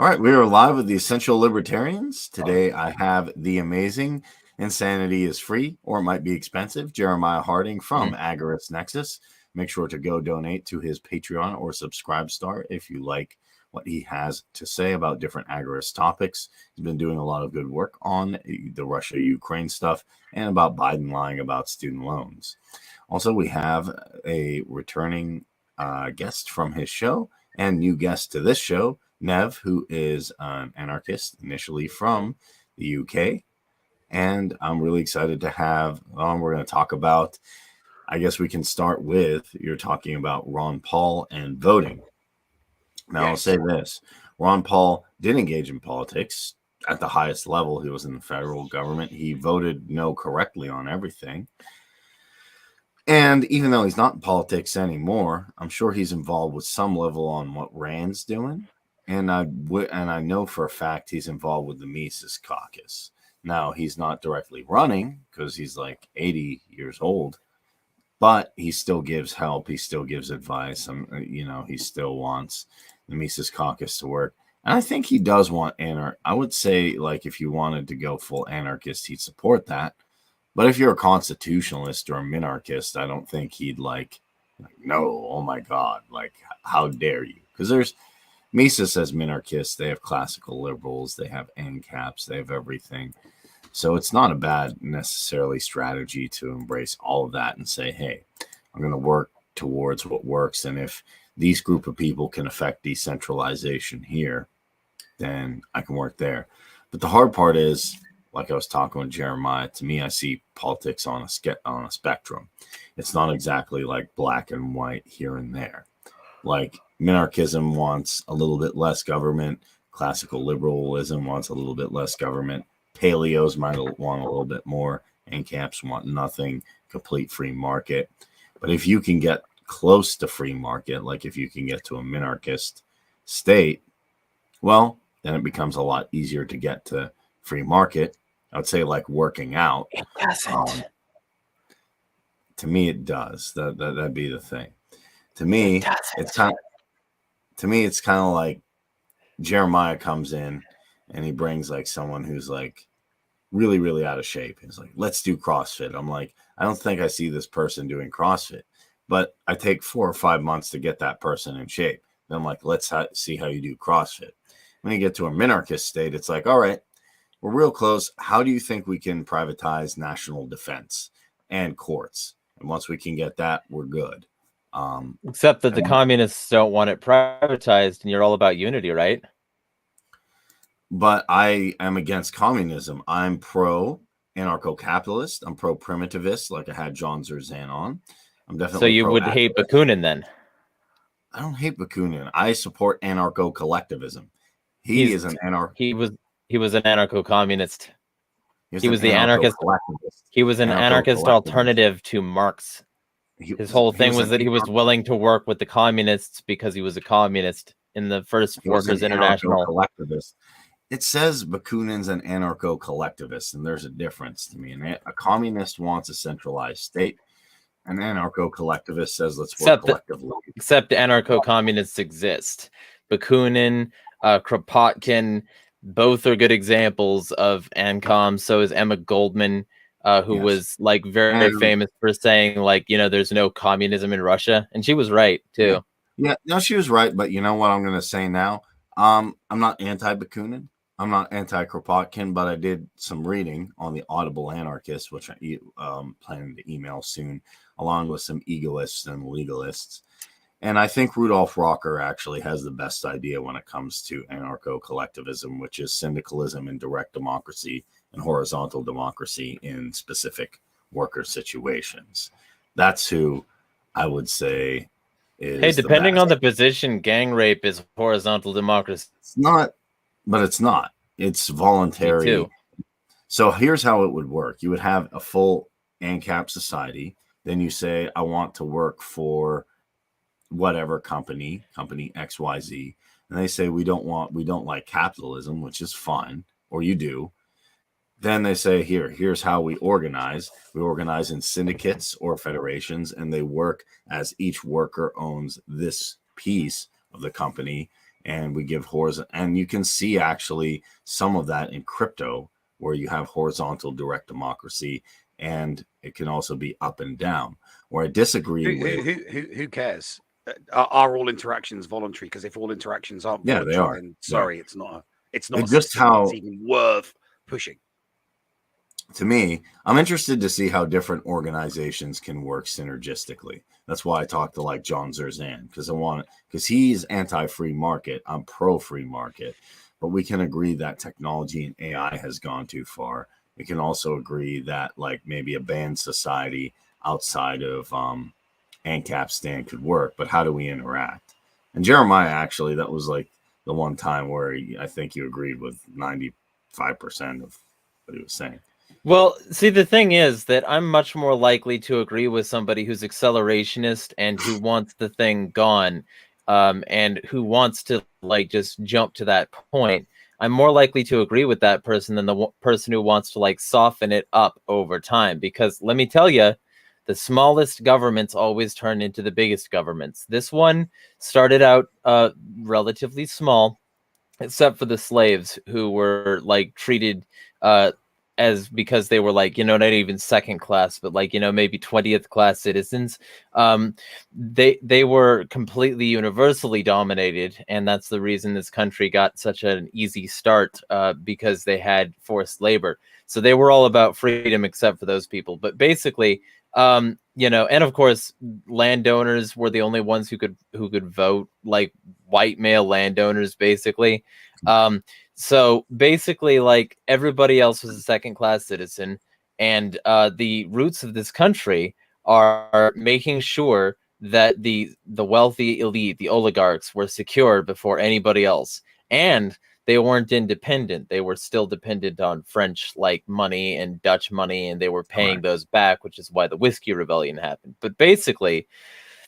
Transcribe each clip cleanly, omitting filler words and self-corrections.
All right, we are live with the Essential Libertarians. Today I have the amazing Insanity is Free, or it might be expensive, Jeremiah Harding from Agorist Nexus. Make sure to go donate to his Patreon or Subscribe Star if you like what he has to say about different Agorist topics. He's been doing a lot of good work on the Russia-Ukraine stuff and about Biden lying about student loans. Also, we have a returning guest from his show and new guest to this show, Nev, who is an anarchist initially from the UK. And I'm really excited to have, we're going to talk about, I guess we can start with, you're talking about Ron Paul and voting. Now, yes. I'll say this. Ron Paul did engage in politics at the highest level. He was in the federal government. He voted no correctly on everything. And even though he's not in politics anymore, I'm sure he's involved with some level on what Rand's doing. And I know for a fact he's involved with the Mises caucus. Now, he's not directly running because he's like 80 years old, but he still gives help. He still gives advice. He still wants the Mises caucus to work. And I think he does want I would say, like, if you wanted to go full anarchist, he'd support that. But if you're a constitutionalist or a minarchist, I don't think he'd no, oh my God, like, how dare you? Because there's Mises says minarchists, they have classical liberals, they have ANCAPs, they have everything. So it's not a bad necessarily strategy to embrace all of that and say, hey, I'm going to work towards what works. And if these group of people can affect decentralization here, then I can work there. But the hard part is, like I was talking with Jeremiah, to me, I see politics on a spectrum. It's not exactly like black and white here and there. Like, minarchism wants a little bit less government. Classical liberalism wants a little bit less government. Paleos might want a little bit more. ANCAPs want nothing. Complete free market. But if you can get close to free market, like if you can get to a minarchist state, well, then it becomes a lot easier to get to free market. I would say like working out. It doesn't. To me, it does. That'd be the thing. To me, it's kind of like Jeremiah comes in and he brings like someone who's like really, really out of shape. He's like, let's do CrossFit. I'm like, I don't think I see this person doing CrossFit, but I take 4 or 5 months to get that person in shape. Then I'm like, let's see how you do CrossFit. When you get to a minarchist state, it's like, all right, we're real close. How do you think we can privatize national defense and courts? And once we can get that, we're good. Except that the communists don't want it privatized, and you're all about unity, right? But I am against communism. I'm pro-anarcho-capitalist. I'm pro-primitivist, like I had John Zerzan on. I'm definitely. So you would hate Bakunin then? I don't hate Bakunin. I support anarcho-collectivism. He was an anarcho-communist. He was the anarchist. He was an anarchist alternative to Marx. His whole thing was that he was willing to work with the communists because he was a communist in the first Workers' International. Collectivist. It says Bakunin's an anarcho-collectivist, and there's a difference to me. And a communist wants a centralized state. An anarcho-collectivist says let's work collectively. Except anarcho-communists exist. Bakunin, Kropotkin, both are good examples of ANCOM. So is Emma Goldman, who was like very famous for saying like, there's no communism in Russia. And she was right too. Yeah, no, she was right. But you know what I'm going to say now? I'm not anti-Bakunin. I'm not anti-Kropotkin, but I did some reading on the Audible Anarchist, which I'm planning to email soon, along with some egoists and legalists. And I think Rudolf Rocker actually has the best idea when it comes to anarcho-collectivism, which is syndicalism in direct democracy and horizontal democracy in specific worker situations. That's who I would say is. Hey, depending on the position, gang rape is horizontal democracy. It's not, but it's not. It's voluntary. Me too. So here's how it would work. You would have a full ANCAP society. Then you say, I want to work for whatever company XYZ. And they say, we don't like capitalism, which is fine, or you do. Then they say, here's how we organize. We organize in syndicates or federations, and they work as each worker owns this piece of the company. and we give horizontal, and you can see actually some of that in crypto, where you have horizontal direct democracy, and it can also be up and down. Where I disagree with, who cares? Are all interactions voluntary? Because if all interactions aren't yeah, they voluntary, are. then sorry, it's not a It's just system how, that's even worth pushing. to me, I'm interested to see how different organizations can work synergistically. That's why I talked to like John Zerzan, because he's anti-free market. I'm pro-free market, but we can agree that technology and AI has gone too far. We can also agree that like maybe a banned society outside of ANCAP stand could work, but how do we interact? And Jeremiah, actually, that was like the one time where I think you agreed with 95% of what he was saying. Well, see, the thing is that I'm much more likely to agree with somebody who's accelerationist and who wants the thing gone, and who wants to like just jump to that point. I'm more likely to agree with that person than the person who wants to like soften it up over time. Because let me tell you, the smallest governments always turn into the biggest governments. This one started out relatively small, except for the slaves who were like treated as, because they were like, not even second class, but like, maybe 20th class citizens. They were completely universally dominated, and that's the reason this country got such an easy start, because they had forced labor. So they were all about freedom except for those people. But basically, and of course landowners were the only ones who could vote, like white male landowners basically. So basically, like, everybody else was a second class citizen, and the roots of this country are making sure that the wealthy elite, the oligarchs, were secure before anybody else. And they weren't independent. They were still dependent on French like money and Dutch money, and they were paying those back, which is why the Whiskey Rebellion happened. But basically,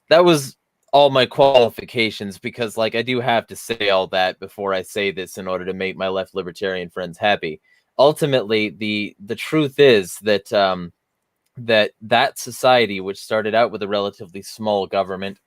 that was all my qualifications, because like I do have to say all that before I say this in order to make my left libertarian friends happy. Ultimately, the truth is that that society, which started out with a relatively small government,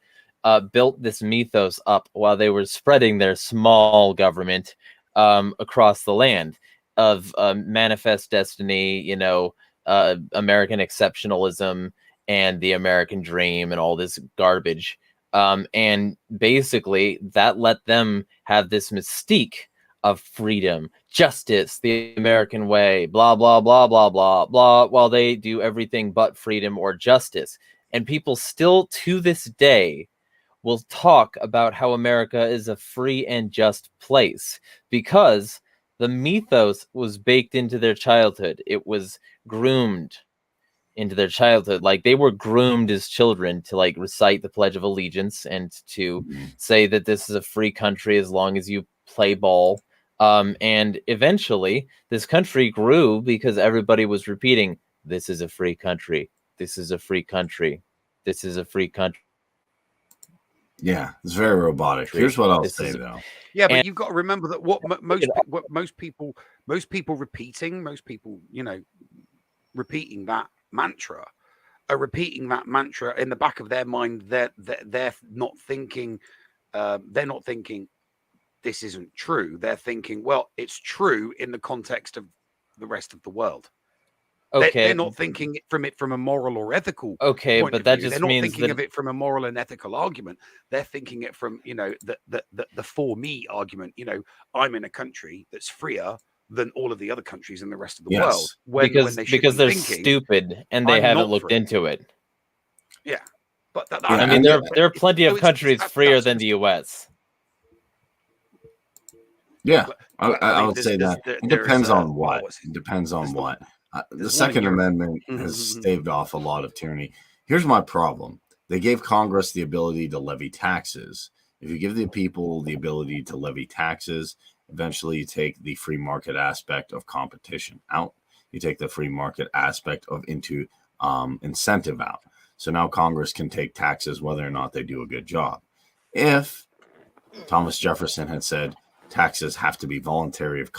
built this mythos up while they were spreading their small government across the land of manifest destiny, American exceptionalism and the American dream and all this garbage. And basically, that let them have this mystique of freedom, justice, the American way, blah, blah, blah, blah, blah, blah, while they do everything but freedom or justice. And people still, to this day, will talk about how America is a free and just place, because the mythos was baked into their childhood. It was groomed into their childhood. Like, they were groomed as children to like recite the Pledge of Allegiance and to say that this is a free country as long as you play ball. And eventually this country grew because everybody was repeating, this is a free country. This is a free country. This is a free country. Yeah, it's very robotic. Here's what I'll say, though. Yeah, but you've got to remember that what most people repeating, repeating that mantra, are repeating that mantra in the back of their mind. They're not thinking. They're not thinking this isn't true. They're thinking, well, it's true in the context of the rest of the world. Okay. They're not thinking from a moral or ethical point but that just they're not means thinking that of it from a moral and ethical argument. They're thinking it from the for me argument. I'm in a country that's freer than all of the other countries in the rest of the world. Because they're thinking, stupid and they haven't looked into it. Yeah, but I mean, there are plenty of countries freer than the U.S. Yeah, I would say that it depends on what. It depends on what. The Second Amendment has staved off a lot of tyranny. Here's my problem. They gave Congress the ability to levy taxes. If you give the people the ability to levy taxes, eventually you take the free market aspect of competition out. You take the free market aspect of incentive out. So now Congress can take taxes whether or not they do a good job. If Thomas Jefferson had said taxes have to be voluntary if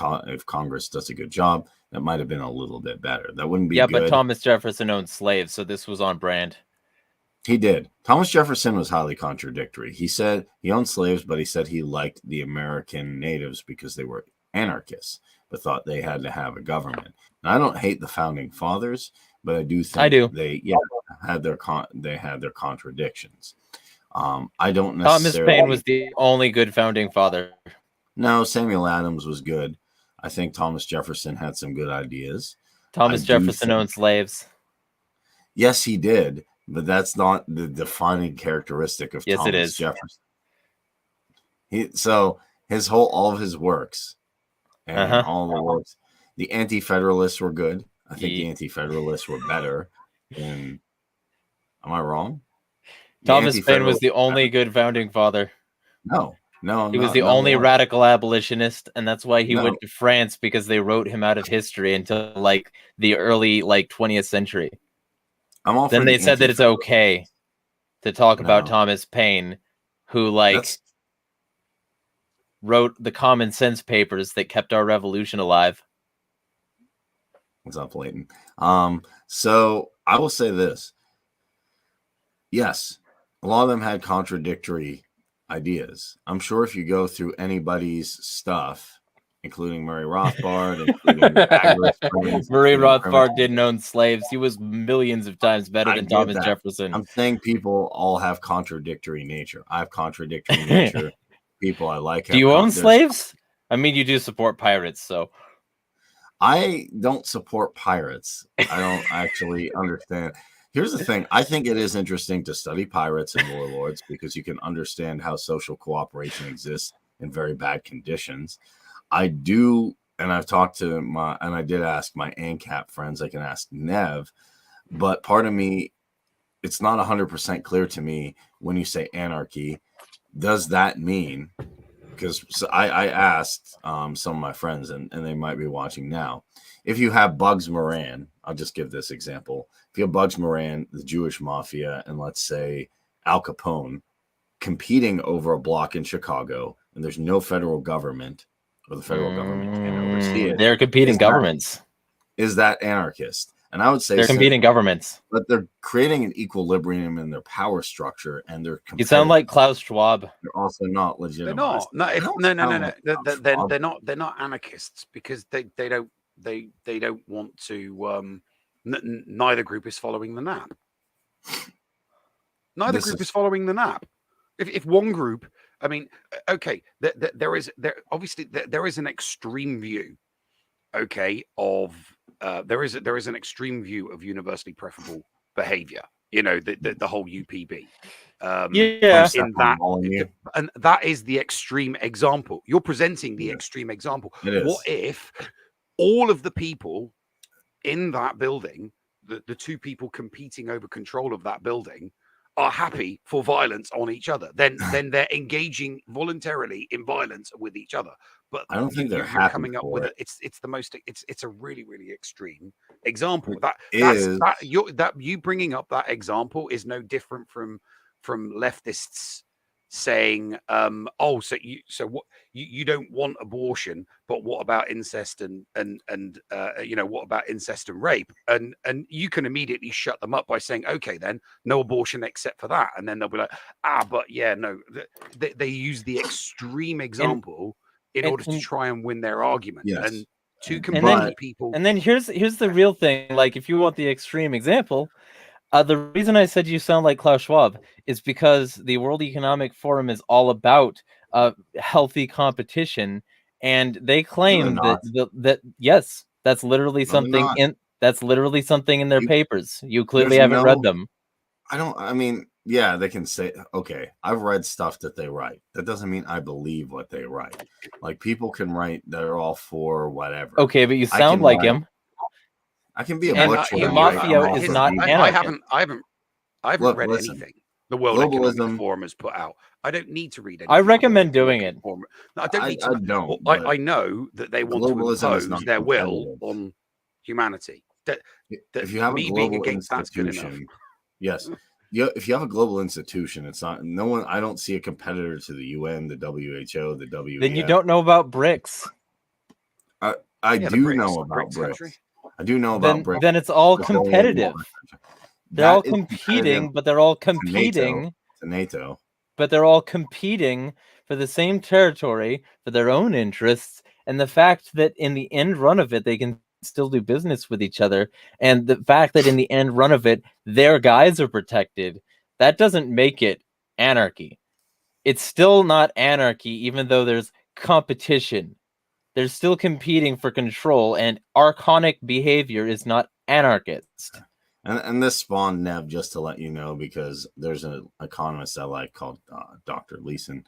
Congress does a good job, that might have been a little bit better. That wouldn't be good. But Thomas Jefferson owned slaves, so this was on brand. He did. Thomas Jefferson was highly contradictory. He said he owned slaves, but he said he liked the American natives because they were anarchists, but thought they had to have a government. Now, I don't hate the founding fathers, but I do think they had their contradictions. I don't necessarily. Thomas Paine was the only good founding father. No, Samuel Adams was good. I think Thomas Jefferson had some good ideas. Thomas Jefferson owned slaves. Yes, he did. But that's not the defining characteristic of Thomas Jefferson. So all of his works and all the works, the Anti-Federalists were good. I think the Anti-Federalists were better. Am I wrong? Thomas Paine was the only good founding father. No. He was the only radical abolitionist, and that's why he went to France, because they wrote him out of history until like the early 20th century. Then they said that it's okay to talk about Thomas Paine, who wrote the Common Sense Papers that kept our revolution alive. What's up, Leighton? So I will say this. Yes, a lot of them had contradictory ideas. I'm sure if you go through anybody's stuff, including Murray Rothbard, Murray Rothbard didn't own slaves. He was millions of times better than Thomas Jefferson. I'm saying people all have contradictory nature. I have contradictory nature. People I like. Do you own slaves? I mean, you do support pirates, so. I don't support pirates. I don't actually understand. Here's the thing. I think it is interesting to study pirates and warlords because you can understand how social cooperation exists in very bad conditions. I do, and I've talked to I did ask my ANCAP friends. I can ask Nev, but part of me, it's not 100% clear to me when you say anarchy. Does that mean? Because I asked some of my friends, and they might be watching now. If you have Bugs Moran, I'll just give this example. If you have Bugs Moran, the Jewish mafia, and let's say Al Capone competing over a block in Chicago, and there's no federal government, or the federal government can't oversee it. They're competing governments. Is that anarchist? And I would say they're competing governments. But they're creating an equilibrium in their power structure, and they're. You sound like Klaus Schwab. They're also not legitimate. They're not. No. They're not anarchists because they don't want to. Neither group is following the NAP. Neither group is following the NAP. If one group, I mean, okay, there is an extreme view, okay, of there is an extreme view of universally preferable behavior. You know, the whole UPB. And that is the extreme example. You're presenting the extreme example. What if all of the people in that building, the two people competing over control of that building, are happy for violence on each other? Then they're engaging voluntarily in violence with each other. But I don't think they're happy coming up with it. It's a really, really extreme example. You bringing up that example is no different from leftists saying, so you don't want abortion, but what about incest and what about incest and rape? And you can immediately shut them up by saying, okay, then no abortion except for that. And then they'll be like, but yeah, no, they use the extreme example in order to try and win their argument. Yes. And to combine people. And then here's the real thing. Like, if you want the extreme example, the reason I said you sound like Klaus Schwab is because the World Economic Forum is all about healthy competition, and they claim that yes, that's literally something in their papers. You clearly haven't read them. Yeah, they can say, okay, I've read stuff that they write. That doesn't mean I believe what they write. Like, people can write, they're all for whatever. Okay, but you sound like him. I can be a butcher. Mafia is not anarchist. I haven't read anything the World Economic Forum has put out. I don't need to read anything. I recommend doing it. No, I don't need to. I know that they want to impose their will on humanity. If you have a global institution, yes. If you have a global institution, it's not no one. I don't see a competitor to the UN, the WHO, the WEF. Then you don't know about BRICS. I do know about BRICS. I do know about BRICS. Then it's all competitive. They're all is competing, but they're all to NATO. competing. To NATO. But they're all competing for the same territory, for their own interests, and the fact that in the end run of it, they can still do business with each other, and the fact that in the end run of it, their guys are protected, that doesn't make it anarchy. It's still not anarchy, even though there's competition. They're still competing for control, and archonic behavior is not anarchist. And this spawned Nev, just to let you know, because there's an economist I like called Dr. Leeson.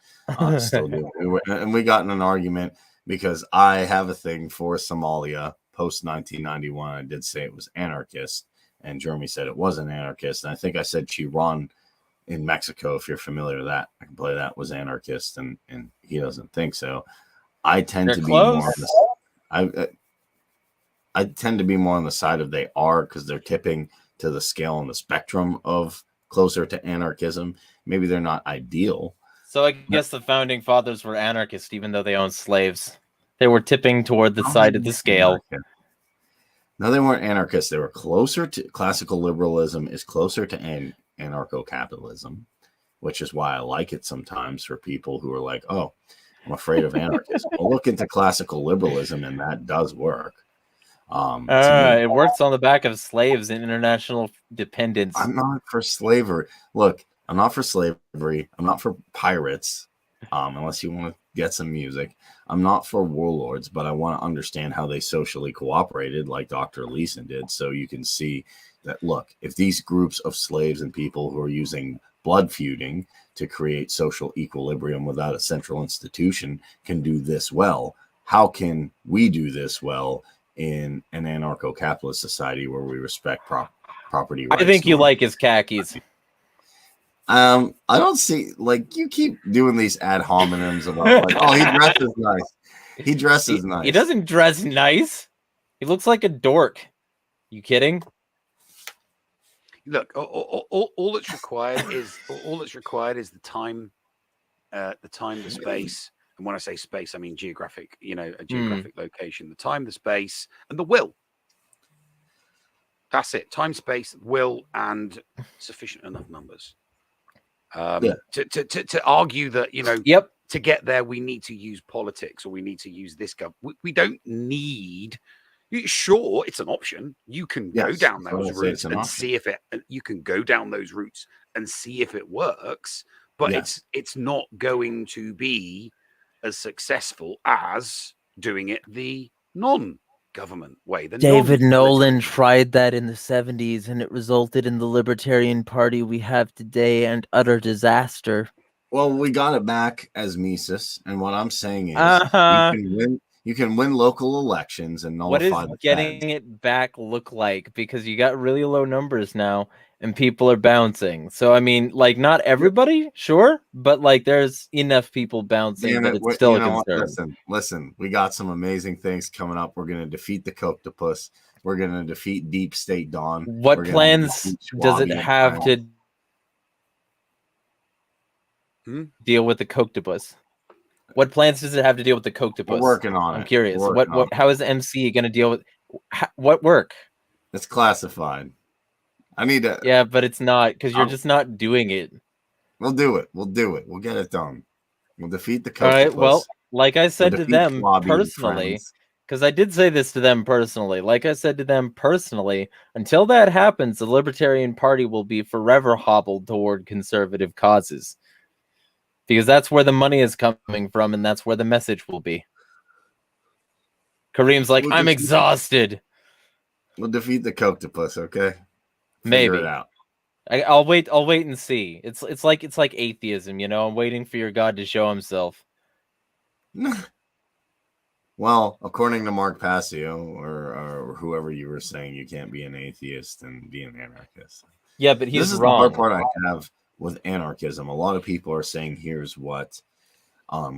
Still doing, and we got in an argument because I have a thing for Somalia post 1991. I did say it was anarchist, and Jeremy said it wasn't anarchist. And I think I said Chiron in Mexico, if you're familiar with that, I can play that, was anarchist, and he doesn't think so. I tend to be more on the, I tend to be more on the side of they are, because they're tipping to the scale and the spectrum of closer to anarchism. Maybe they're not ideal. So I guess the founding fathers were anarchist, even though they owned slaves. They were tipping toward the side of the scale. No, they weren't anarchists. They were closer to classical liberalism is closer to anarcho-capitalism, which is why I like it sometimes for people who are like, oh, I'm afraid of anarchism. Well, look into classical liberalism, and that does work. It works on the back of slaves and international dependence. I'm not for slavery. Look, I'm not for slavery. I'm not for pirates, unless you want to get some music. I'm not for warlords, but I want to understand how they socially cooperated, like Dr. Leeson did, so you can see that, look, if these groups of slaves and people who are using blood feuding to create social equilibrium without a central institution can do this well, how can we do this well in an anarcho-capitalist society where we respect property rights? I think you like his khakis. I don't see, like, you keep doing these ad hominems about, like, oh, he dresses nice. He dresses nice. He doesn't dress nice. He looks like a dork. You kidding? Look, all that's required is the time, the space. And when I say space, I mean geographic, a geographic location, the time, the space, and the will. That's it. Time, space, will, and sufficient enough numbers. To argue that, to get there, we need to use politics, or we need to use this government. We don't need. Sure, it's an option. You can go down those routes and see if it. You can go down those routes and see if it works, but it's not going to be as successful as doing it the non-government way. David Nolan tried that in the 70s, and it resulted in the Libertarian Party we have today and utter disaster. Well, we got it back as Mises, and what I'm saying is you can win local elections and nullify what is getting it back look like? Because you got really low numbers now and people are bouncing. So I mean, like, not everybody, sure, but like there's enough people bouncing that it's still a concern. Listen, we got some amazing things coming up. We're going to defeat the Coctopus. We're going to defeat Deep State Dawn. What plans does it have to deal with the Coctopus? What plans does it have to deal with the Coctopus? We're working on it. I'm curious. How is MC going to deal with what work? It's classified. I need to. Yeah, but it's not, because you're just not doing it. We'll do it. We'll get it done. We'll defeat the Coctopus. All right. Well, like I said to them personally, because I did say this to them personally. Like I said to them personally, until that happens, the Libertarian Party will be forever hobbled toward conservative causes. Because that's where the money is coming from, and that's where the message will be. Kareem's like, I'm exhausted. We'll defeat the Coctopus, okay? Maybe. Figure it out. I'll wait and see. It's like atheism, I'm waiting for your God to show himself. Well, according to Mark Passio or whoever you were saying, you can't be an atheist and be an anarchist. Yeah, but he's this is wrong. The hard part I have with anarchism. A lot of people are saying here's what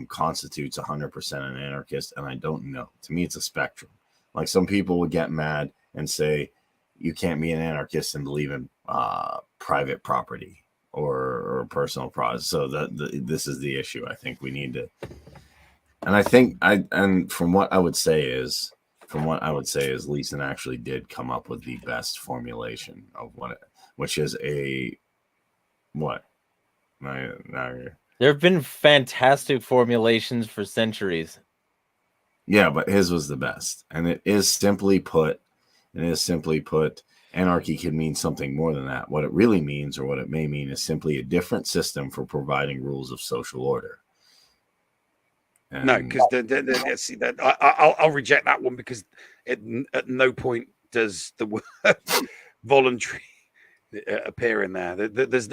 constitutes 100% an anarchist, and I don't know. To me, it's a spectrum. Like, some people would get mad and say you can't be an anarchist and believe in private property or personal property. So this is the issue. I think we need to, and I think from what I would say is Leeson actually did come up with the best formulation of which is a what? There have been fantastic formulations for centuries. Yeah, but his was the best. And it is simply put, anarchy can mean something more than that. What it really means, or what it may mean, is simply a different system for providing rules of social order. And no, because I'll reject that one, because at no point does the word voluntary appear in there. There's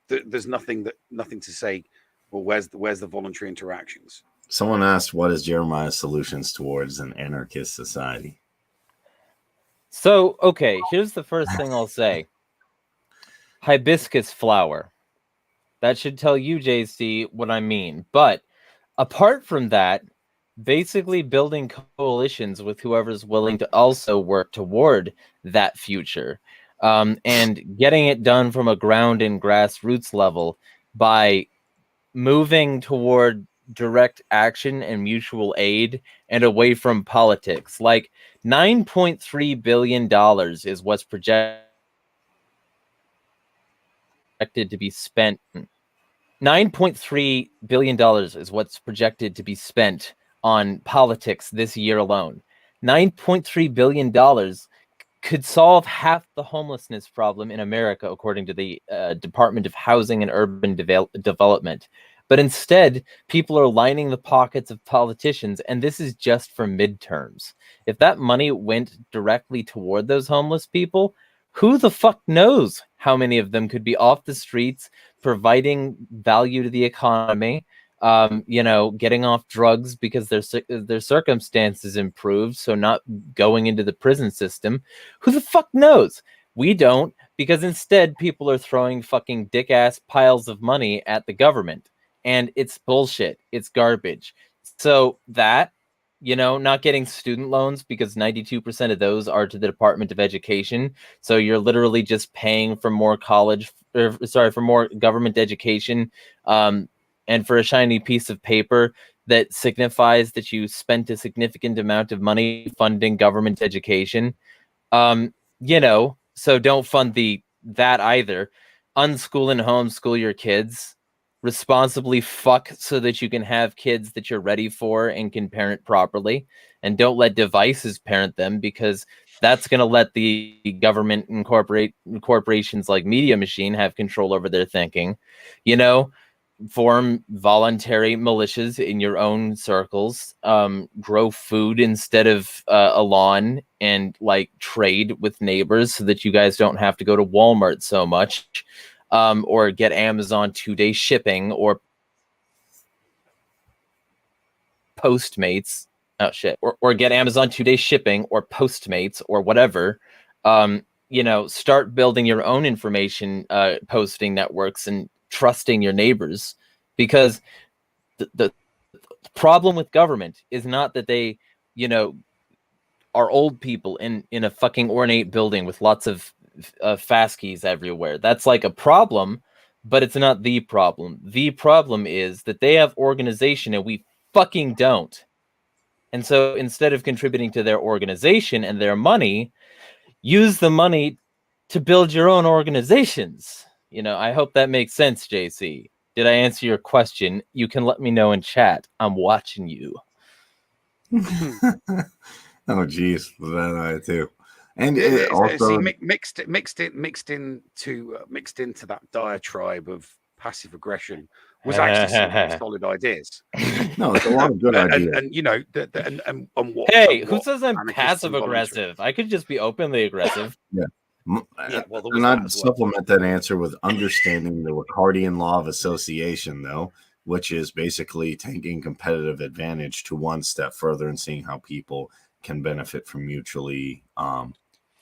there's nothing to say. Well, where's the voluntary interactions? someone asked, what is Jeremiah's solutions towards an anarchist society? So, okay, here's the first thing I'll say. Hibiscus flower. That should tell you, JC, what I mean. But apart from that, basically building coalitions with whoever's willing to also work toward that future, and getting it done from a ground and grassroots level by moving toward direct action and mutual aid and away from politics. Like $9.3 billion is what's projected to be spent. $9.3 billion is what's projected to be spent on politics this year alone. $9.3 billion could solve half the homelessness problem in America, according to the Department of Housing and Urban Development. But instead, people are lining the pockets of politicians, and this is just for midterms. If that money went directly toward those homeless people, who the fuck knows how many of them could be off the streets, providing value to the economy, getting off drugs because their circumstances improved, so not going into the prison system. Who the fuck knows? We don't, because instead people are throwing fucking dick-ass piles of money at the government. And it's bullshit. It's garbage. So that, not getting student loans, because 92% of those are to the Department of Education. So you're literally just paying for more for more government education, and for a shiny piece of paper that signifies that you spent a significant amount of money funding government education. So don't fund that either. Unschool and homeschool your kids. Responsibly fuck so that you can have kids that you're ready for and can parent properly, and don't let devices parent them, because that's going to let the government and corporations like Media Machine have control over their thinking. Form voluntary militias in your own circles, grow food instead of a lawn, and like trade with neighbors so that you guys don't have to go to Walmart so much. Or get Amazon 2-day shipping, or Postmates. Oh shit. Or get Amazon 2-day shipping, or Postmates, or whatever. Start building your own information posting networks and trusting your neighbors, because the problem with government is not that they, are old people in a fucking ornate building with lots of fast keys everywhere. That's like a problem, but it's not the problem. The problem is that they have organization and we fucking don't. And so instead of contributing to their organization and their money, use the money to build your own organizations. I hope that makes sense, JC. Did I answer your question? You can let me know in chat. I'm watching you. Oh, geez, that too. And also mixed into that diatribe of passive aggression was actually some solid ideas. No, it's a lot of good ideas. And what? Hey, who says I'm passive aggressive? I could just be openly aggressive. Yeah. Well, and I'd supplement that answer with understanding the Ricardian law of association, though, which is basically taking competitive advantage to one step further and seeing how people can benefit from mutually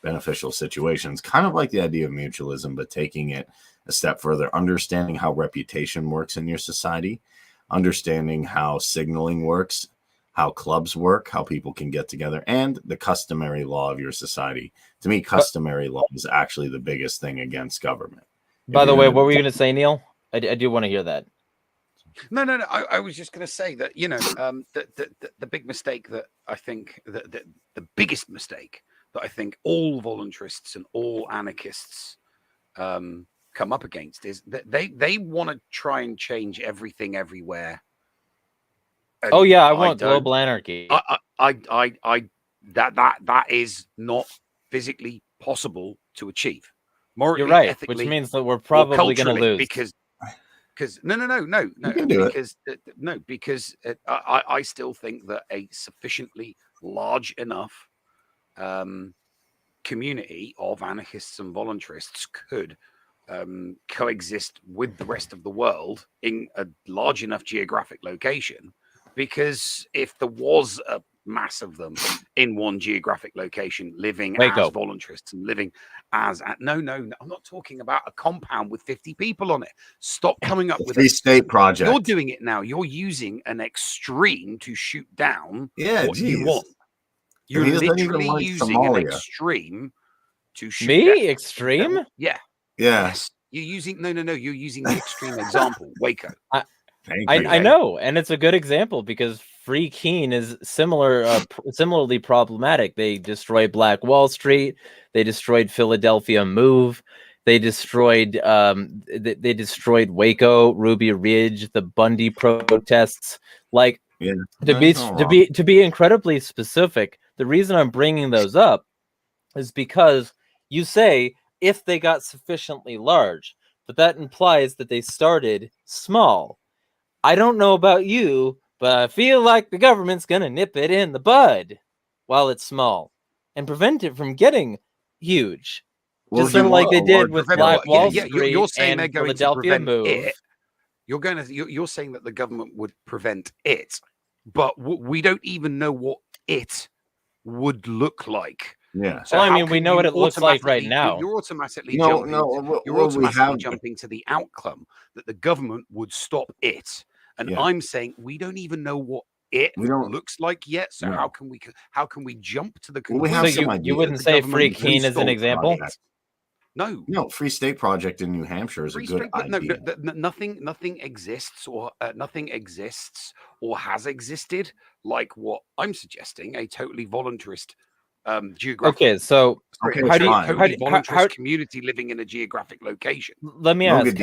beneficial situations. Kind of like the idea of mutualism, but taking it a step further, understanding how reputation works in your society, understanding how signaling works, how clubs work, how people can get together, and the customary law of your society. To me, customary law is actually the biggest thing against government. By the way, what were you going to say, Neil? I do want to hear that. No. I was just going to say that, the big mistake that I think, the biggest mistake that I think all voluntarists and all anarchists come up against is that they want to try and change everything everywhere. And oh yeah, I want global anarchy. That is not physically possible to achieve. Morally, You're right, ethically, which means that we're probably going to lose. because no, You can do it. because I still think that a sufficiently large enough community of anarchists and voluntarists could coexist with the rest of the world in a large enough geographic location. Because if there was a mass of them in one geographic location living Waco. as voluntarists and living as no, I'm not talking about a compound with 50 people on it. Stop coming up with Free State Project. You're doing it now. You're using an extreme to shoot down what you geez. want. You're He doesn't even literally like using an Somalia. extreme to shoot Me? Extreme? Yeah. Yeah. Yes. You're using no. You're using the extreme example, Waco. I know, and it's a good example because Free Keene is similarly problematic. They destroyed Black Wall Street. They destroyed Philadelphia Move. They destroyed they destroyed Waco, Ruby Ridge, the Bundy protests. Like to be incredibly specific, the reason I'm bringing those up is because you say if they got sufficiently large, but that implies that they started small. I don't know about you, but I feel like the government's going to nip it in the bud while it's small and prevent it from getting huge. Just sort of like they did with Black Wall Street. You're saying they're going to prevent Move. it. You're saying that the government would prevent it, but we don't even know what it would look like. Yeah. So well, I mean, we know what it looks like right now. You're automatically jumping to the outcome that the government would stop it. And I'm saying we don't even know what it looks like yet. So how can we jump to the conclusion? So you wouldn't say Free Keene is an example? No, Free State Project in New Hampshire is a good idea. Nothing exists or has existed like what I'm suggesting, a totally voluntarist geographic. Okay, so how do you community living in a geographic location? Let me ask,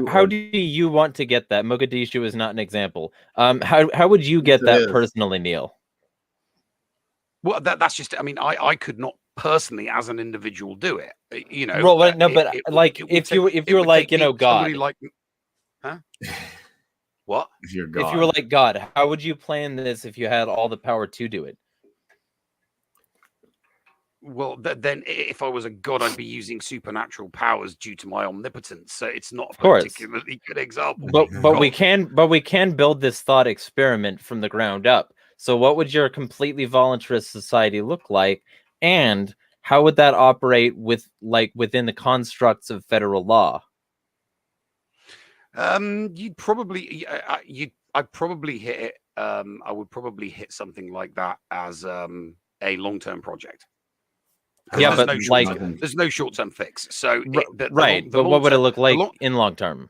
how do you want to get that? Mogadishu is not an example. How would you get that personally, Neil? Well, that's just. I mean, I could not personally, as an individual, do it. You know. Well, no, but if you were like, you know, God, like, huh? What? If you're God. If you were like God, how would you plan this if you had all the power to do it? Well, then if I was a god, I'd be using supernatural powers due to my omnipotence. So it's not a particularly good example. But we can build this thought experiment from the ground up. So what would your completely voluntarist society look like, and how would that operate within the constructs of federal law? I'd probably hit it. I would probably hit something like that as a long-term project. Yeah, but there's no short-term fix. So but what would it look like in long term?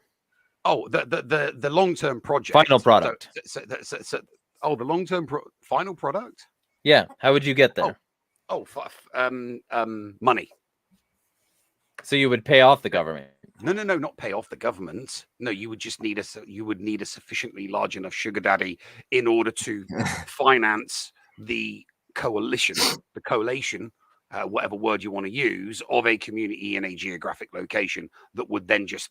Oh, the long-term project, final product. The long-term final product. Yeah, how would you get there? Money. So you would pay off the government? No, not pay off the government. No, you would just need a sufficiently large enough sugar daddy in order to finance the collation, whatever word you want to use, of a community in a geographic location that would then just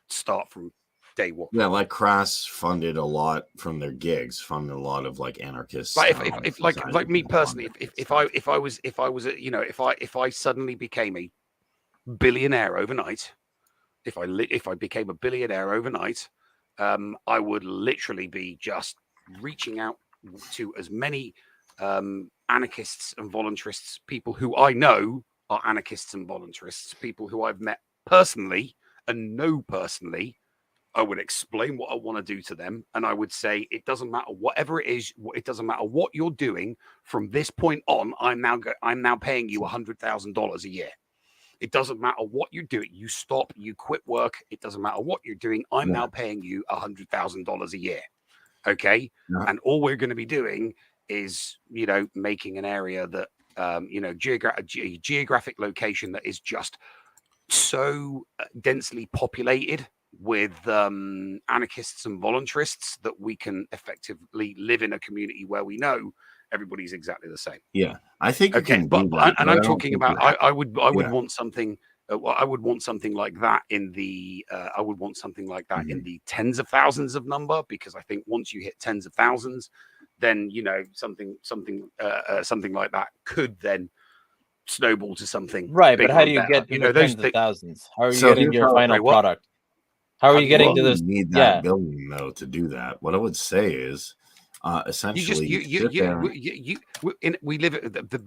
start from day one. Yeah, like Crass funded a lot from their gigs, funded a lot of like anarchists. But if like me personally, if I suddenly became a billionaire overnight, if I became a billionaire overnight, I would literally be just reaching out to as many anarchists and voluntarists, people who I know are anarchists and voluntarists, people who I've met personally and know personally. I would explain what I want to do to them, and I would say it doesn't matter whatever it is. It doesn't matter what you're doing from this point on. I'm now paying you $100,000 a year. It doesn't matter what you're doing. You stop, you quit work. It doesn't matter what you're doing. I'm now paying you $100,000 a year. Okay, and all we're going to be doing is, making an area that, geographic location that is just so densely populated with anarchists and voluntarists that we can effectively live in a community where we know everybody's exactly the same. Yeah, I think you Okay, can but do that, and but I I'm don't talking think about you have I would Yeah. want something. I would want something like that in the I would want something like that in the tens of thousands of number, because I think once you hit tens of thousands, then something like that could then snowball to something Right, but bigger how and do you better. get to the Those tens of thousands? How are you So getting here's to your how final Sorry, what? product? How are How you do you getting what? to you this? need that Yeah, billion though to do that. What I would say is, You just essentially, sit there. we live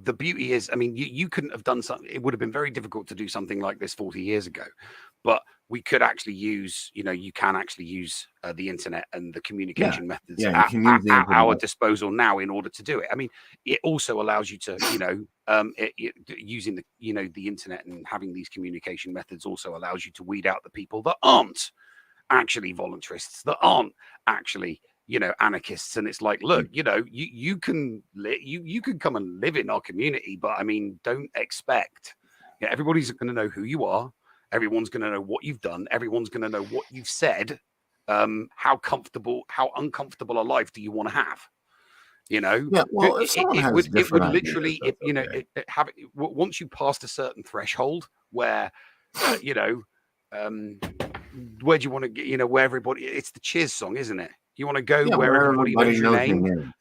the beauty is, I mean, you couldn't have done something. It would have been very difficult to do something like this 40 years ago, but we could actually use, you can actually use the internet and the communication methods Yeah, you can use the at our internet. disposal now in order to do it. I mean, it also allows you to, using the internet and having these communication methods also allows you to weed out the people that aren't actually voluntarists, that aren't actually anarchists. And it's like, look, you can you can come and live in our community, but I mean, don't expect everybody's going to know who you are, everyone's going to know what you've done, everyone's going to know what you've said. How uncomfortable a life do you want to have? Yeah, well, if someone has It would different ideas, literally, that's okay. once you passed a certain threshold where where do you want to get, where everybody, it's the Cheers song, isn't it? You want to go Yeah, where where everybody knows your your name, name.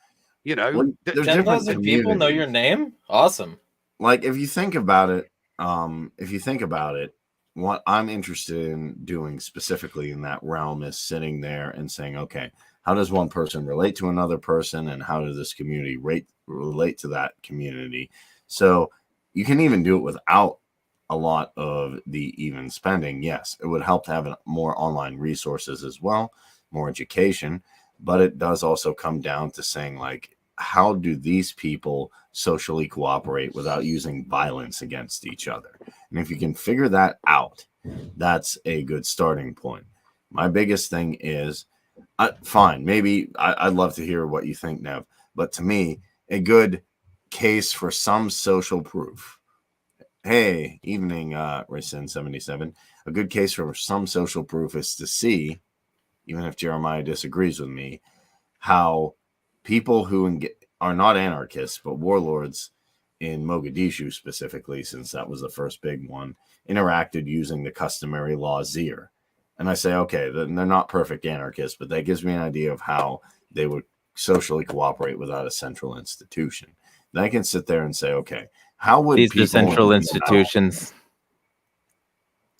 Well, there's ten different thousand people know your communities. name. Awesome. Like if you think about it, what I'm interested in doing specifically in that realm is sitting there and saying, okay, how does one person relate to another person, and how does this community relate to that community? So you can even do it without a lot of the even spending. Yes, it would help to have more online resources as well, more education, but it does also come down to saying, like, how do these people socially cooperate without using violence against each other? And if you can figure that out, that's a good starting point. My biggest thing is, fine, maybe I'd love to hear what you think, Nev, but to me, a good case for some social proof. Hey, evening, Racin 77. A good case for some social proof is to see, even if Jeremiah disagrees with me, how people who are not anarchists but warlords in Mogadishu specifically, since that was the first big one, interacted using the customary law Zir. And I say, okay, then they're not perfect anarchists, but that gives me an idea of how they would socially cooperate without a central institution. Then I can sit there and say, okay, how would These people decentral institutions.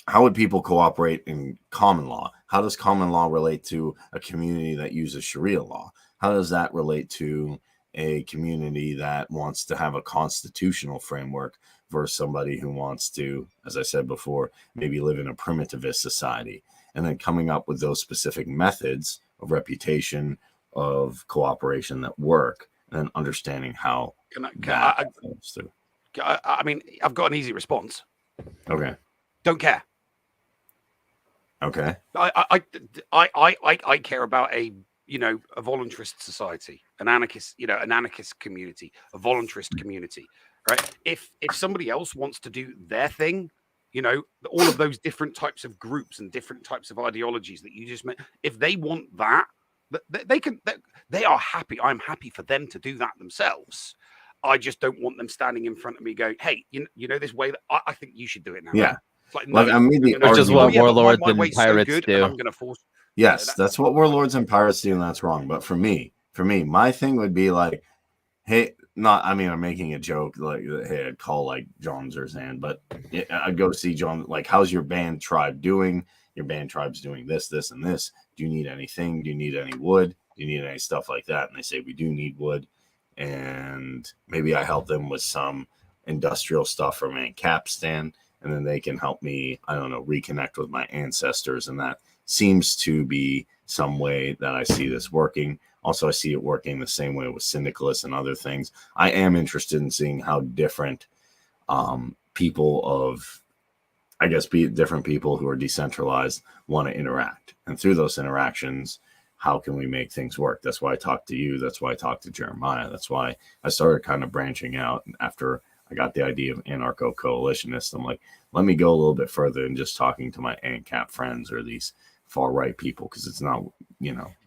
how would people cooperate in common law? How does common law relate to a community that uses Sharia law? How does that relate to a community that wants to have a constitutional framework versus somebody who wants to, as I said before, maybe live in a primitivist society? And then coming up with those specific methods of reputation, of cooperation that work, and then understanding how that flows through. I mean, I've got an easy response. Okay. Don't care. Okay. I care about a voluntarist society, an anarchist community, a voluntarist community, right? If somebody else wants to do their thing, all of those different types of groups and different types of ideologies that you just met, if they want that, they can. They are happy. I'm happy for them to do that themselves. I just don't want them standing in front of me going, "Hey, you know this way that I think you should do it now." Yeah. Like, no, I made the which is what warlords my and pirates so good, do. and I'm going to force. Yes, that's what warlords and pirates do, and that's wrong. But for me, my thing would be like, hey, I'm making a joke, like, hey, I'd call like John's or Zan, but I'd go see John, like, how's your band tribe doing? Your band tribe's doing this, this, and this. Do you need anything? Do you need any wood? Do you need any stuff like that? And they say, we do need wood. And maybe I help them with some industrial stuff from a cap stand, and then they can help me, I don't know, reconnect with my ancestors. And that seems to be some way that I see this working. Also, I see it working the same way with syndicalists and other things. I am interested in seeing how different people of, I guess, different people who are decentralized want to interact. And through those interactions, how can we make things work? That's why I talked to you. That's why I talked to Jeremiah. That's why I started kind of branching out after I got the idea of anarcho-coalitionist. I'm like, let me go a little bit further than just talking to my ANCAP friends or these far-right people, because it's not,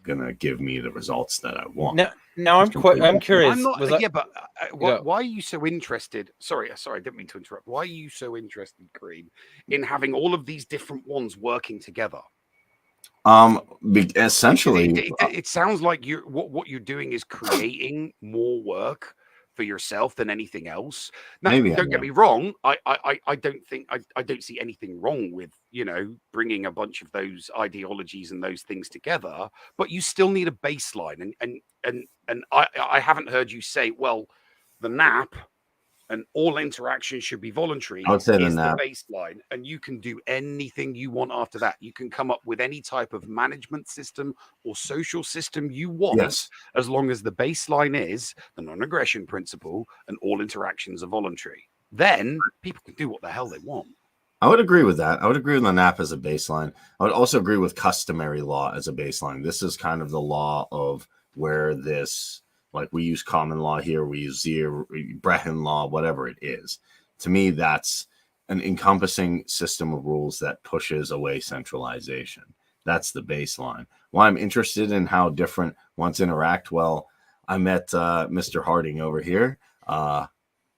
gonna give me the results that I want. Now I'm curious. I'm not. But Go. why are you so interested? Sorry, I didn't mean to interrupt. Why are you so interested, Kareem, in having all of these different ones working together? Essentially, it sounds like what you're doing is creating more work for yourself than anything else. Now, maybe don't get me wrong. I don't think I don't see anything wrong with bringing a bunch of those ideologies and those things together. But you still need a baseline, and I haven't heard you say, well, the NAP and all interaction should be voluntary I would say is the baseline, and you can do anything you want after that. You can come up with any type of management system or social system you want, yes. as long as the baseline is the non-aggression principle and all interactions are voluntary. Then people can do what the hell they want. I would agree with that. I would agree with the NAP as a baseline. I would also agree with customary law as a baseline. This is kind of the law of where this, like we use common law here, we use Breton law, whatever it is. To me, that's an encompassing system of rules that pushes away centralization. That's the baseline. Why I'm interested in how different ones interact. Well, I met Mr. Harding over here.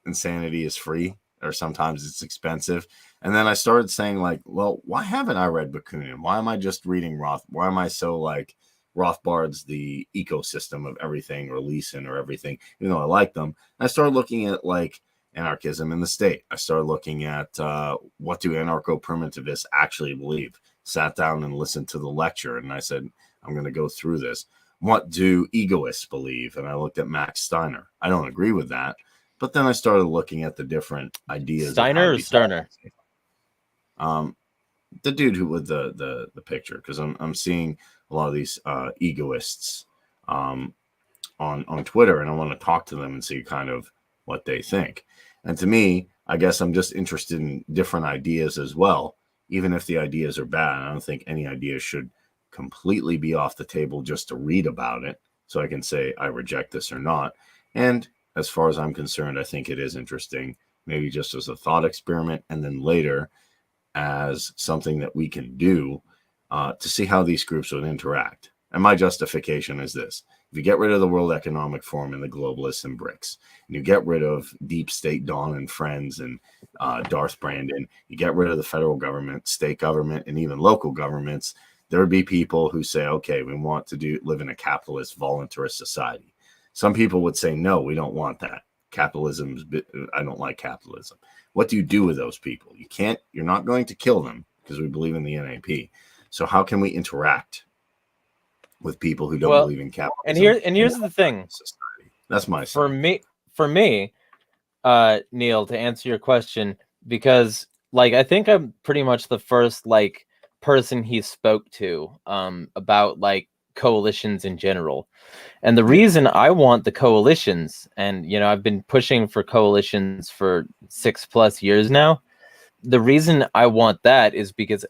Insanity is free, or sometimes it's expensive. And then I started saying, like, well, why haven't I read Bakunin? Why am I just reading Roth? Why am I so like Rothbard's the ecosystem of everything, or Leeson, or everything, even though I like them? And I started looking at like anarchism in the state. I started looking at what do anarcho-primitivists actually believe? Sat down and listened to the lecture, and I said, I'm going to go through this. What do egoists believe? And I looked at Max Steiner. I don't agree with that. But then I started looking at the different ideas. Steiner or Sterner? The dude who with the picture, because I'm seeing a lot of these egoists on Twitter, and I want to talk to them and see kind of what they think. And to me, I guess I'm just interested in different ideas as well, even if the ideas are bad. I don't think any idea should completely be off the table just to read about it, so I can say I reject this or not. And as far as I'm concerned, I think it is interesting, maybe just as a thought experiment, and then later as something that we can do to see how these groups would interact. And my justification is this: if you get rid of the World Economic Forum and the globalists and BRICS, and you get rid of Deep State Dawn and Friends and Darth Brandon, you get rid of the federal government, state government, and even local governments, there would be people who say, okay, we want to live in a capitalist, voluntarist society. Some people would say, no, we don't want that. I don't like capitalism. What do you do with those people? You're not going to kill them because we believe in the NAP. So how can we interact with people who don't believe in capitalism? And here's the thing. Society. That's my for me, Neil, to answer your question, because like I think I'm pretty much the first like person he spoke to about like coalitions in general. And the reason I want the coalitions, and I've been pushing for coalitions for 6+ years now. The reason I want that is because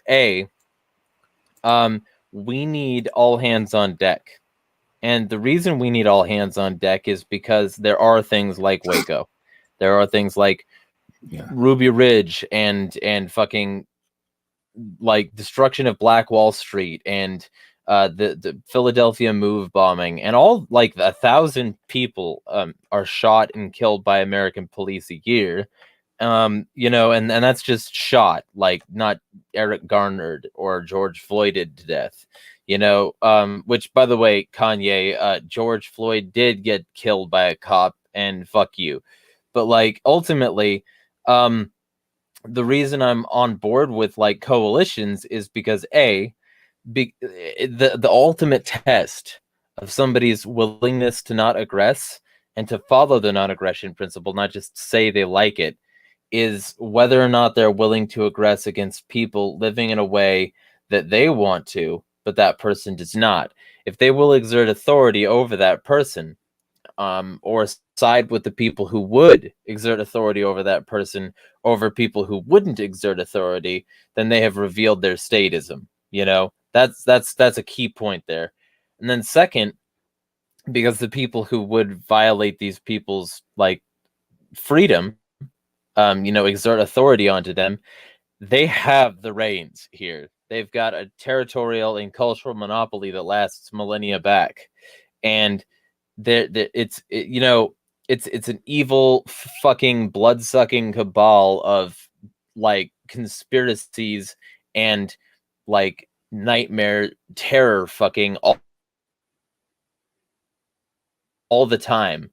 we need all hands on deck. And the reason we need all hands on deck is because there are things like Waco. There are things like Ruby Ridge and fucking like destruction of Black Wall Street and the Philadelphia move bombing, and all like 1,000 people are shot and killed by American police a year. And that's just shot, like not Eric Garnered or George Floyded to death. Which, by the way, Kanye, George Floyd did get killed by a cop, and fuck you. But like ultimately, the reason I'm on board with like coalitions is because the ultimate test of somebody's willingness to not aggress and to follow the non-aggression principle, not just say they like it, is whether or not they're willing to aggress against people living in a way that they want to, but that person does not. If they will exert authority over that person, or side with the people who would exert authority over that person over people who wouldn't exert authority, then they have revealed their statism. That's a key point there. And then second, because the people who would violate these people's like freedom exert authority onto them. They have the reins here. They've got a territorial and cultural monopoly that lasts millennia back, and it's an evil fucking blood-sucking cabal of like conspiracies and like nightmare terror fucking all the time.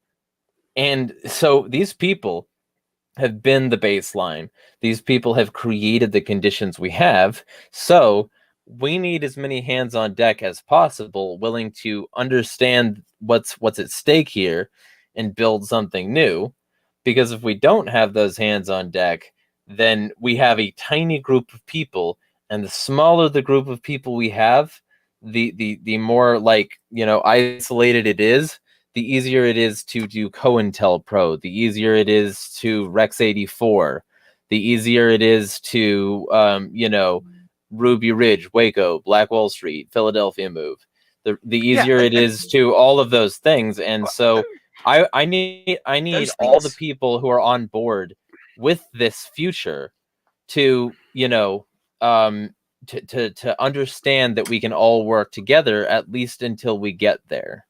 And so these people have been the baseline. These people have created the conditions we have. So we need as many hands on deck as possible, willing to understand what's at stake here and build something new. Because if we don't have those hands on deck, then we have a tiny group of people, and the smaller the group of people we have, the more like, isolated it is, the easier it is to do COINTELPRO, the easier it is to Rex 84, the easier it is to, Ruby Ridge, Waco, Black Wall Street, Philadelphia move. The easier it is to all of those things. And so I need all the people who are on board with this future to, to understand that we can all work together, at least until we get there,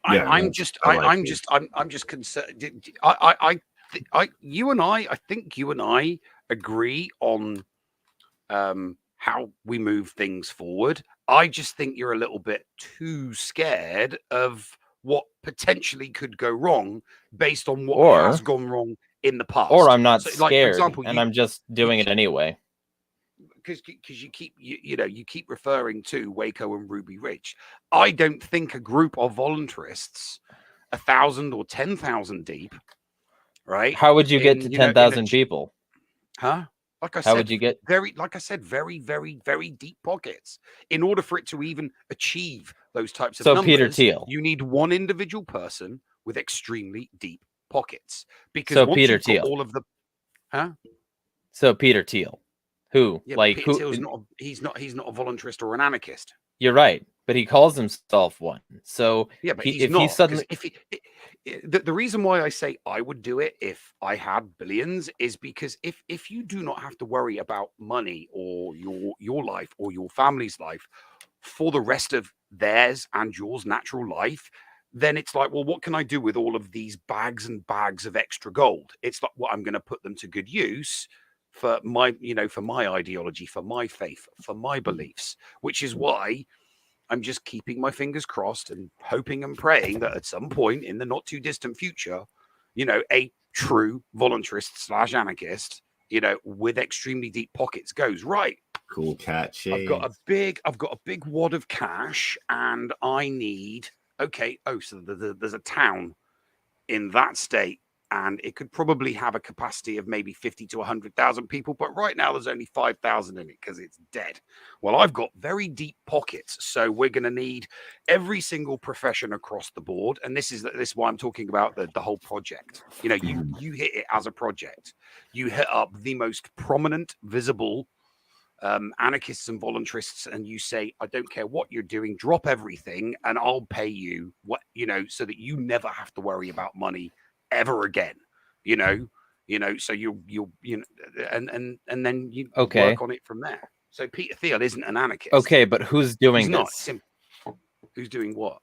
I'm just concerned. I think you and I agree on how we move things forward. I just think you're a little bit too scared of what potentially could go wrong based on what has gone wrong in the past. Or I'm not scared, like, for example, I'm just doing it anyway. Because you keep referring to Waco and Ruby Ridge. I don't think a group of voluntarists, 1,000 or 10,000 deep, right? How would you get to 10,000 people? Huh? Like I said, how would you get very, very, very deep pockets in order for it to even achieve those types of numbers? Peter Thiel, you need one individual person with extremely deep pockets. Because once Peter you've Thiel, got all of the, So Peter Thiel, who Peter Thiel's he's not a voluntarist or an anarchist. You're right, but he calls himself one. So but he's not. The reason why I say I would do it if I had billions is because if you do not have to worry about money or your life or your family's life for the rest of theirs and yours natural life, then it's like, well, what can I do with all of these bags and bags of extra gold? It's like, well, I'm going to put them to good use for my ideology, for my faith, for my beliefs, which is why I'm just keeping my fingers crossed and hoping and praying that at some point in the not too distant future, a true voluntarist / anarchist, with extremely deep pockets goes, right. Cool cat shade. I've got a big wad of cash and I need, so there's a town in that state and it could probably have a capacity of maybe 50 to 100,000 people, but right now there's only 5,000 in it because it's dead. Well, I've got very deep pockets, so we're going to need every single profession across the board, and this is why I'm talking about the whole project. You hit it as a project. You hit up the most prominent, visible anarchists and voluntarists, and you say, I don't care what you're doing, drop everything, and I'll pay you so that you never have to worry about money ever again, so you'll and then you work on it from there. So Peter Thiel isn't an anarchist. Okay, but who's doing this? Who's doing what?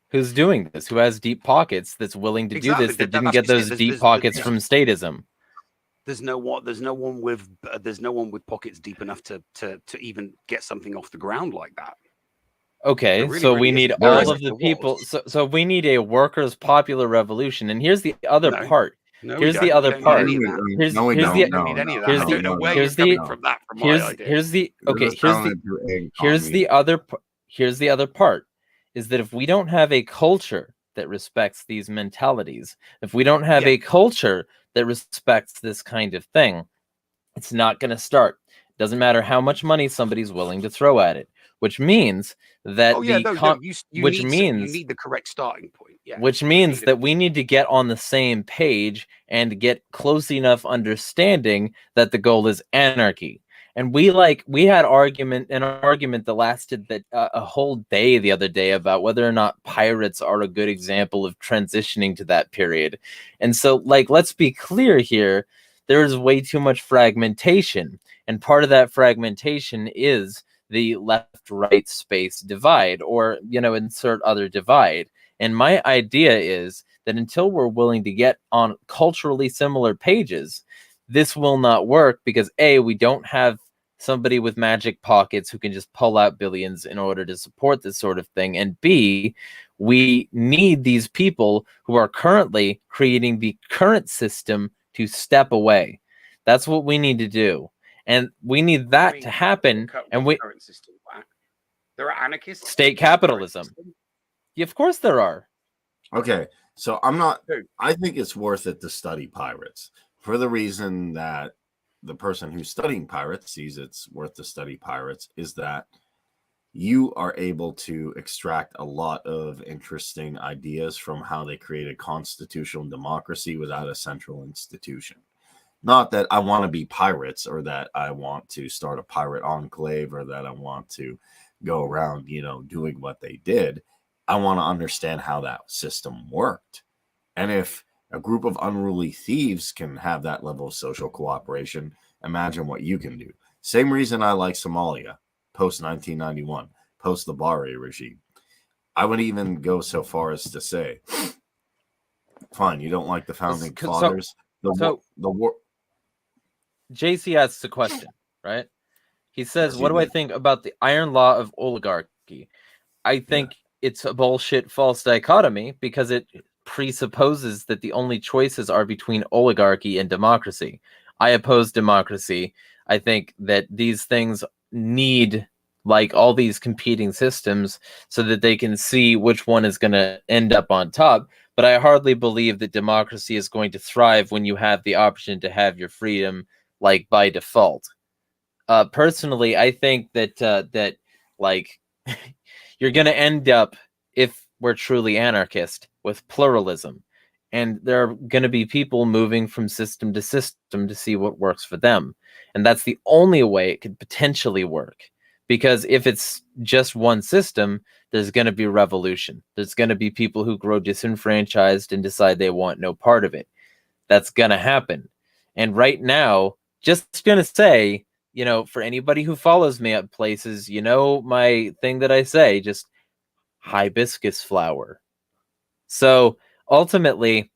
Who's doing this? Who has deep pockets that's willing to do this that didn't get those deep pockets from statism? There's no one with pockets deep enough to even get something off the ground like that. Okay, really, so we need all of the people. So we need a workers' popular revolution. And here's the other part. Here's the other part. Here's the other part is that if we don't have a culture that respects these mentalities, if we don't have a culture that respects this kind of thing, it's not going to start. Doesn't matter how much money somebody's willing to throw at it. Which means that you need the correct starting point. Yeah. Which means that we need to get on the same page and get close enough understanding that the goal is anarchy. And we had an argument that lasted a whole day the other day about whether or not pirates are a good example of transitioning to that period. And so, like, let's be clear here, there is way too much fragmentation, and part of that fragmentation is the left-right space divide, or, you know, insert other divide. And my idea is that until we're willing to get on culturally similar pages, this will not work, because A, we don't have somebody with magic pockets who can just pull out billions in order to support this sort of thing, and B, we need these people who are currently creating the current system to step away. That's what we need to do, and we need that to happen. And we current system, there are anarchists. State capitalism. Yeah, of course there are. Okay, so I think it's worth it to study pirates for the reason that the person who's studying pirates sees it's worth to study pirates, is that you are able to extract a lot of interesting ideas from how they created constitutional democracy without a central institution. Not that I want to be pirates, or that I want to start a pirate enclave, or that I want to go around, you know, doing what they did. I want to understand how that system worked. And if a group of unruly thieves can have that level of social cooperation, imagine what you can do. Same reason I like Somalia post 1991, post the Bari regime. I would even go so far as to say, fine, you don't like the founding fathers. The war. JC asks a question, right? He says, what do I think about the iron law of oligarchy? I think it's a bullshit false dichotomy, because it presupposes that the only choices are between oligarchy and democracy. I oppose democracy. I think that these things need, like, all these competing systems so that they can see which one is going to end up on top. But I hardly believe that democracy is going to thrive when you have the option to have your freedom, like, by default. Personally, I think that like you're going to end up, if we're truly anarchist, with pluralism. And there are going to be people moving from system to system to see what works for them. And that's the only way it could potentially work. Because if it's just one system, there's going to be revolution. There's going to be people who grow disenfranchised and decide they want no part of it. That's going to happen. And right now, just going to say, you know, for anybody who follows me at places, you know, my thing that I say, just hibiscus flower. So ultimately,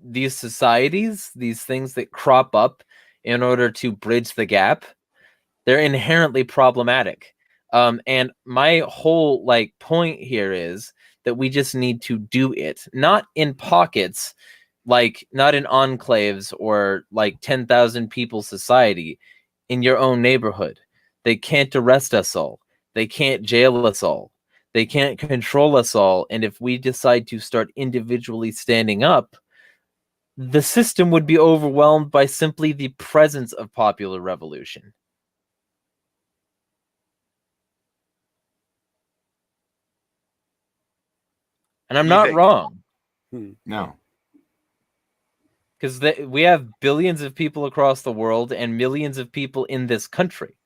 these societies, these things that crop up in order to bridge the gap, they're inherently problematic. And my whole, like, point here is that we just need to do it, not in pockets, like, not in enclaves or like 10,000 people society, in your own neighborhood. They can't arrest us all. They can't jail us all. They can't control us all. And if we decide to start individually standing up, the system would be overwhelmed by simply the presence of popular revolution. And I'm not wrong. No. Because we have billions of people across the world and millions of people in this country.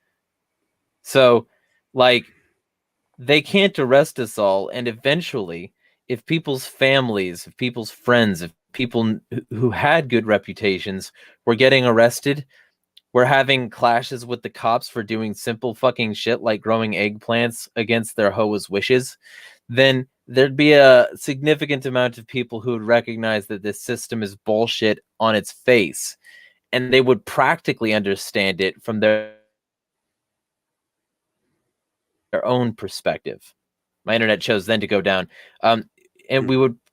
So, like, they can't arrest us all. And eventually, if people's families, if people's friends, if people who had good reputations were getting arrested, we're having clashes with the cops for doing simple fucking shit like growing eggplants against their hoa's wishes, then there'd be a significant amount of people who would recognize that this system is bullshit on its face, and they would practically understand it from their own perspective. My internet chose then to go down. And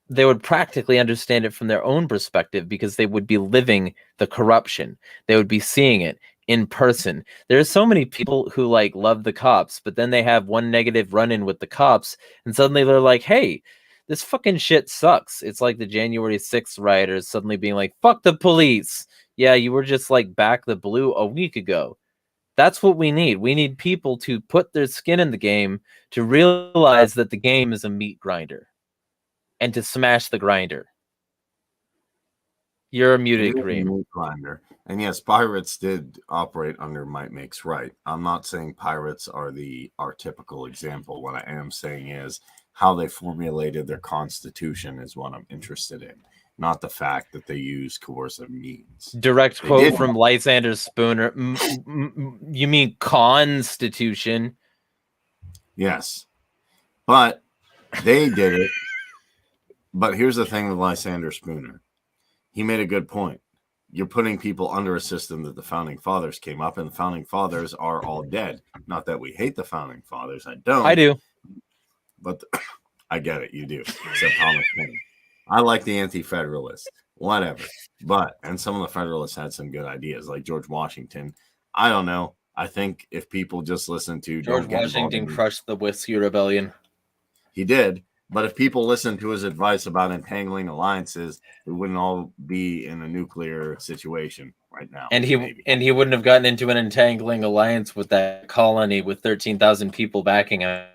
they would practically understand it from their own perspective, because they would be living the corruption. They would be seeing it in person. There's so many people who, like, love the cops, but then they have one negative run-in with the cops, and suddenly they're like, hey, this fucking shit sucks. It's like the January 6th rioters suddenly being like, fuck the police. Yeah, you were just like back the blue a week ago. That's what we need. We need people to put their skin in the game, to realize that the game is a meat grinder, and to smash the grinder. You're muted, It is a Kareem. meat grinder. And yes, pirates did operate under might makes right. I'm not saying pirates are our typical example. What I am saying is how they formulated their constitution is what I'm interested in, not the fact that they use coercive means. Direct They quote did. from Lysander Spooner. You mean constitution? Yes. But they did it. But here's the thing with Lysander Spooner. He made a good point. You're putting people under a system that the founding fathers came up, and the founding fathers are all dead. Not that we hate the founding fathers. I don't. I do. But I get it. You do. Except Thomas Paine. I like the anti-federalists. Whatever. And some of the federalists had some good ideas, like George Washington. I don't know. I think if people just listen to George Washington crushed the Whiskey Rebellion. He did. But if people listened to his advice about entangling alliances, we wouldn't all be in a nuclear situation right now. And he wouldn't have gotten into an entangling alliance with that colony with 13,000 people backing him.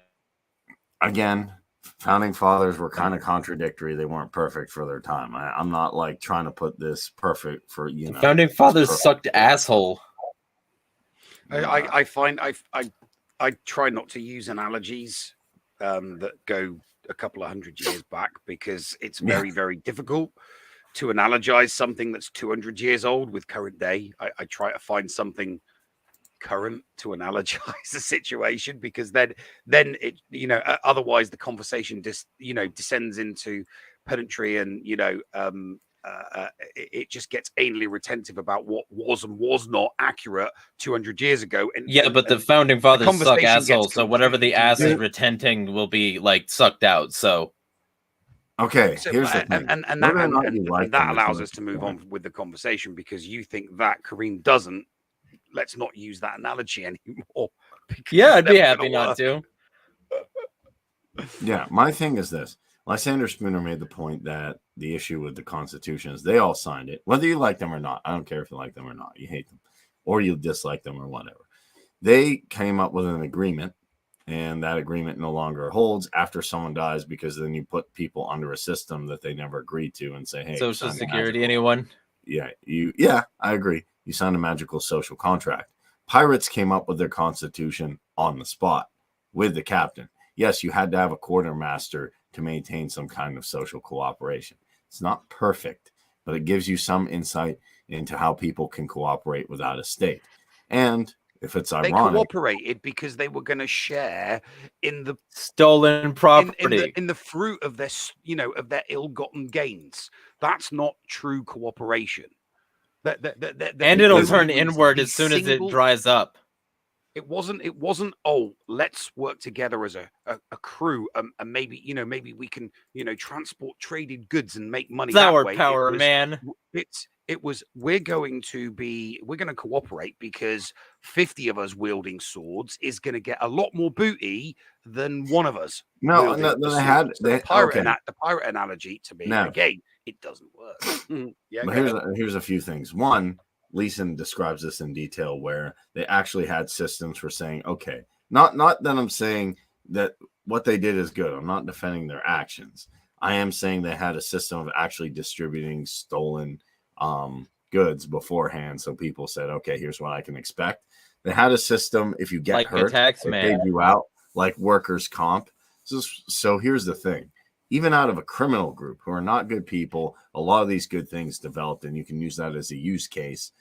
Again, founding fathers were kind of contradictory. They weren't perfect for their time. I'm not like trying to put this perfect for Founding fathers sucked asshole. I find I try not to use analogies that go a couple of 100 years back, because it's very, very difficult to analogize something that's 200 years old with current day. I try to find something current to analogize the situation, because then it, otherwise the conversation descends into pedantry, and it just gets anally retentive about what was and was not accurate 200 years ago. And but the founding fathers suck assholes, so whatever the ass is retenting will be like sucked out. So okay, here's the thing. And that allows us to move on with the conversation, because you think that Kareem doesn't. Let's not use that analogy anymore. Yeah, I'd be happy not to. Yeah, my thing is this. Lysander Spooner made the point that the issue with the Constitution is they all signed it, whether you like them or not. I don't care if you like them or not. You hate them or you dislike them or whatever. They came up with an agreement, and that agreement no longer holds after someone dies, because then you put people under a system that they never agreed to and say, hey, Social Security, anyone? Yeah, I agree. You signed a magical social contract. Pirates came up with their constitution on the spot with the captain. Yes, you had to have a quartermaster to maintain some kind of social cooperation. It's not perfect, but it gives you some insight into how people can cooperate without a state. And if it's ironic, they cooperated because they were going to share in the stolen property, in the fruit of their, of their ill-gotten gains. That's not true cooperation. And it'll turn inward as soon as it dries up. It wasn't. Oh, let's work together as a crew, and maybe maybe we can transport traded goods and make money. Flower that way. power, man. It was we're going to cooperate because 50 of us wielding swords is going to get a lot more booty than one of us. No, the pirate analogy to me again. It doesn't work. Yeah, but here's a few things. One, Leeson describes this in detail, where they actually had systems for saying, okay, not that I'm saying that what they did is good. I'm not defending their actions. I am saying they had a system of actually distributing stolen goods beforehand. So people said, okay, here's what I can expect. They had a system. If you get like hurt, they paid you out, like workers' comp. So here's the thing. Even out of a criminal group who are not good people, a lot of these good things developed, and you can use that as a use case,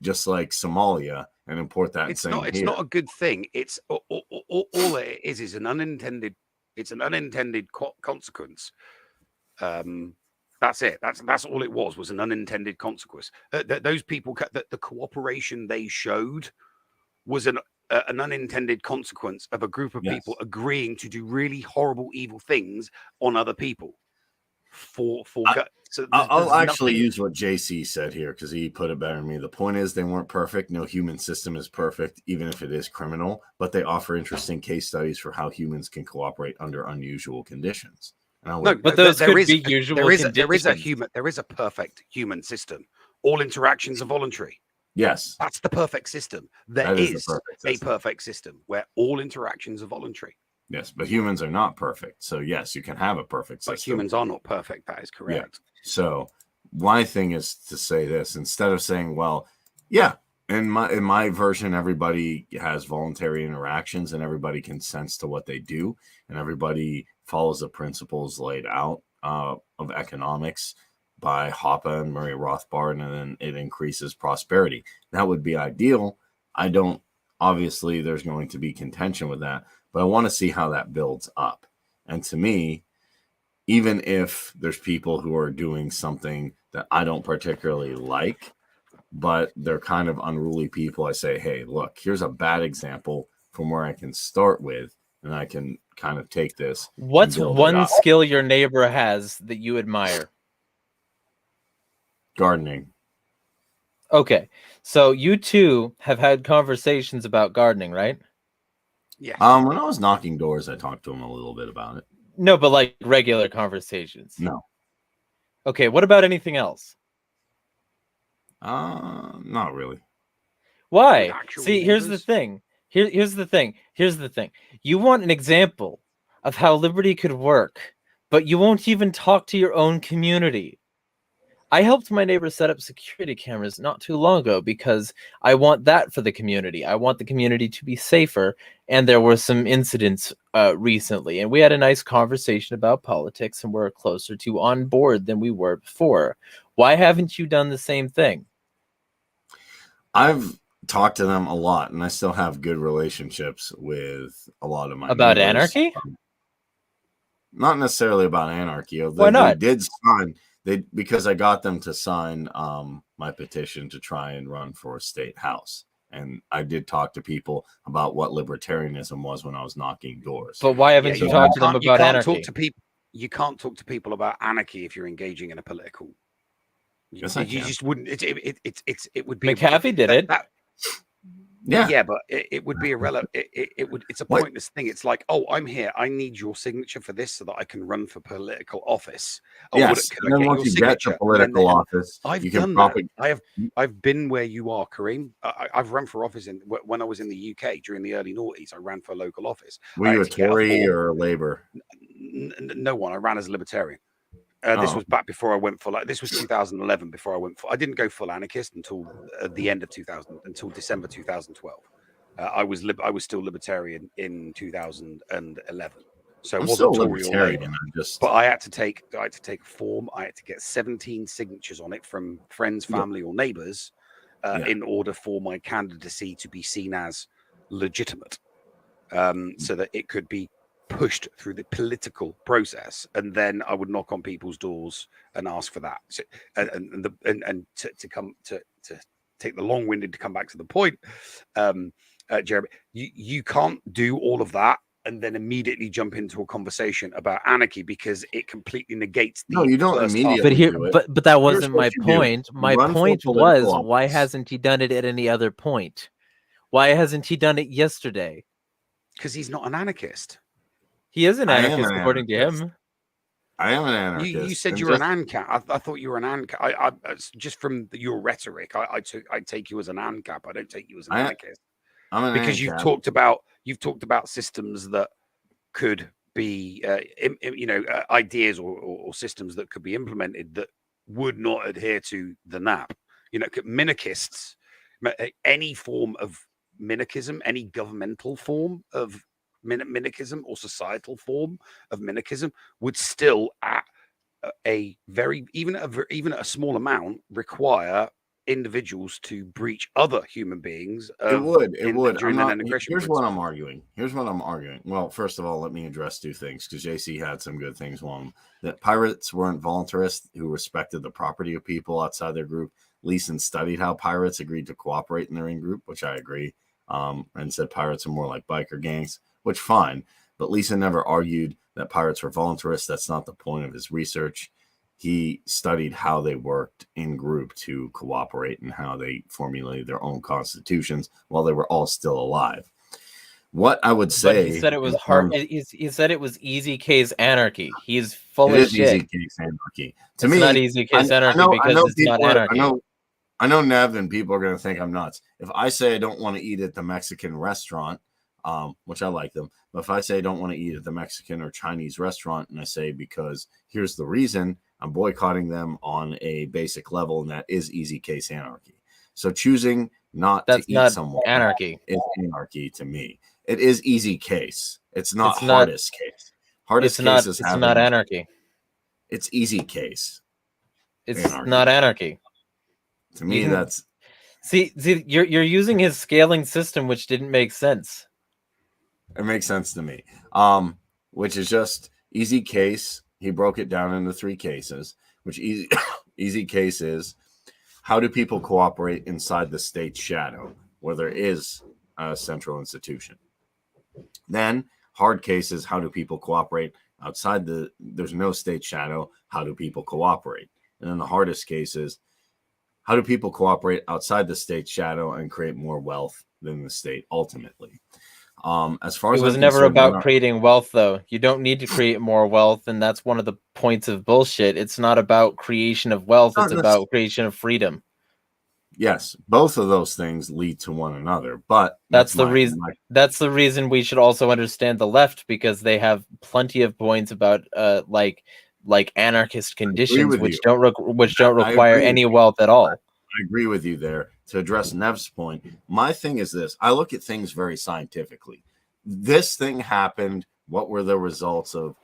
just like Somalia, and import that. It's not a good thing. It's all it is an unintended. It's an unintended consequence. That's it. That's all it was an unintended consequence. Those people, the cooperation they showed was an unintended consequence of a group of people agreeing to do really horrible, evil things on other people. I'll actually use what JC said here, because he put it better than me. The point is, they weren't perfect. No human system is perfect, even if it is criminal. But they offer interesting case studies for how humans can cooperate under unusual conditions. But those could be usual conditions. There is a perfect human system. All interactions are voluntary. Yes. That's the perfect system. There is a perfect system where all interactions are voluntary. Yes, but humans are not perfect. So yes, you can have a perfect system. But humans are not perfect. That is correct. Yeah. So my thing is to say this instead of saying, well, yeah, in my version, everybody has voluntary interactions and everybody consents to what they do, and everybody follows the principles laid out of economics by Hoppe and Murray Rothbard, and then it increases prosperity. That would be ideal. I don't, obviously, there's going to be contention with that, but I want to see how that builds up. And to me, even if there's people who are doing something that I don't particularly like, but they're kind of unruly people, I say, hey, look, here's a bad example from where I can start with, and I can kind of take this. What's one skill your neighbor has that you admire? Gardening. Okay, so you two have had conversations about gardening, right? Yeah. When I was knocking doors, I talked to him a little bit about it. No, but like regular conversations. No. Okay, what about anything else? Not really. Why? See, here's the thing. Here's the thing. You want an example of how liberty could work, but you won't even talk to your own community. I helped my neighbor set up security cameras not too long ago because I want that for the community. I want the community to be safer, and there were some incidents recently, and we had a nice conversation about politics, and we're closer to on board than we were before. Why haven't you done the same thing? I've talked to them a lot, and I still have good relationships with a lot of my about neighbors. Anarchy. Not necessarily about anarchy. Why not? They did sign because I got them to sign my petition to try and run for a state house, and I did talk to people about what libertarianism was when I was knocking doors. But why haven't you talked to them about anarchy? You can't talk to people about anarchy if you're engaging in a political. Yes, you just wouldn't. It would be. McAfee did it. Yeah, but it would be irrelevant. It's a pointless thing. It's like, oh, I'm here. I need your signature for this so that I can run for political office. Oh, yes, and then once you get to political office, I've done that. I've been where you are, Kareem. I've run for office when I was in the UK during the early noughties. I ran for a local office. Were you a Tory or Labour? No one. I ran as a libertarian. This was back before I went full. This was 2011. Before I went full, I didn't go full anarchist until the end of 2000, until December 2012. I was still libertarian in 2011. So it wasn't Tory or Labour. But I had to take a form. I had to get 17 signatures on it from friends, family, or neighbours in order for my candidacy to be seen as legitimate, so that it could be pushed through the political process, and then I would knock on people's doors and ask for that. So, and to take the long-winded to come back to the point, Jeremy, you can't do all of that and then immediately jump into a conversation about anarchy because it completely negates the. No, you don't immediately. But that wasn't my point. My point was, why hasn't he done it at any other point? Why hasn't he done it yesterday? Because he's not an anarchist. He is an anarchist, according to him. I am an anarchist. You said you were an ANCAP. I thought you were an ANCAP. I just from your rhetoric, I take you as an ANCAP. I don't take you as an anarchist. I'm an because ANCAP. you've talked about systems that could be ideas or systems that could be implemented that would not adhere to the NAP. Minarchists, any form of minarchism, any governmental form of minarchism or societal form of minarchism would still at a very even at a small amount require individuals to breach other human beings. It would. Here's what I'm arguing. Well, first of all, let me address two things because JC had some good things. One, that pirates weren't voluntarists who respected the property of people outside their group. Leeson studied how pirates agreed to cooperate in their in-group, which I agree, and said pirates are more like biker gangs, which fine. But Leeson never argued that pirates were voluntarists. That's not the point of his research. He studied how they worked in group to cooperate and how they formulated their own constitutions while they were all still alive. What I would say, but he said it was hard. He said it was easy case anarchy. He's full of shit. Easy case anarchy. To it's me, not easy case anarchy because it's not anarchy. I know, Nev, and people are going to think I'm nuts. If I say I don't want to eat at the Mexican restaurant, which I like them, but if I say I don't want to eat at the Mexican or Chinese restaurant, and I say because here's the reason, I'm boycotting them on a basic level, and that is easy case anarchy. So choosing not That's to eat not someone anarchy. is anarchy to me. It is easy case. It's not It's not. hardest case. Hardest It's not. case is It's having not anarchy. it's easy case. It's Anarchy. not anarchy. To me, can- that's See, you're using his scaling system, which didn't make sense. it makes sense to me. Which is just easy case. He broke it down into 3 cases, which easy case is how do people cooperate inside the state's shadow where there is a central institution. Then hard case is how do people cooperate outside there's no state shadow, how do people cooperate? And then the hardest case is how do people cooperate outside the state's shadow and create more wealth than the state ultimately? As far as It was I'm never concerned, about creating wealth, though. You don't need to create more wealth, and that's one of the points of bullshit. It's not about creation of wealth, it's about creation of freedom. Yes, both of those things lead to one another, but That's the reason. That's the reason we should also understand the left, because they have plenty of points about like anarchist conditions, which don't require any wealth at all. I agree with you there. To address Nev's point, my thing is this: I look at things very scientifically. This thing happened. What were the results of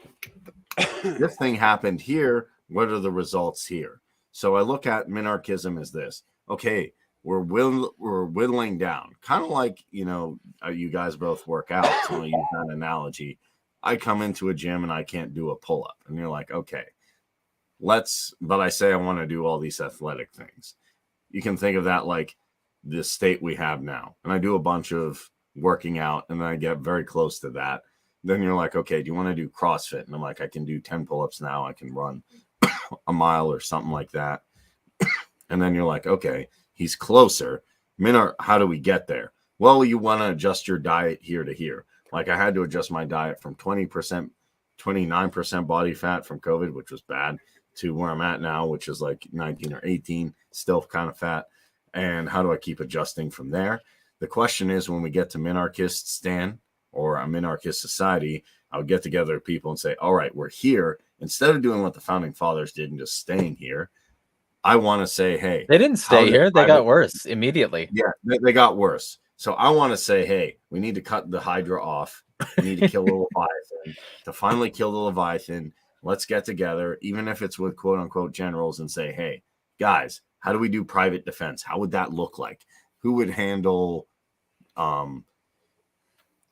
this thing happened here? What are the results here? So I look at minarchism as this. Okay, we're whittling down, kind of like you guys both work out. So I use that analogy. I come into a gym and I can't do a pull up, and you're like, okay, but I say I want to do all these athletic things. You can think of that like the state we have now. And I do a bunch of working out and then I get very close to that. Then you're like, okay, do you want to do CrossFit? And I'm like, I can do 10 pull-ups now. I can run a mile or something like that. And then you're like, okay, he's closer. How do we get there? Well, you want to adjust your diet here to here. Like I had to adjust my diet from 20%, 29% body fat from COVID, which was bad, to where I'm at now, which is like 19 or 18, still kind of fat. And how do I keep adjusting from there? The question is, when we get to minarchist stand or a minarchist society, I would get together with people and say, all right, we're here. Instead of doing what the founding fathers did and just staying here, I want to say, hey, they didn't stay here. They got worse immediately. Yeah, they got worse. So I want to say, hey, we need to cut the Hydra off. We need to kill the Leviathan. To finally kill the Leviathan, let's get together, even if it's with quote unquote generals, and say, hey, guys, how do we do private defense? How would that look like? Who would handle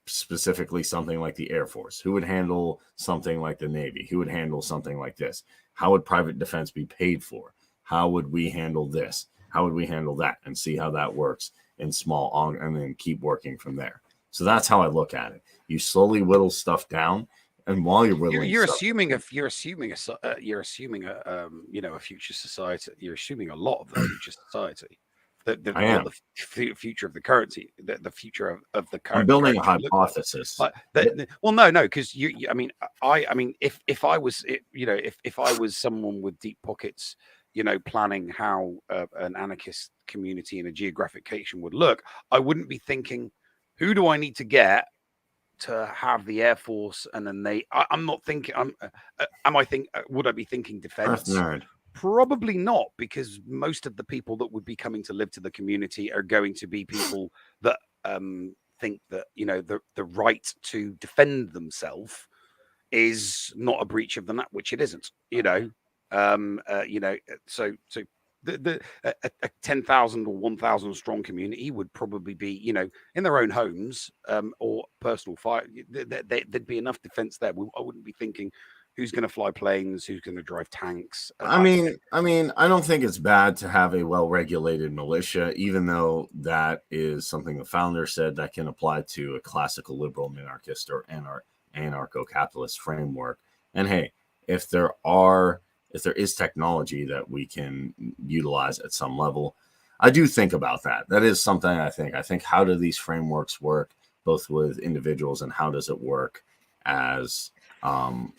specifically something like the Air Force? Who would handle something like the Navy? Who would handle something like this? How would private defense be paid for? How would we handle this? How would we handle that? And see how that works in small, and then keep working from there. So that's how I look at it. You slowly whittle stuff down, and while you're whittling, you're assuming a future society. You're assuming a lot of the future society. The future of the currency, the future of the currency. I'm building a hypothesis. Well, no, because I mean, if I was, if I was someone with deep pockets, planning how an anarchist community in a geographic location would look, I wouldn't be thinking, who do I need to get to have the Air Force? And then I'm not thinking, would I be thinking defense? Probably not, because most of the people that would be coming to live to the community are going to be people that think that, the right to defend themselves is not a breach of the NAT, which it isn't, so a 10,000 or 1,000 strong community would probably be, in their own homes or personal fire. There'd be enough defense there. I wouldn't be thinking who's going to fly planes, who's going to drive tanks. I mean, I don't think it's bad to have a well-regulated militia, even though that is something the founder said that can apply to a classical liberal minarchist or anarcho-capitalist framework. And hey, if there is technology that we can utilize at some level, I do think about that. That is something I think, how do these frameworks work, both with individuals, and how does it work as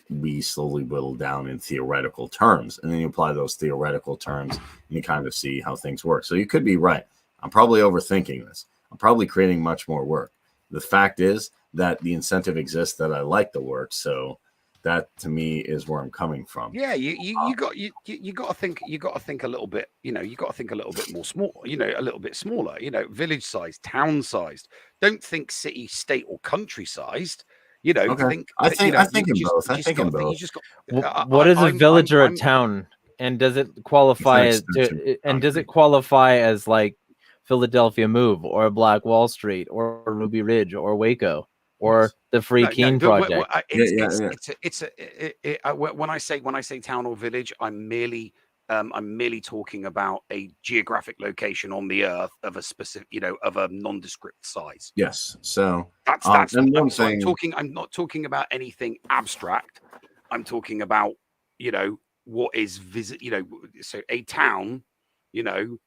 we slowly whittle down in theoretical terms, and then you apply those theoretical terms and you kind of see how things work. So you could be right. I'm probably overthinking this. I'm probably creating much more work. The fact is that the incentive exists that I like the work. So That to me is where I'm coming from. Yeah, you got to think a little bit. You got to think a little bit more small. A little bit smaller. Village sized, town sized. Don't think city, state, or country sized. Okay. Think. I think in both. I think in You both. just got. What is a village or a I'm town, and does it qualify as like Philadelphia Move or Black Wall Street or Ruby Ridge or Waco or the Free Keene Project? When I say town or village, I'm merely talking about a geographic location on the earth of a specific, of a nondescript size. Yes. So that's and one thing. I'm not talking about anything abstract. I'm talking about, what is so a town,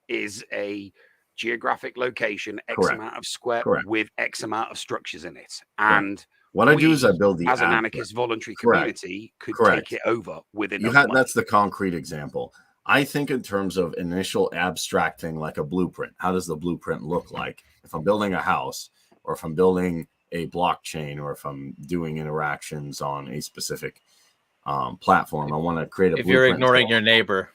is a geographic location, X Correct. amount of square Correct. with X amount of structures in it. And what I do is I build the as an anarchist voluntary community could take it over with enough money. That's the concrete example. I think in terms of initial abstracting, like a blueprint. How does the blueprint look like? If I'm building a house, or if I'm building a blockchain, or if I'm doing interactions on a specific platform, I want to create a blueprint. If you're ignoring your neighbor.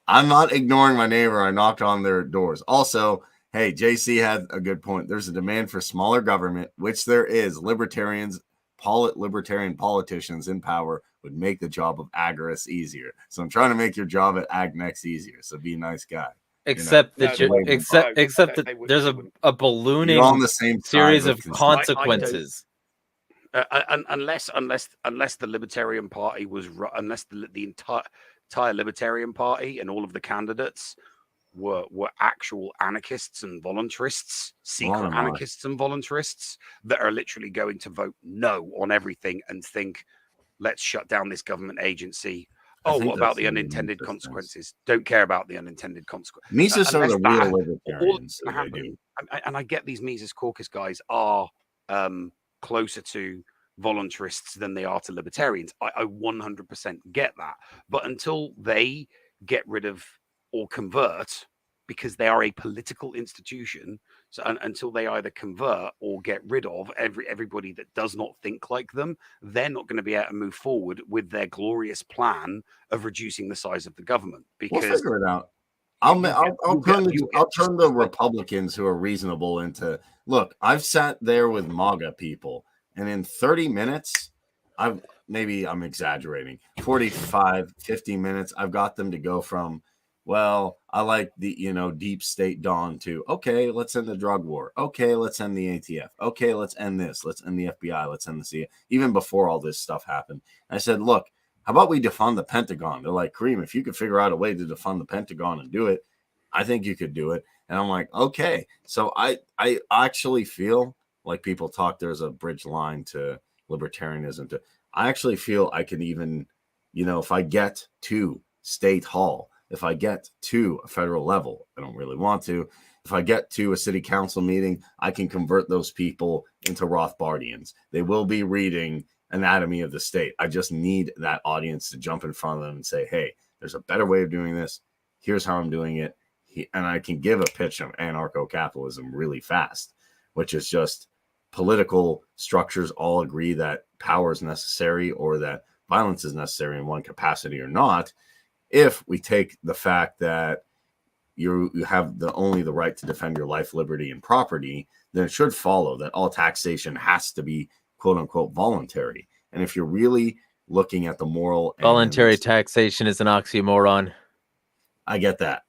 I'm not ignoring my neighbor. I knocked on their doors. Also, hey, JC had a good point. There's a demand for smaller government, which there is. Libertarian politicians in power would make the job of agorists easier. So I'm trying to make your job at AgNext easier. So be a nice guy. Except that there's a ballooning on the same series of consequences. Unless the Libertarian Party was unless the entire Libertarian Party and all of the candidates were actual anarchists and voluntarists, secret anarchists and voluntarists that are literally going to vote no on everything and think, let's shut down this government agency. Oh, what about the unintended consequences? Don't care about the unintended consequences. Mises are the real libertarians. And I get these Mises Caucus guys are closer to voluntarists than they are to libertarians. I 100% get that. But until they get rid of or convert, because they are a political institution, so until they either convert or get rid of everybody that does not think like them, they're not going to be able to move forward with their glorious plan of reducing the size of the government. Because we'll figure it out. I'll turn the Republicans who are reasonable into, look, I've sat there with MAGA people, and in 30 minutes, I'm exaggerating, 45, 50 minutes, I've got them to go from, well, I like the, deep state dawn to, okay, let's end the drug war. Okay, let's end the ATF. Okay, let's end this. Let's end the FBI. Let's end the CIA. Even before all this stuff happened, I said, look, how about we defund the Pentagon? They're like, Kareem, if you could figure out a way to defund the Pentagon and do it, I think you could do it. And I'm like, okay. So I actually feel like people talk, there's a bridge line to libertarianism. I actually feel I can even, if I get to State Hall, if I get to a federal level, I don't really want to. If I get to a city council meeting, I can convert those people into Rothbardians. They will be reading Anatomy of the State. I just need that audience to jump in front of them and say, hey, there's a better way of doing this. Here's how I'm doing it. And I can give a pitch of anarcho-capitalism really fast, which is just political structures all agree that power is necessary or that violence is necessary in one capacity or not. If we take the fact that you have only the right to defend your life, liberty, and property, then it should follow that all taxation has to be quote unquote voluntary. And if you're really looking at the moral, voluntary taxation is an oxymoron. I get that.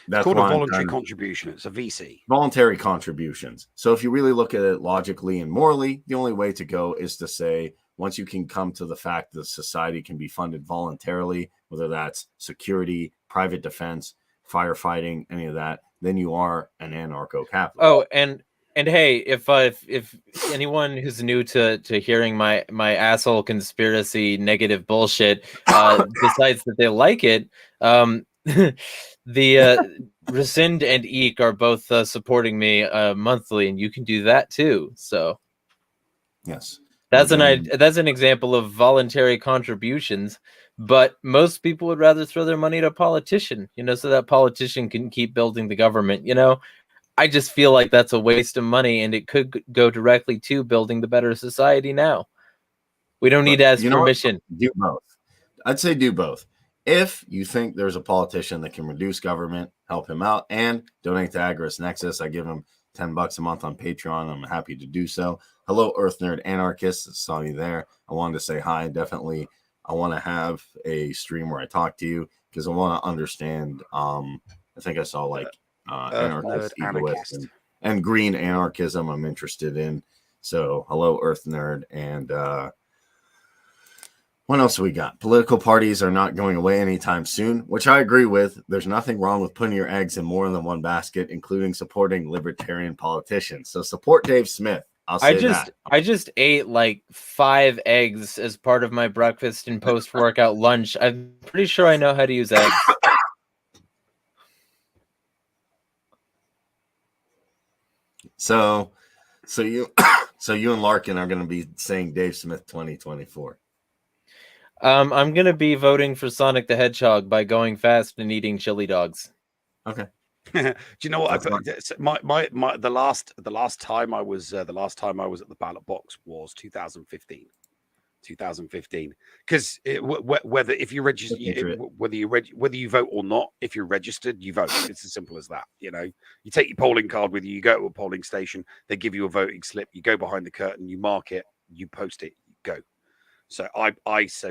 That's called a voluntary contribution. It's a VC. Voluntary contributions. So if you really look at it logically and morally, the only way to go is to say, once you can come to the fact that society can be funded voluntarily, whether that's security, private defense, firefighting, any of that, then you are an anarcho-capitalist. Oh, and hey, if anyone who's new to hearing my asshole conspiracy negative bullshit decides that they like it, the Rescind and Eek are both supporting me monthly, and you can do that too. So yes. That's an example of voluntary contributions, but most people would rather throw their money at a politician, so that politician can keep building the government. I just feel like that's a waste of money, and it could go directly to building the better society now. We don't need to ask You know what? permission. Do both. I'd say do both. If you think there's a politician that can reduce government, help him out, and donate to Agorist Nexus, I give him $10 a month on Patreon. I'm happy to do so. Hello, Earth Nerd Anarchist. Saw you there. I wanted to say hi. Definitely, I want to have a stream where I talk to you because I want to understand. I think I saw like Anarchist, Egoist, and Green Anarchism. I'm interested in. So, hello, Earth Nerd, and what else we got? Political parties are not going away anytime soon, which I agree with. There's nothing wrong with putting your eggs in more than one basket, including supporting libertarian politicians. So support Dave Smith. I just ate like 5 eggs as part of my breakfast and post-workout lunch. I'm pretty sure I know how to use eggs. So you and Larkin are going to be saying Dave Smith 2024. I'm gonna be voting for Sonic the Hedgehog by going fast and eating chili dogs. Okay. Do you know what? The last time I was at the ballot box was 2015. 2015, because whether if you register, whether you vote or not, if you're registered, you vote. It's as simple as that. You know, you take your polling card with you, you go to a polling station, they give you a voting slip, you go behind the curtain, you mark it, you post it, you go. So I obviously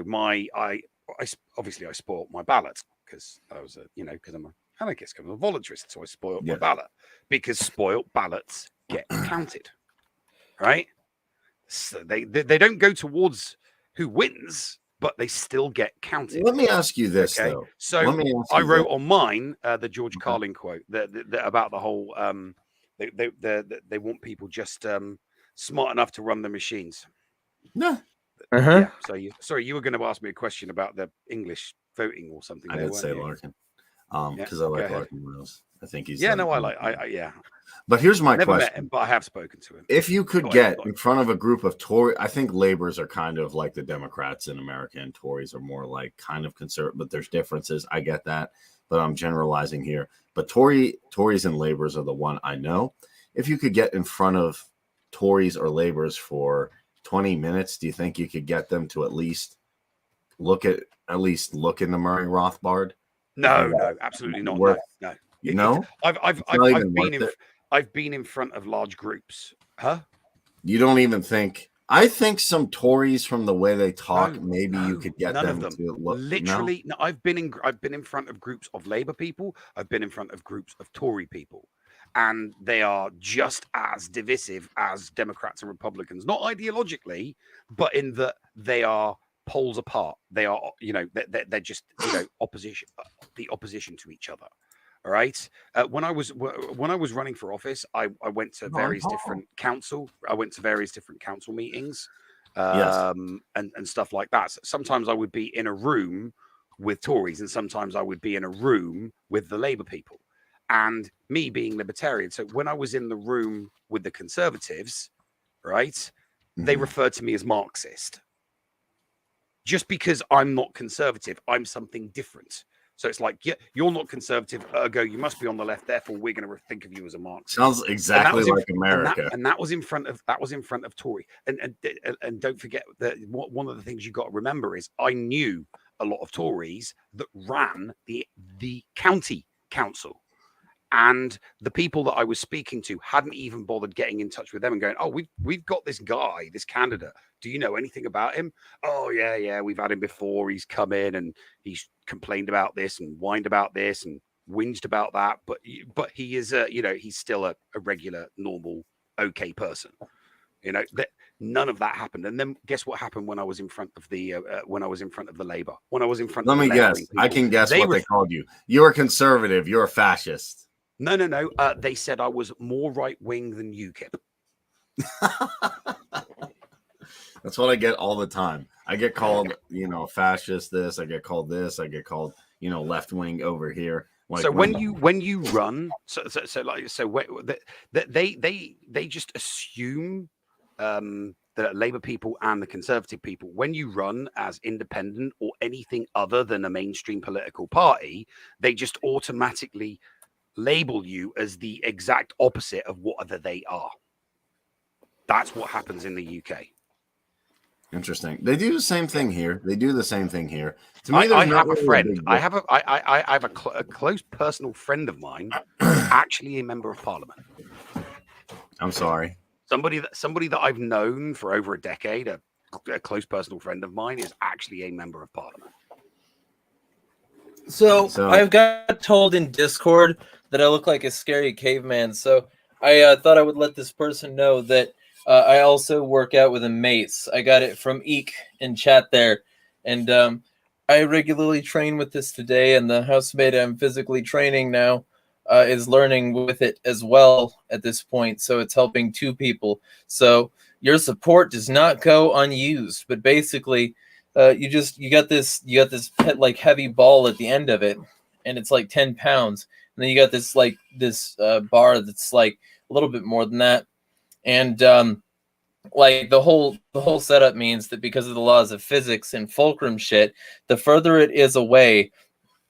I spoiled my ballot because I was because I'm an anarchist, I'm a voluntarist, so I spoiled my ballot because spoiled ballots get counted, right? So they don't go towards who wins, but they still get counted. Let me ask you this, though. So I wrote on mine the George Carlin quote that about the whole they want people just smart enough to run the machines. No. Yeah. So you were going to ask me a question about the English voting or something. I did say Larkin, because I like Larkin Rose. I think he's I like. But here's my question. Met him, but I have spoken to him. If you could get in front of a group of Tories, I think Laborers are kind of like the Democrats in America, and Tories are more like kind of conservative, but there's differences. I get that, but I'm generalizing here. But Tories and Laborers are the one I know. If you could get in front of Tories or Laborers for 20 minutes, do you think you could get them to at least look in the Murray Rothbard? No, absolutely not. No. I've been in front of large groups. Huh? You don't even think? I think some Tories, from the way they talk, you could get them to look. Literally, no. I've been in front of groups of Labour people. I've been in front of groups of Tory people, and they are just as divisive as Democrats and Republicans. Not ideologically, but in that they are poles apart. They are, they're just opposition, the opposition to each other. All right. When I was running for office, I went to various different council. I went to various different council meetings, and stuff like that. So sometimes I would be in a room with Tories, and sometimes I would be in a room with the Labour people. And me being libertarian, so when I was in the room with the Conservatives, right, they referred to me as Marxist. Just because I'm not conservative, I'm something different. So it's like, you're not conservative, ergo you must be on the left. Therefore, we're going to think of you as a Marxist. Sounds exactly like America. And that was in front of Tory. And don't forget that one of the things you got to remember is I knew a lot of Tories that ran the county council. And the people that I was speaking to hadn't even bothered getting in touch with them and going, oh, we've got this guy, this candidate. Do you know anything about him? Oh, yeah, we've had him before. He's come in and he's complained about this and whined about this and whinged about that. But he is, he's still a regular, normal, okay person. None of that happened. And then guess what happened when I was in front of the Labour? When I was in front Let me guess. People, I can guess what they called you. You're a conservative. You're a fascist. No. They said I was more right wing than UKIP. That's what I get all the time. I get called, fascist. This. I get called this. I get called, left wing over here. Like so when you run, they just assume the Labour people and the Conservative people, when you run as independent or anything other than a mainstream political party, they just automatically label you as the exact opposite of whatever they are. That's what happens in the UK. Interesting. They do the same thing here. To me, I there's not have a really friend. big I have a close personal friend of mine who's actually a member of parliament. I'm sorry. Somebody that I've known for over a decade, a close personal friend of mine, is actually a member of parliament. So I've got told in Discord that I look like a scary caveman. So I thought I would let this person know that I also work out with a mace. I got it from Eek in chat there, and I regularly train with this today. And the housemate I'm physically training now is learning with it as well at this point. So it's helping two people. So your support does not go unused. But basically, you got this pet, like, heavy ball at the end of it, and it's like 10 pounds. And then you got this bar that's like a little bit more than that. And like the whole setup means that because of the laws of physics and fulcrum shit, the further it is away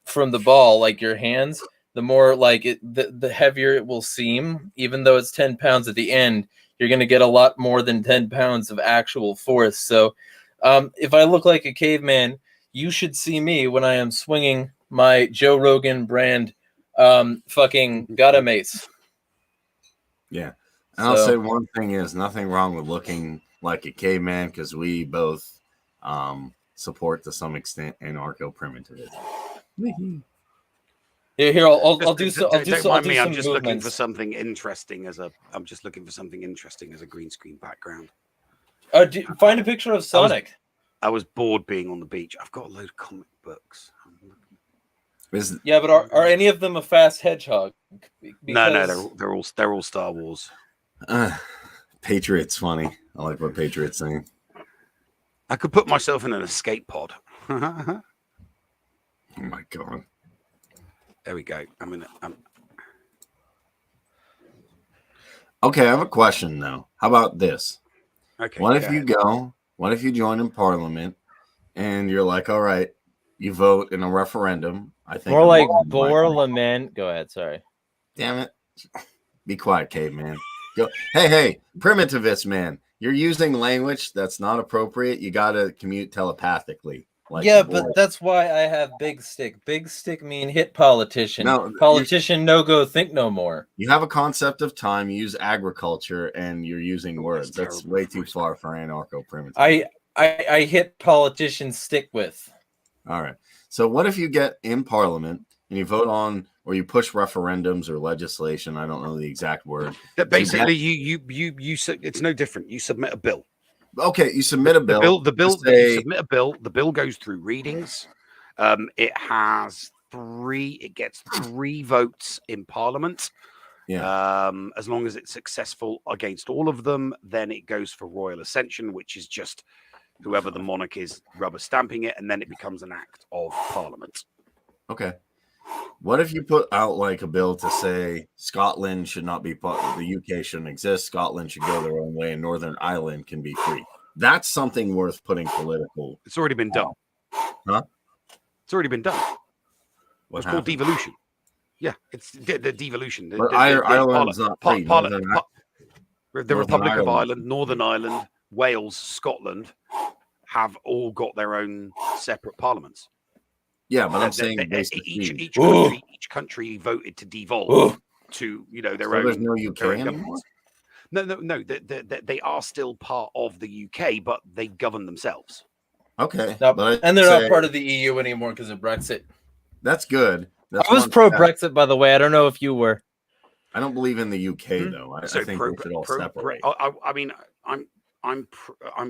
from the ball, like your hands, the more like the heavier it will seem. Even though it's 10 pounds at the end, you're going to get a lot more than 10 pounds of actual force. So if I look like a caveman, you should see me when I am swinging my Joe Rogan brand fucking Gotta Mace. Yeah. And I'll say one thing is nothing wrong with looking like a caveman, because we both support to some extent anarcho-primitivism. Yeah, here I'll do so. Don't mind me. I'm just looking for something interesting as a green screen background. Find a picture of Sonic. I was bored being on the beach. I've got a load of comic books. Yeah, but are any of them a fast hedgehog? No, they're all Star Wars. Patriot's funny. I like what Patriot's saying. I could put myself in an escape pod. Oh my god. There we go. Okay, I have a question though. How about this? Okay. What if you join in parliament and you're like, all right, you vote in a referendum. I think more like Borlaman. Go ahead, sorry. Damn it. Be quiet, caveman. Go. Hey, primitivist man. You're using language that's not appropriate. You gotta commute telepathically. Yeah, but that's why I have big stick. Big stick mean hit politician. No, politician no go, think no more. You have a concept of time. You use agriculture, and you're using words. That's way too far for anarcho-primitivism. I hit politicians stick with. All right. So what if you get in parliament and you vote on, or you push referendums or legislation? I don't know the exact word. That basically, you it's no different. You submit a bill. Okay, you submit a bill. You submit a bill. The bill goes through readings. It gets 3 votes in Parliament. Yeah. As long as it's successful against all of them, then it goes for royal ascension, which is just whoever the monarch is rubber stamping it, and then it becomes an act of Parliament. Okay. What if you put out like a bill to say Scotland should not be part of the UK, shouldn't exist, Scotland should go their own way, and Northern Ireland can be free? That's something worth putting political. It's already been done. Huh? It's already been done. It's called devolution. Yeah, it's the devolution. Ireland's not free. The Republic of Ireland, Northern Ireland, Wales, Scotland have all got their own separate parliaments. Yeah, but I'm saying each country voted to devolve to their own. There's no UK anymore? No. They are still part of the UK, but they govern themselves. Okay, and they're not part of the EU anymore because of Brexit. That's good. I was pro Brexit, by the way. I don't know if you were. I don't believe in the UK though. I think we should all separate. I mean, I'm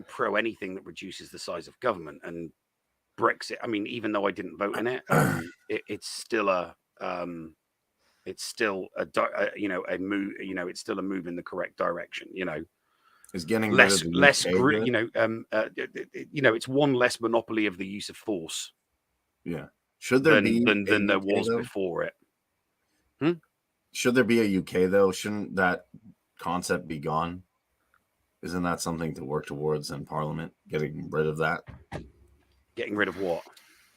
pro anything that reduces the size of government, and Brexit. I mean, even though I didn't vote in it, it's still a move. It's still a move in the correct direction. Is getting less. It's one less monopoly of the use of force. Yeah. Should there be than there was before it? Should there be a UK though? Shouldn't that concept be gone? Isn't that something to work towards in Parliament? Getting rid of that? Getting rid of what?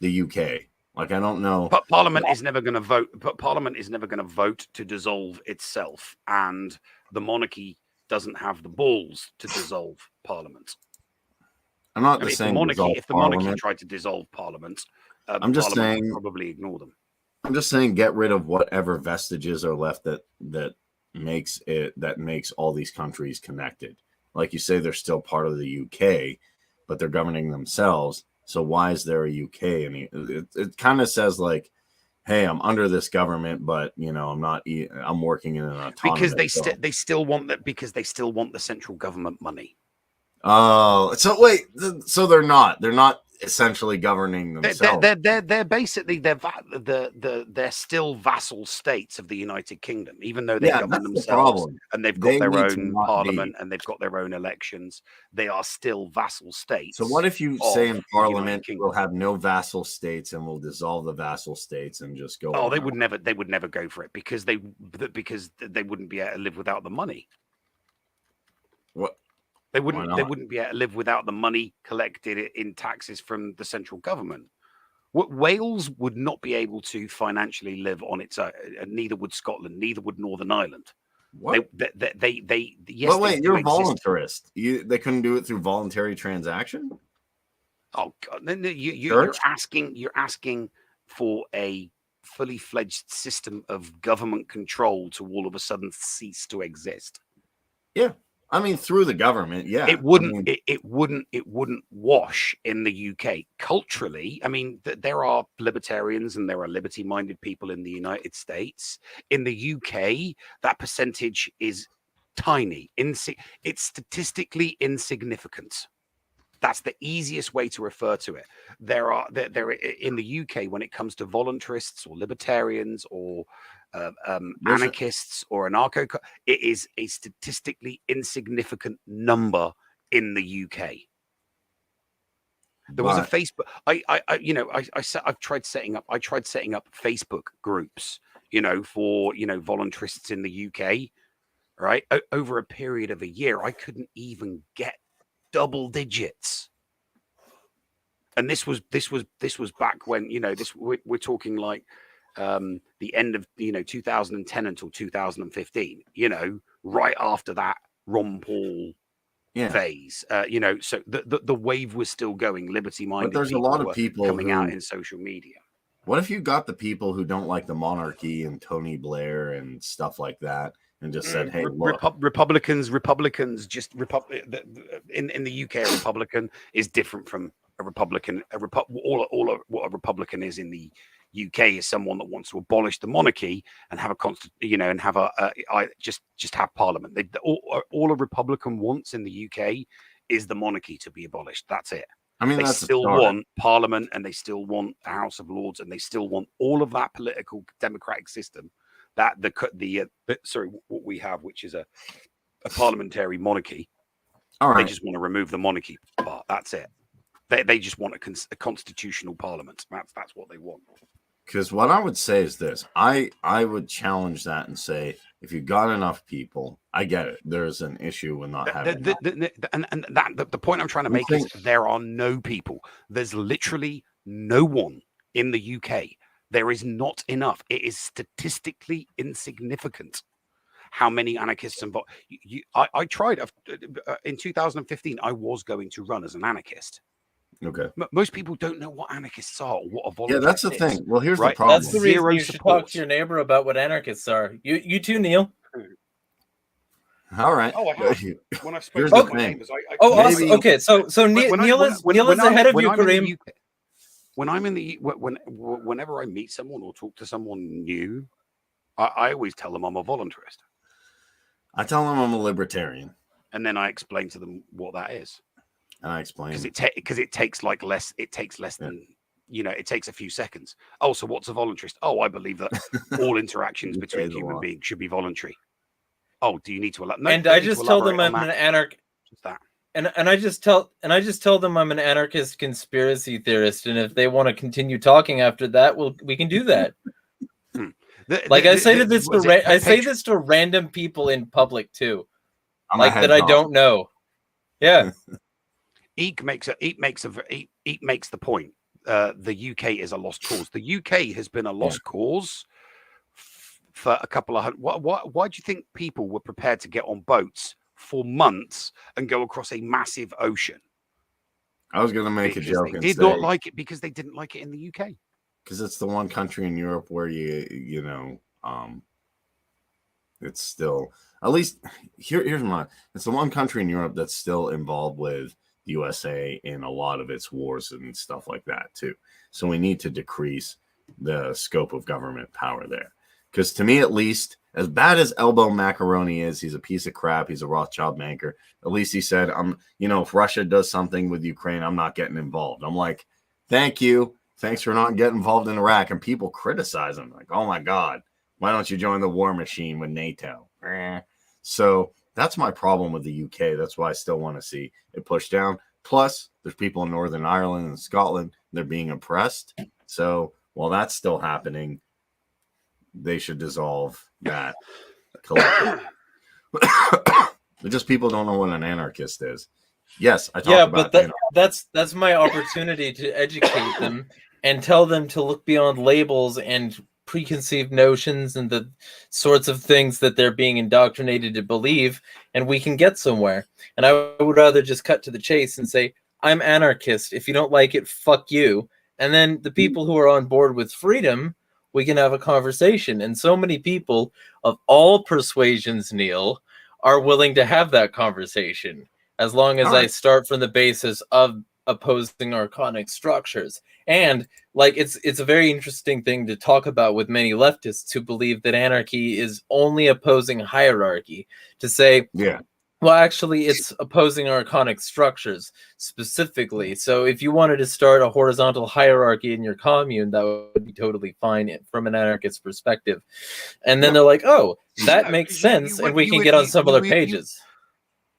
The UK. Like, I don't know. But Parliament is never going to vote. But Parliament is never going to vote to dissolve itself, and the monarchy doesn't have the balls to dissolve Parliament. I'm not I mean, just saying dissolve if the monarchy Parliament. tried to dissolve Parliament, I'm just Parliament saying. would probably ignore them. I'm just saying, get rid of whatever vestiges are left that makes all these countries connected. Like you say, they're still part of the UK, but they're governing themselves. So why is there a UK? I mean, it kind of says like, hey, I'm under this government, but I'm not. I'm working in an autonomous. Because they still want that, because they still want the central government money. Oh, so wait, so they're not essentially governing themselves. They're basically they're still vassal states of the United Kingdom, even though they govern themselves and they've got their own parliament and they've got their own elections. They are still vassal states. So what if you say in Parliament we'll have no vassal states and we'll dissolve the vassal states and just go? Oh, they would never go for it because they wouldn't be able to live without the money. What? They wouldn't be able to live without the money collected in taxes from the central government. Wales would not be able to financially live on its own. Neither would Scotland. Neither would Northern Ireland. What? Yes. Well, wait, you're a voluntarist. They couldn't do it through voluntary transaction. Oh God! You're asking for a fully fledged system of government control to all of a sudden cease to exist. Yeah. I mean, through the government, yeah. It wouldn't. It wouldn't wash in the UK culturally. I mean, there are libertarians and there are liberty-minded people in the United States. In the UK, that percentage is tiny. It's statistically insignificant. That's the easiest way to refer to it. There in the UK, when it comes to voluntarists or libertarians or anarchists or anarcho, it is a statistically insignificant number in the UK. There was a Facebook. I've tried setting up Facebook groups, for voluntarists in the UK. Right, over a period of a year, I couldn't even get double digits. And this was back when we're talking like the end of 2010 until 2015, right after that Ron Paul phase, so the wave was still going. Liberty-minded, but there's a lot of people coming out in social media. What if you got the people who don't like the monarchy and Tony Blair and stuff like that, and just said, "Hey, look, Republicans just in the UK, a Republican is different from a Republican. What a Republican is in the UK is someone that wants to abolish the monarchy and have and have just have Parliament. All a Republican wants in the UK is the monarchy to be abolished. That's it. I mean, they still want Parliament and they still want the House of Lords and they still want all of that political democratic system that what we have, which is a parliamentary monarchy. All right. They just want to remove the monarchy part. That's it. They just want a constitutional parliament. That's what they want. Because what I would say is this: I would challenge that and say, if you got enough people, I get it. There's an issue with not having. The point I'm trying to make is there are no people. There's literally no one in the UK. There is not enough. It is statistically insignificant how many anarchists and I tried in 2015. I was going to run as an anarchist. Okay. Most people don't know what anarchists are or what a voluntarist is. Yeah, that's the thing. Well, here's the problem. That's the reason you should talk to your neighbor about what anarchists are. You too, Neil. All right. Oh, I have. When I spoke to my neighbors, awesome. Okay, so Neil is ahead of you, Kareem. Whenever I meet someone or talk to someone new, I always tell them I'm a voluntarist. I tell them I'm a libertarian, and then I explain to them what that is. And I explain because it takes less. It takes less than it takes a few seconds. Oh, so what's a voluntarist? Oh, I believe that all interactions between human beings should be voluntary. Oh, do you need to allow? No, and I just tell them I'm an anarchist. And I just tell them I'm an anarchist conspiracy theorist, and if they want to continue talking after that, we can do that. I say this to random people in public too, that I don't know. Yeah. Eek makes the point. The UK is a lost cause. The UK has been a lost cause for a couple of hundred. Why do you think people were prepared to get on boats for months and go across a massive ocean? I was going to make a because joke they and did say, not like it because they didn't like it in the UK. because it's the one country in Europe where it's still, at least here's my, it's the one country in Europe that's still involved with the USA in a lot of its wars and stuff like that too. So we need to decrease the scope of government power there. Because to me, at least, as bad as Elbow Macaroni is, he's a piece of crap. He's a Rothschild banker. At least he said, if Russia does something with Ukraine, I'm not getting involved. I'm like, thank you. Thanks for not getting involved in Iraq. And people criticize him like, oh my God, why don't you join the war machine with NATO? So that's my problem with the UK. That's why I still want to see it pushed down. Plus, there's people in Northern Ireland and Scotland. They're being oppressed. So while that's still happening, they should dissolve that collectively. Just people don't know what an anarchist is. Yes, I talk about that's my opportunity to educate them and tell them to look beyond labels and preconceived notions and the sorts of things that they're being indoctrinated to believe, and we can get somewhere. And I would rather just cut to the chase and say, I'm anarchist. If you don't like it, fuck you. And then the people who are on board with freedom, we can have a conversation. And so many people of all persuasions, Neil, are willing to have that conversation, as long as I start from the basis of opposing archonic structures. And like it's a very interesting thing to talk about with many leftists who believe that anarchy is only opposing hierarchy, to say, well, actually, it's opposing archonic structures specifically. So if you wanted to start a horizontal hierarchy in your commune, that would be totally fine from an anarchist perspective. And then they're like, oh, that makes sense, and we can get on similar pages.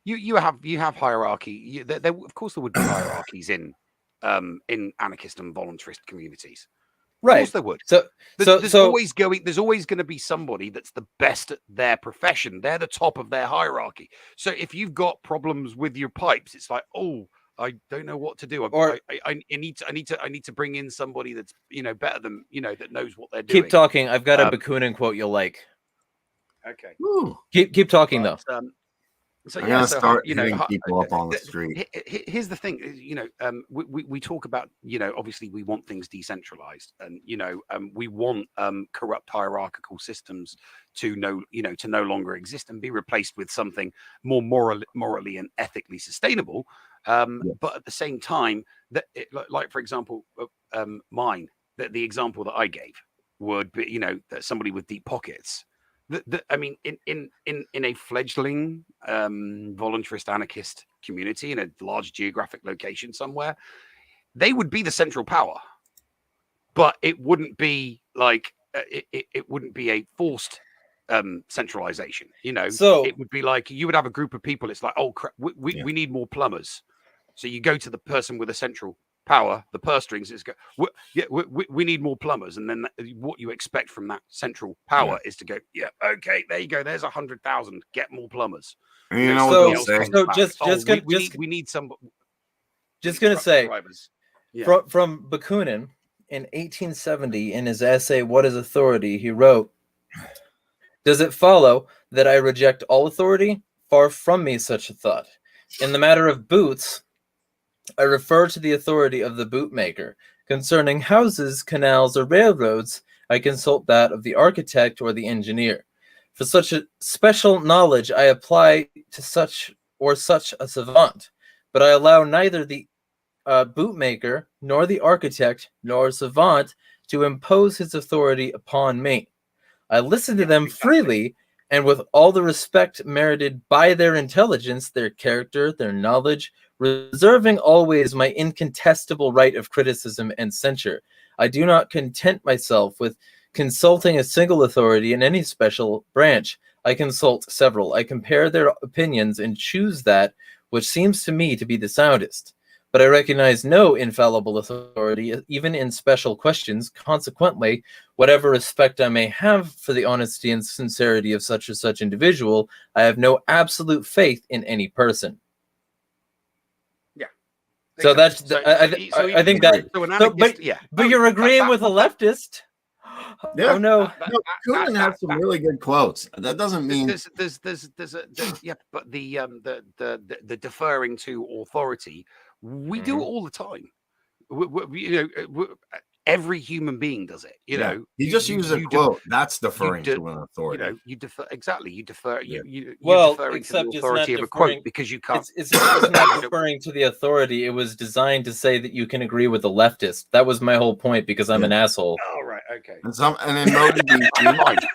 You have hierarchy. There, of course, there would be hierarchies in anarchist and voluntarist communities. Of course there would. There's always going to be somebody that's the best at their profession. They're the top of their hierarchy. So if you've got problems with your pipes, it's like, oh, I don't know what to do. I need to bring in somebody that's better than that knows what they're doing. Keep talking. I've got a Bakunin quote you'll like. Okay. Keep talking though. So I'm gonna start hitting people up on the street. Here's the thing, we talk about, obviously we want things decentralized, and we want corrupt hierarchical systems to no longer exist and be replaced with something more morally and ethically sustainable. But at the same time, like for example, the example that I gave would be, that somebody with deep pockets. I mean, in a fledgling voluntarist anarchist community in a large geographic location somewhere, they would be the central power, but it wouldn't be like it wouldn't be a forced centralization. So it would be like you would have a group of people. It's like, oh crap, we need more plumbers. So you go to the person with a central power, the purse strings, is we need more plumbers, and then what you expect from that central power is to go, okay, there you go, there's 100,000, get more plumbers. And you know what they'll say? We need some. Just gonna say, from Bakunin in 1870, in his essay "What is Authority?" he wrote, "Does it follow that I reject all authority? Far from me such a thought. In the matter of boots, I refer to the authority of the bootmaker. Concerning houses, canals, or railroads, I consult that of the architect or the engineer. For such a special knowledge, I apply to such a savant, but I allow neither the bootmaker, nor the architect, nor savant to impose his authority upon me. I listen to them freely, and with all the respect merited by their intelligence, their character, their knowledge, reserving always my incontestable right of criticism and censure. I do not content myself with consulting a single authority in any special branch. I consult several. I compare their opinions and choose that which seems to me to be the soundest. But I recognize no infallible authority, even in special questions. Consequently, whatever respect I may have for the honesty and sincerity of such or such individual, I have no absolute faith in any person." So that's I think that. But you're agreeing with a leftist. Yeah. Oh no. Bakunin has some really good quotes. That doesn't mean but the deferring to authority We do it all the time. Every human being does it. You know, he just used a quote. That's deferring to an authority. You defer exactly. You defer. Yeah. You Well, deferring to the except it's authority not of a quote deferring. because you can't. It's not referring to the authority. It was designed to say that you can agree with the leftist. That was my whole point because I'm an asshole. Oh, right. Okay. And in Mogadishu,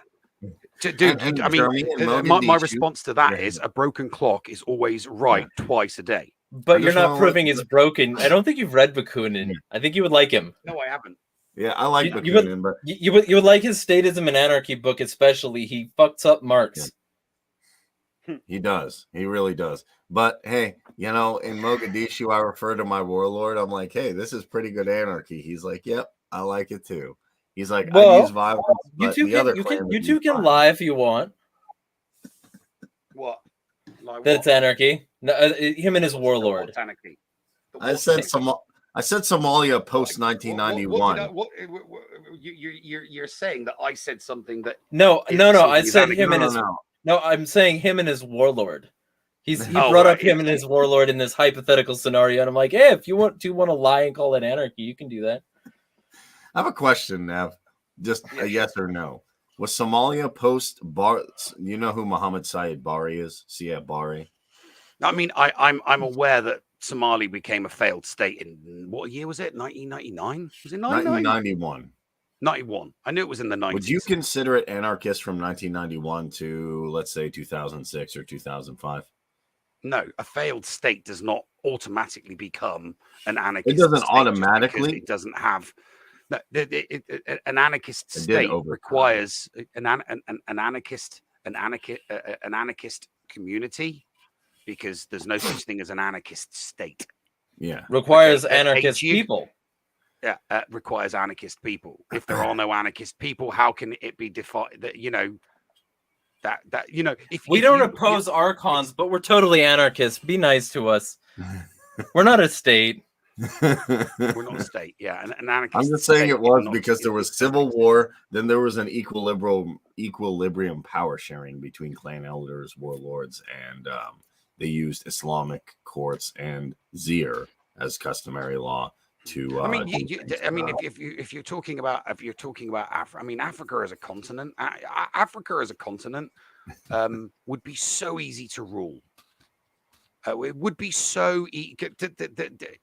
dude, I mean, my response to that is a broken clock is always right twice a day. But you're not proving it's broken. I don't think you've read Bakunin. I think you would like him. No, I haven't. Yeah, I like Bakunin, but you would like his Statism and Anarchy book, especially. He fucks up Marx. Yeah. He does. He really does. But hey, you know, in Mogadishu, I refer to my warlord. I'm like, hey, this is pretty good anarchy. He's like, yep, I like it too. He's like, I use violence. You two can lie if you want. What? Like that it's anarchy. No, him and his warlord. Anarchy. I said Somalia post 1991. You're saying that I said something that no. I said him and his. No, I'm saying him and his warlord. He brought up him and his warlord in this hypothetical scenario, and I'm like, hey, if you want to lie and call it anarchy, you can do that. I have a question, Nav. Just a yes or no. Was Somalia post Bar? You know who Muhammad Syed Bari is? Syed Bari. I mean, I'm aware that Somali became a failed state in what year was it? 1999? Was it 1991? 91. I knew it was in the 90s. Would you consider it anarchist from 1991 to, let's say, 2006 or 2005? No, a failed state does not automatically become an anarchist. It doesn't automatically. It doesn't have. No, an anarchist state requires an anarchist community, because there's no such thing as an anarchist state. Yeah, requires anarchist people. Yeah, requires anarchist people. If there are no anarchist people, how can it be defined? That if we don't oppose archons, but we're totally anarchists. Be nice to us. We're not a state. We're not a state. Yeah, an anarchist. I'm just saying it was because there was civil war. Then there was an equilibrium power sharing between clan elders, warlords, and they used Islamic courts and zir as customary law to. I mean, if you're talking about Africa, I mean, Africa as a continent, would be so easy to rule. It would be so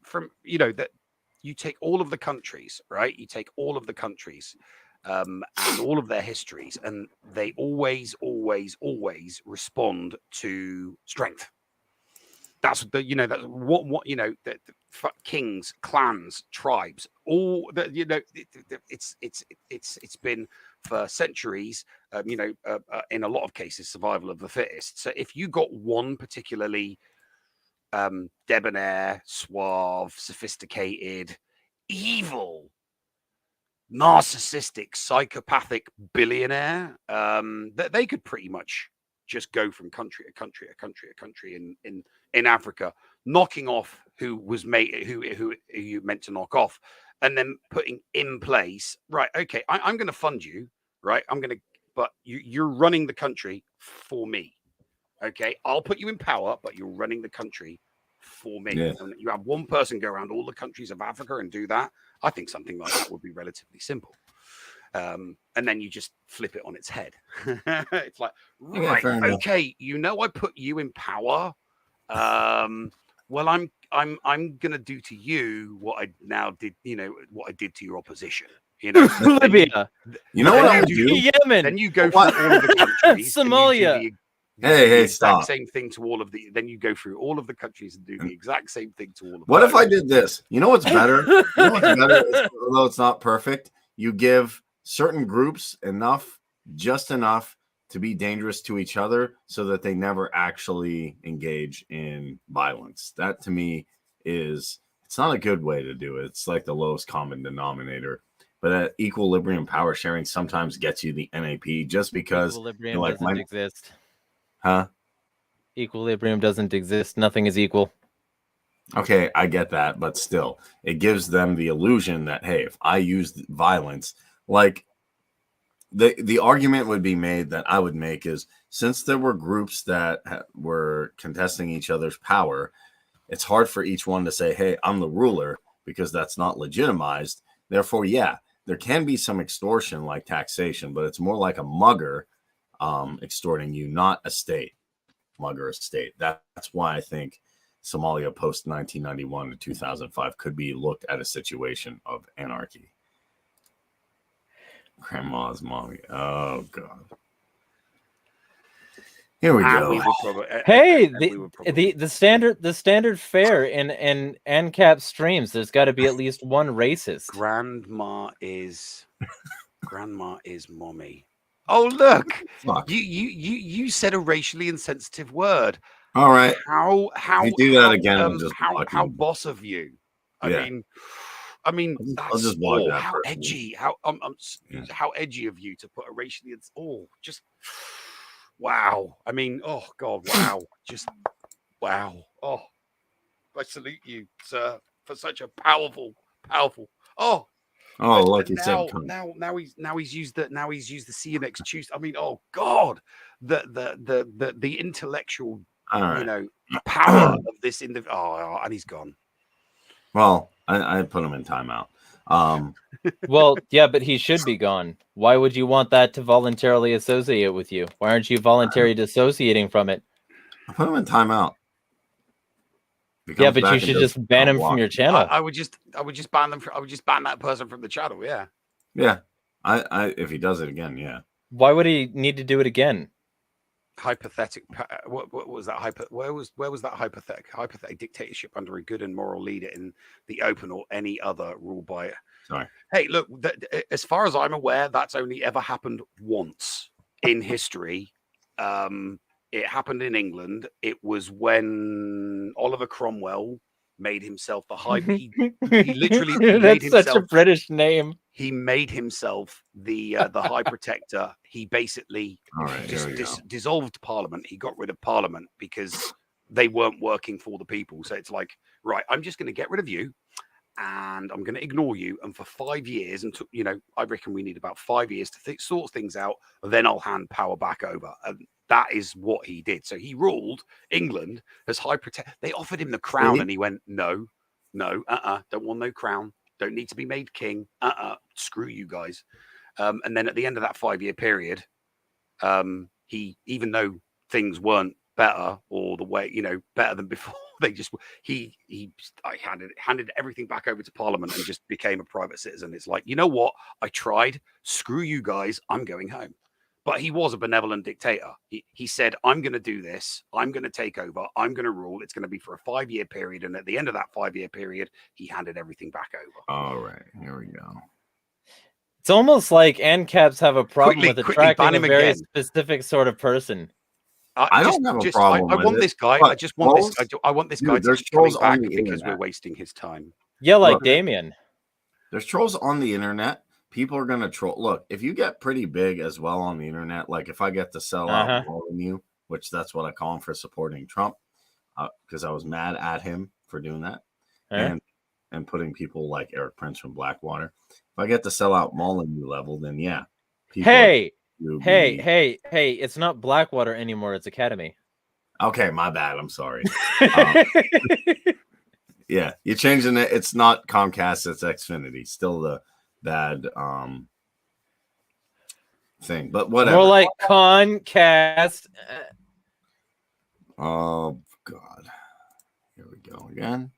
from that you take all of the countries, right? You take all of the countries and all of their histories, and they always respond to strength. That's that's what the kings, clans, tribes, all that it's been for centuries. In a lot of cases, survival of the fittest. So if you got one particularly debonair, suave, sophisticated, evil, narcissistic, psychopathic billionaire, that they could pretty much just go from country to country in Africa, knocking off who you meant to knock off, and then putting in place, right? Okay, I'm going to fund you, right? But you're running the country for me. Okay, I'll put you in power, but you're running the country for me. Yeah. And you have one person go around all the countries of Africa and do that. I think something like that would be relatively simple. And then you just flip it on its head. It's like, right, okay, I put you in power. Well, I'm gonna do to you what I now did. What I did to your opposition. Libya. You know what I would do? Yemen. Then you go through all of the countries. Somalia. Hey, stop. Same thing to all of the. Then you go through all of the countries and do the exact same thing to all of them. What if I did this? You know what's better? Although it's not perfect, you give certain groups just enough to be dangerous to each other so that they never actually engage in violence. That to me it's not a good way to do it. It's like the lowest common denominator. But that equilibrium power sharing sometimes gets you the NAP just because equilibrium doesn't exist. Huh? Equilibrium doesn't exist. Nothing is equal. Okay, I get that, but still, it gives them the illusion that, hey, if I use violence, like the argument would be made that I would make is, since there were groups that were contesting each other's power, it's hard for each one to say, hey, I'm the ruler, because that's not legitimized. Therefore, yeah, there can be some extortion like taxation, but it's more like a mugger extorting you, not a state. Mugger a state. That's why I think Somalia post 1991 to 2005 could be looked at a situation of anarchy. Grandma's mommy. Oh God. Here we go. Hey, the standard fare in ANCAP streams. There's got to be at least one racist. Grandma is mommy. Oh look, you said a racially insensitive word. All right. How you do that again? How boss of you? I mean, I'll just block that. How edgy? How edgy of you to put a racially? Just wow. I mean, oh God, wow. Just wow. Oh, I salute you, sir, for such a powerful. Oh, like you said. Now he's used the see you next Tuesday. I mean, oh God, the intellectual, power of this individual. And he's gone. Well, I put him in timeout. Well, yeah, but he should be gone. Why would you want that to voluntarily associate with you? Why aren't you voluntarily dissociating from it? I put him in timeout. Yeah, but you should just ban him from your channel. I would just ban them. I would just ban that person from the channel. Yeah. Yeah. I if he does it again, yeah. Why would he need to do it again? Hypothetical. What was that? Where was that hypothetical dictatorship under a good and moral leader in the open or any other rule by it? Sorry. Hey, look. As far as I'm aware, that's only ever happened once in history. It happened in England. It was when Oliver Cromwell made himself the high. He literally that's made himself, such a British name. He made himself the High Protector. He basically dissolved Parliament. He got rid of Parliament because they weren't working for the people. So it's like, right, I'm just going to get rid of you, and I'm going to ignore you. And for 5 years, and I reckon we need about 5 years to sort things out. Then I'll hand power back over. And that is what he did. So he ruled England as High Protector. They offered him the crown, and he went, no, don't want no crown. Don't need to be made king. Screw you guys. And then at the end of that 5-year period, he, even though things weren't better or the way, better than before, he handed everything back over to Parliament and just became a private citizen. It's like, you know what? I tried. Screw you guys. I'm going home. But he was a benevolent dictator. He said, I'm going to do this. I'm going to take over. I'm going to rule. It's going to be for a 5-year period. And at the end of that 5-year period, he handed everything back over. All right. Here we go. It's almost like ANCAPs have a problem with attracting a very specific sort of person. I don't have a problem. I want this guy. I just want this. I want this guy to keep coming back because we're wasting his time. Yeah, like Damien. There's trolls on the internet. People are going to troll. Look, if you get pretty big as well on the internet, like if I get to sell out more than you, which that's what I call him for supporting Trump, because I was mad at him for doing that, and putting people like Eric Prince from Blackwater. If I get to sell out Molyneux level, then yeah. Hey, it's not Blackwater anymore. It's Academy. Okay, my bad. I'm sorry. Yeah, you're changing it. It's not Comcast. It's Xfinity. Still the bad thing, but whatever. More like Concast. Oh God, here we go again.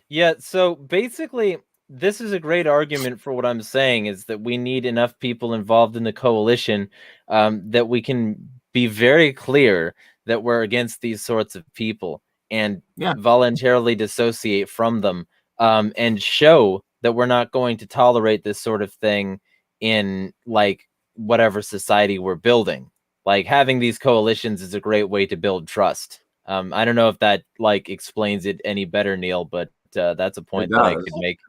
Yeah, so basically this is a great argument for what I'm saying, is that we need enough people involved in the coalition that we can be very clear that we're against these sorts of people and voluntarily dissociate from them, and show that we're not going to tolerate this sort of thing in like whatever society we're building. Like having these coalitions is a great way to build trust. I don't know if that like explains it any better, Neil, but that's a point that I could make.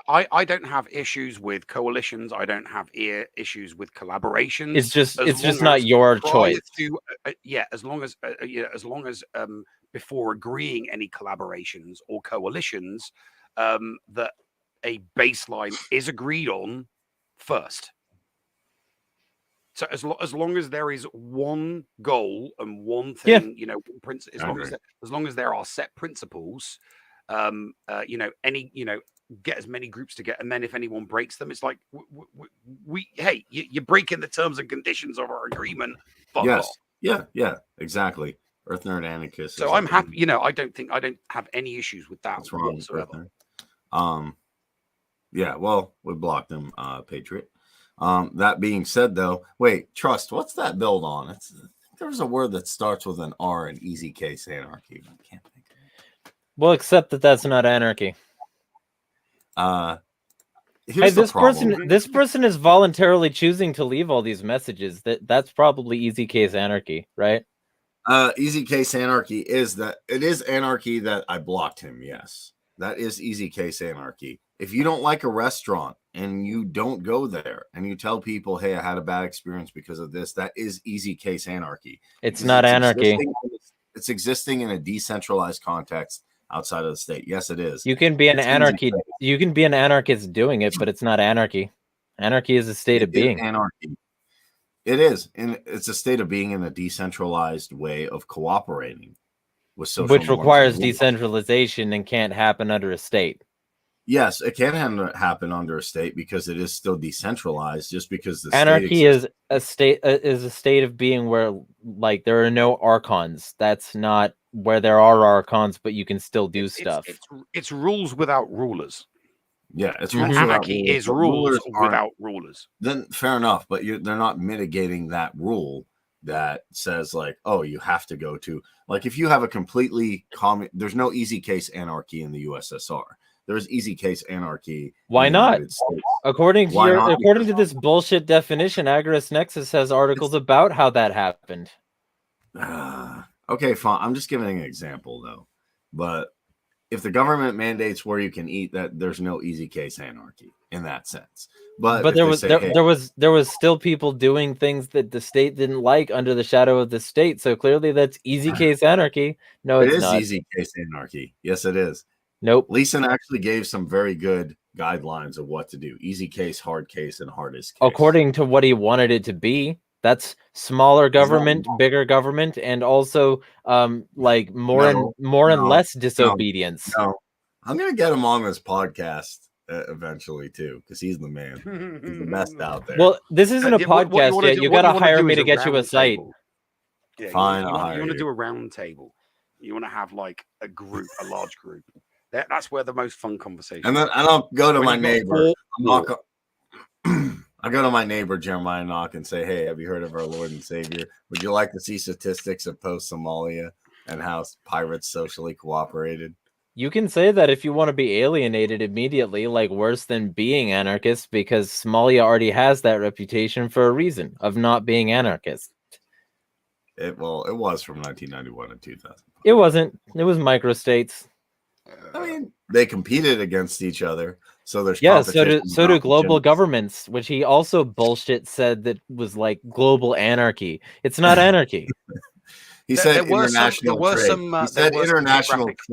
I don't have issues with coalitions. I don't have issues with collaborations. It's just not your choice. As long as before agreeing any collaborations or coalitions, that a baseline is agreed on first. So as long as there is one goal and one thing, you know, as long as there are set principles, you know, get as many groups to get, and then if anyone breaks them, it's like hey, you're breaking the terms and conditions of our agreement. Fuck off. Yeah, exactly. Earth Nerd Anarchist. So I'm happy. You know, I don't have any issues with that whatsoever. Yeah, well, we blocked him, Patriot. That being said, though, wait, trust. What's that build on? There's a word that starts with an R in easy case anarchy. I can't think of it. Well, except that's not anarchy. Here's the problem. This person is voluntarily choosing to leave all these messages. That's probably easy case anarchy, right? Easy case anarchy is that it is anarchy that I blocked him. Yes, that is easy case anarchy. If you don't like a restaurant and you don't go there and you tell people, hey, I had a bad experience because of this, that is easy case anarchy. It's not anarchy. It's existing in a decentralized context outside of the state. Yes, it is. You can be an anarchy. You can be an anarchist doing it, but it's not anarchy. Anarchy is a state of being. Anarchy. It is. And it's a state of being in a decentralized way of cooperating with social which requires decentralization and can't happen under a state. Yes, it can happen under a state because it is still decentralized. Just because the anarchy is a state of being where like there are no archons. That's not where there are archons, but you can still do stuff. It's rules without rulers. Yeah, it's anarchy is rules without rulers. Then fair enough, but they're not mitigating that rule that says like, oh, you have to go to like if you have a completely there's no easy case anarchy in the USSR. There's easy case anarchy. Why not? According to this bullshit definition, Agorist Nexus has articles about how that happened. Okay, fine. I'm just giving an example though. But if the government mandates where you can eat, that there's no easy case anarchy in that sense. But there was still people doing things that the state didn't like under the shadow of the state. So clearly that's easy case anarchy. No, it's not. It is easy case anarchy. Yes, it is. Nope. Leeson actually gave some very good guidelines of what to do. Easy case, hard case, and hardest case. According to what he wanted it to be. That's smaller government, bigger government, and also like more and less disobedience. No. I'm gonna get him on this podcast eventually too, because he's the man. He's the best out there. Well, this isn't a podcast yet. You gotta hire me to get you a site. Yeah, fine. You want to do a round table. You want to have like a group, a large group. That's where the most fun conversation. And then I'll go to my neighbor. I go to my neighbor Jeremiah Knock and say, "Hey, have you heard of our Lord and Savior? Would you like to see statistics of post-Somalia and how pirates socially cooperated?" You can say that if you want to be alienated immediately, like worse than being anarchist, because Somalia already has that reputation for a reason of not being anarchist. It was from 1991 to 2000. It wasn't. It was microstates. I mean, they competed against each other, so there's so do global governments, which he also bullshit said that was like global anarchy. It's not anarchy. He said international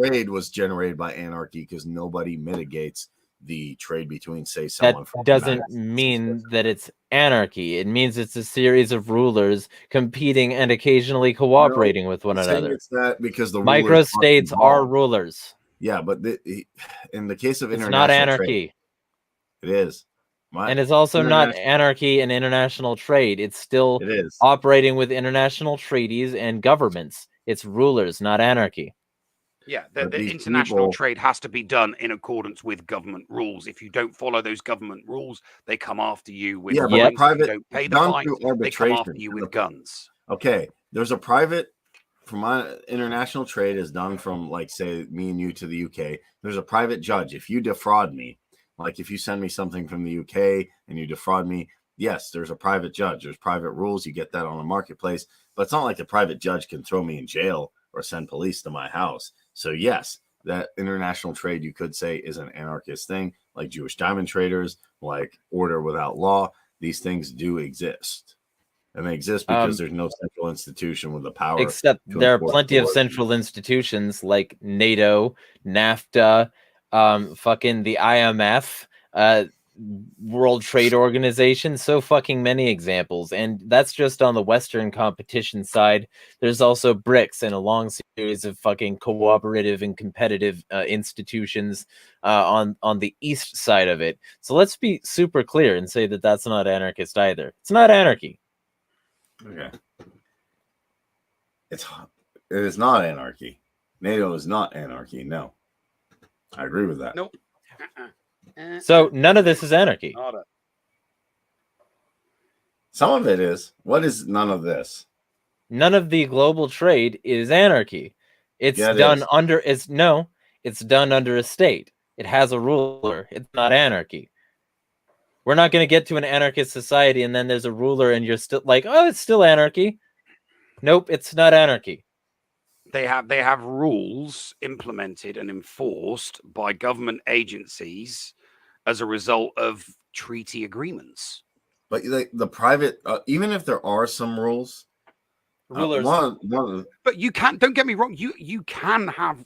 trade was generated by anarchy because nobody mitigates the trade between, say, someone. That doesn't mean that it's anarchy. It means it's a series of rulers competing and occasionally cooperating with one another. It's that because the microstates are rulers. Yeah, but in the case of it's not anarchy. Trade, it is. And it's also not anarchy in international trade. It's still operating with international treaties and governments. It's rulers, not anarchy. Yeah, the international trade has to be done in accordance with government rules. If you don't follow those government rules, they come after you with fines. If you don't pay the fines, they come after you with guns. Okay, there's a private. For my international trade is done from, like, say, me and you to the UK. There's a private judge. If you defraud me, like if you send me something from the UK and you defraud me, yes, there's a private judge. There's private rules. You get that on a marketplace. But it's not like the private judge can throw me in jail or send police to my house. So, yes, that international trade, you could say, is an anarchist thing, like Jewish diamond traders, like order without law. These things do exist. And they exist because there's no central institution with the power. Except there are plenty of central institutions like NATO, NAFTA, fucking the IMF. World Trade Organization, so fucking many examples. And that's just on the Western competition side. There's also BRICS and a long series of fucking cooperative and competitive institutions on the East side of it. So let's be super clear and say that that's not anarchist either. It's not anarchy. Okay. It is not anarchy. NATO is not anarchy. No. I agree with that. Nope. So none of this is anarchy. Some of it is. What is none of this? None of the global trade is anarchy. It's Yeah, it done is. under it's done under a state. It has a ruler. It's not anarchy. We're not going to get to an anarchist society and then there's a ruler and you're still like, oh, it's still anarchy. Nope, it's not anarchy. They have rules implemented and enforced by government agencies as a result of treaty agreements. But the private, even if there are some rules, Rulers. But you can't. Don't get me wrong. You can have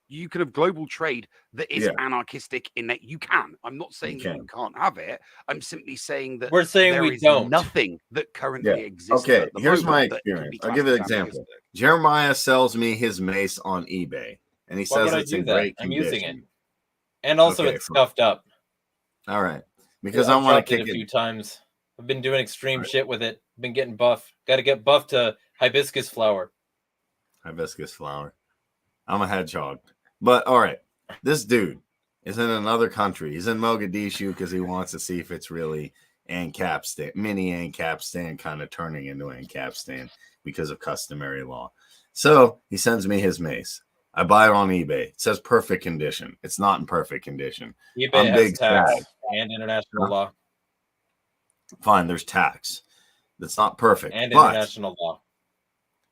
You can have global trade that is anarchistic in that you can. I'm not saying that you can't have it. I'm simply saying that we're saying there we is don't. Nothing that currently exists. Okay, at the here's my moment that can experience. be I'll give you an classed as example. anarchistic. Jeremiah sells me his mace on eBay, and he Why says would I it's do in that? great I'm condition. using it. And also Okay, it's scuffed up. All right, because Yeah, I I've want to dropped kick it a few it. times. I've been doing extreme shit with it. Been getting buff. Got to get buff to hibiscus flower. Hibiscus flower. I'm a hedgehog. But all right, this dude is in another country. He's in Mogadishu because he wants to see if it's really Ancapstan, mini Ancapstan kind of turning into Ancapstan because of customary law. So he sends me his mace. I buy it on eBay. It says perfect condition. It's not in perfect condition. eBay has tax and international law. Fine, there's tax. That's not perfect. And international law.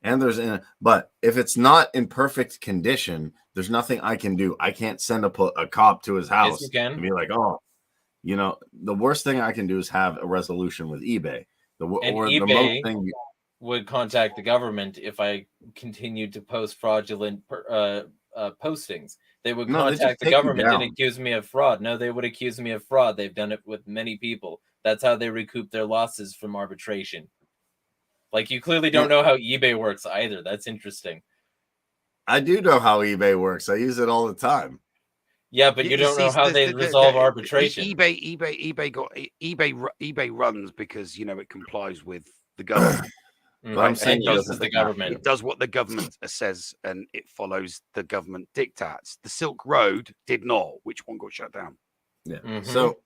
And but if it's not in perfect condition, there's nothing I can do. I can't send a cop to his house and be like, oh, the worst thing I can do is have a resolution with eBay. eBay would contact the government if I continued to post fraudulent postings. They would contact the government and accuse me of fraud. No, they would accuse me of fraud. They've done it with many people. That's how they recoup their losses from arbitration. Like, you clearly don't know how eBay works either. That's interesting. I do know how eBay works. I use it all the time. Yeah, but you don't know how they resolve arbitration. eBay runs because it complies with the government. But I'm saying the government. It does what the government says and it follows the government diktats. The Silk Road did not. Which one got shut down? Yeah. So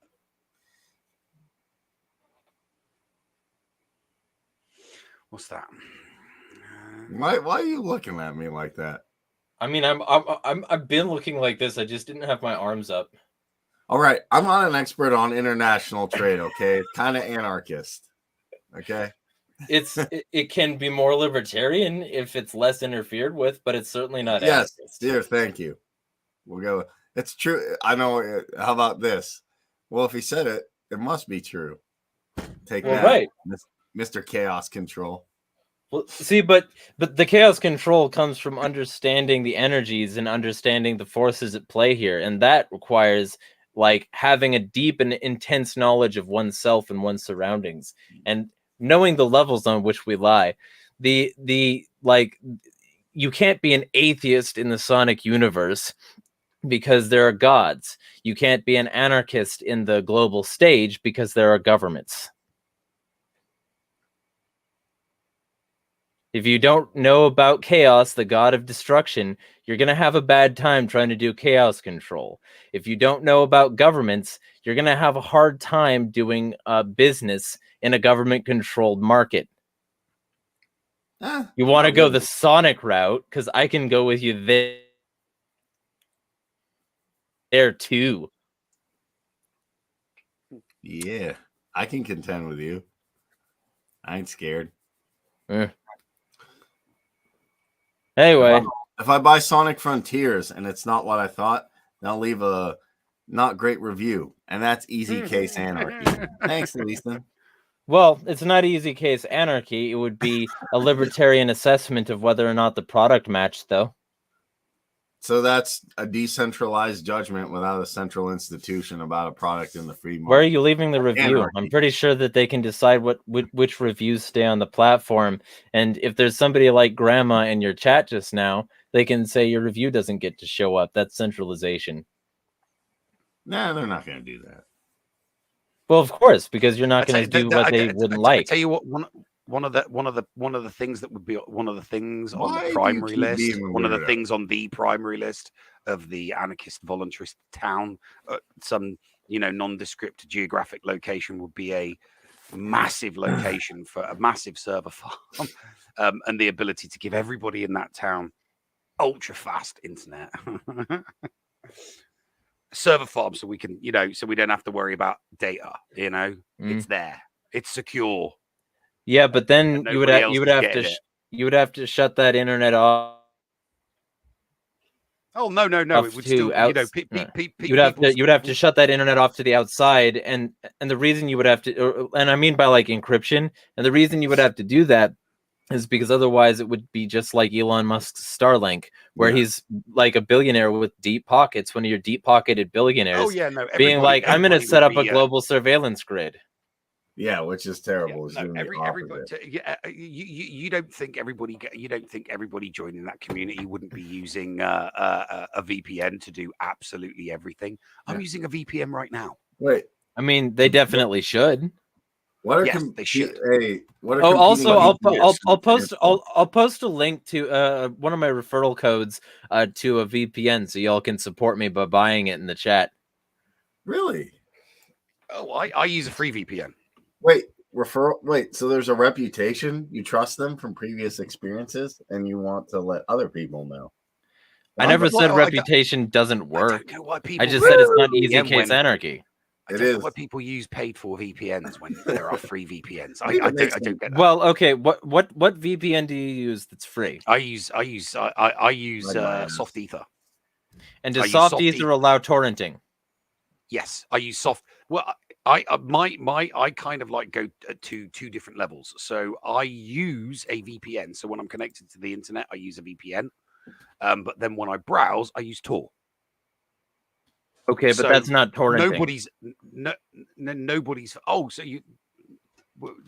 what's that? Why are you looking at me like that? I mean, I've been looking like this. I just didn't have my arms up. All right, I'm not an expert on international trade. Okay, it's kind of anarchist. Okay, it can be more libertarian if it's less interfered with, but it's certainly not. Yes, anarchist. dear, thank you. We'll go. It's true. I know. How about this? Well, if he said it, it must be true. Take that, right, Mr. Chaos Control. Well, see, but the chaos control comes from understanding the energies and understanding the forces at play here, and that requires like having a deep and intense knowledge of oneself and one's surroundings, and knowing the levels on which we lie. The like, you can't be an atheist in the Sonic universe because there are gods. You can't be an anarchist in the global stage because there are governments. If you don't know about chaos, the god of destruction, you're going to have a bad time trying to do chaos control. If you don't know about governments, you're going to have a hard time doing business in a government-controlled market. You want to go the Sonic route, because I can go with you there too. Yeah, I can contend with you. I ain't scared. Anyway, if I buy Sonic Frontiers and it's not what I thought, then I'll leave a not great review, and that's easy case anarchy. Thanks, Leaston. Well, it's not easy case anarchy. It would be a libertarian assessment of whether or not the product matched, though. So that's a decentralized judgment without a central institution about a product in the free market. Where are you leaving the review? Anarchy. I'm pretty sure that they can decide which reviews stay on the platform. And if there's somebody like Grandma in your chat just now, they can say your review doesn't get to show up. That's centralization. Nah, they're not going to do that. Well, of course, because you're not going to do what they wouldn't like. I tell you what, one of the things that would be one of the things on the primary list, one of the things on the primary list of the anarchist voluntarist town, some nondescript geographic location would be a massive location for a massive server farm, and the ability to give everybody in that town ultra fast internet. Server farm, so we can, so we don't have to worry about data. It's there, it's secure. Yeah, but then you would have to shut that internet off. Oh no! It would still, you would have to shut that internet off to the outside, and the reason you would have to, and I mean by like encryption, and the reason you would have to do that is because otherwise it would be just like Elon Musk's Starlink, where he's like a billionaire with deep pockets, one of your deep pocketed billionaires. Oh yeah, no, being like, I'm going to set up a global surveillance grid. Yeah, which is terrible. Yeah, you don't think everybody joining that community wouldn't be using a VPN to do absolutely everything. I'm using a VPN right now. Wait, I mean, they definitely should. They should. Also, I'll post a link to one of my referral codes to a VPN, so y'all can support me by buying it in the chat. Really? Oh, I use a free VPN. Wait, referral. Wait, so there's a reputation. You trust them from previous experiences, and you want to let other people know. I never said reputation doesn't work. I don't know why people. I just said it's not easy case anarchy. I don't know why people use paid for VPNs when there are free VPNs. I don't get that. Well, okay. What VPN do you use that's free? I use Soft Ether. And does Soft Ether allow torrenting? Yes, I use Soft. Well, I kind of like go to two different levels. So I use a VPN. So when I'm connected to the internet, I use a VPN. But then when I browse, I use Tor. Okay, but that's not torrenting. Nobody's. Oh, so you?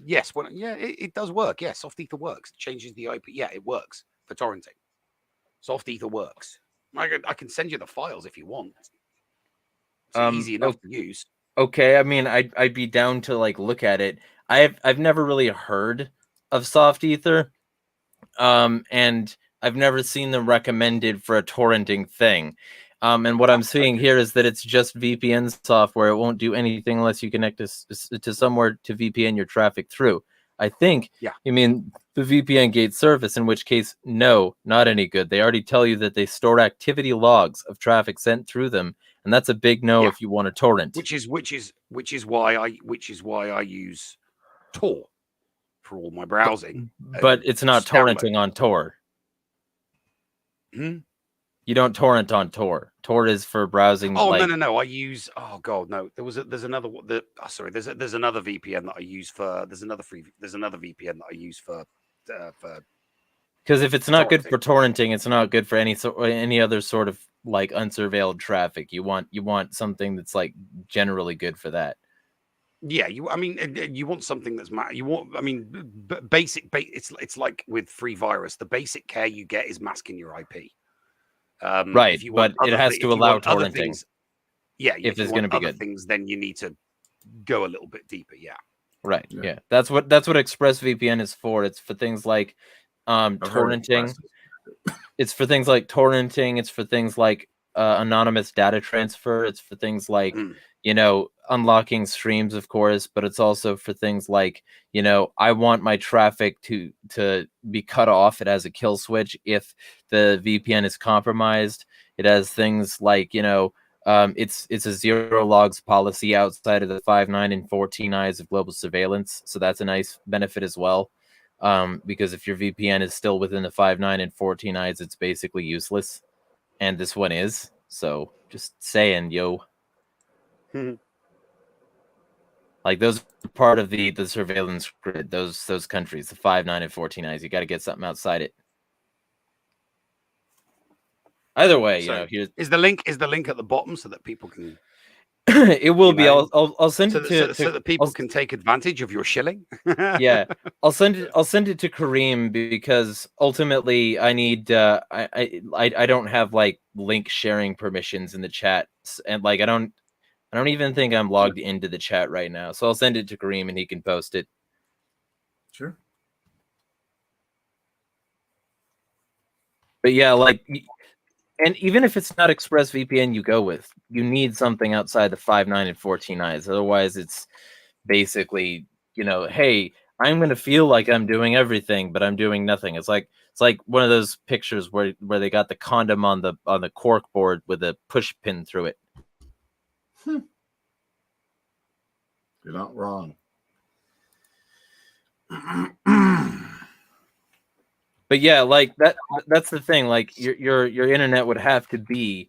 Yes. It does work. Yeah, Soft Ether works. It changes the IP. Yeah, it works for torrenting. Soft Ether works. I can send you the files if you want. It's easy enough to use. Okay, I mean, I'd be down to like look at it. I've never really heard of Soft Ether, and I've never seen them recommended for a torrenting thing. And what I'm seeing here is that it's just VPN software. It won't do anything unless you connect to somewhere to VPN your traffic through. I think you mean the VPN gate service, in which case, no, not any good. They already tell you that they store activity logs of traffic sent through them, and that's a big no if you want to torrent. Which is why I use Tor for all my browsing. But it's not torrenting on Tor. You don't torrent on Tor. Tor is for browsing. Oh no! I use. Oh god, no. There's another. There's another VPN that I use for. There's another VPN that I use for. Because if it's not good for torrenting, it's not good for any other sort of like unsurveilled traffic. You want something that's like generally good for that. Yeah, you want something that's basic. It's like with free virus. The basic care you get is masking your IP. Right, but it has to allow torrenting. If there's going to be good things, then you need to go a little bit deeper. Yeah, right. Yeah, that's what ExpressVPN is for. It's for things like torrenting. It's for things like torrenting. It's for things like anonymous data transfer. It's for things like unlocking streams, of course, but it's also for things like I want my traffic to be cut off. It has a kill switch if the VPN is compromised. It has things like it's a zero logs policy outside of the 5.9 and 14 eyes of global surveillance, so that's a nice benefit as well. Because if your VPN is still within the 5.9 and 14 eyes, it's basically useless, and this one is. So just saying, yo. Like those are part of the surveillance grid, those countries, the 5.9 and 14 eyes. You got to get something outside it. Either way, So here's is the link at the bottom so that people can it will be. know, I'll send so it that, to that people can take advantage of your shilling. yeah, I'll send it to Kareem because ultimately I need I don't have like link sharing permissions in the chat, and like I don't even think I'm logged into the chat right now. So I'll send it to Kareem and he can post it. Sure. But yeah, like, and even if it's not ExpressVPN you go with, you need something outside the 5.9 and 14 eyes. Otherwise, it's basically, hey, I'm going to feel like I'm doing everything, but I'm doing nothing. It's like one of those pictures where they got the condom on the cork board with a push pin through it. You're not wrong. But yeah, like that's the thing. Like your internet would have to be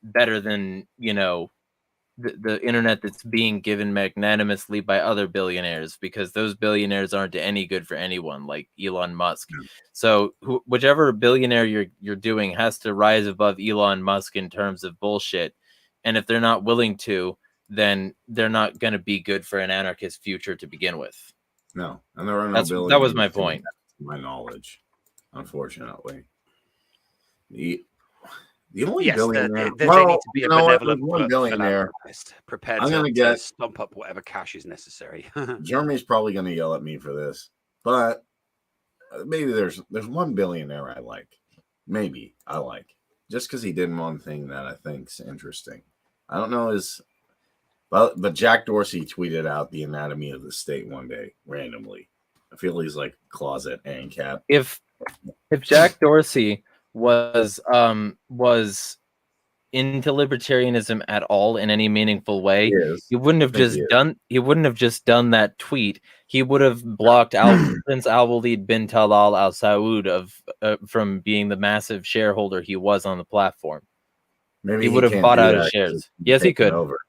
better than, the internet that's being given magnanimously by other billionaires, because those billionaires aren't any good for anyone, like Elon Musk. So whichever billionaire you're doing has to rise above Elon Musk in terms of bullshit. And if they're not willing to, then they're not going to be good for an anarchist future to begin with. No, and there are no billionaires. That was my point. To my knowledge, unfortunately. The only billionaire. They need to be a benevolent one billionaire prepared I'm to get stomp up whatever cash is necessary. Jeremy's probably going to yell at me for this, but maybe there's one billionaire I like. Maybe I like just because he did one thing that I think's interesting. I don't know but Jack Dorsey tweeted out the anatomy of the state one day randomly. I feel he's like closet ANCAP. If Jack Dorsey was into libertarianism at all in any meaningful way, he wouldn't have just done that tweet. He would have blocked Prince Al-Walid bin Talal Al Saud from being the massive shareholder he was on the platform. Maybe he would have bought out his shares. Yes, he could. Over.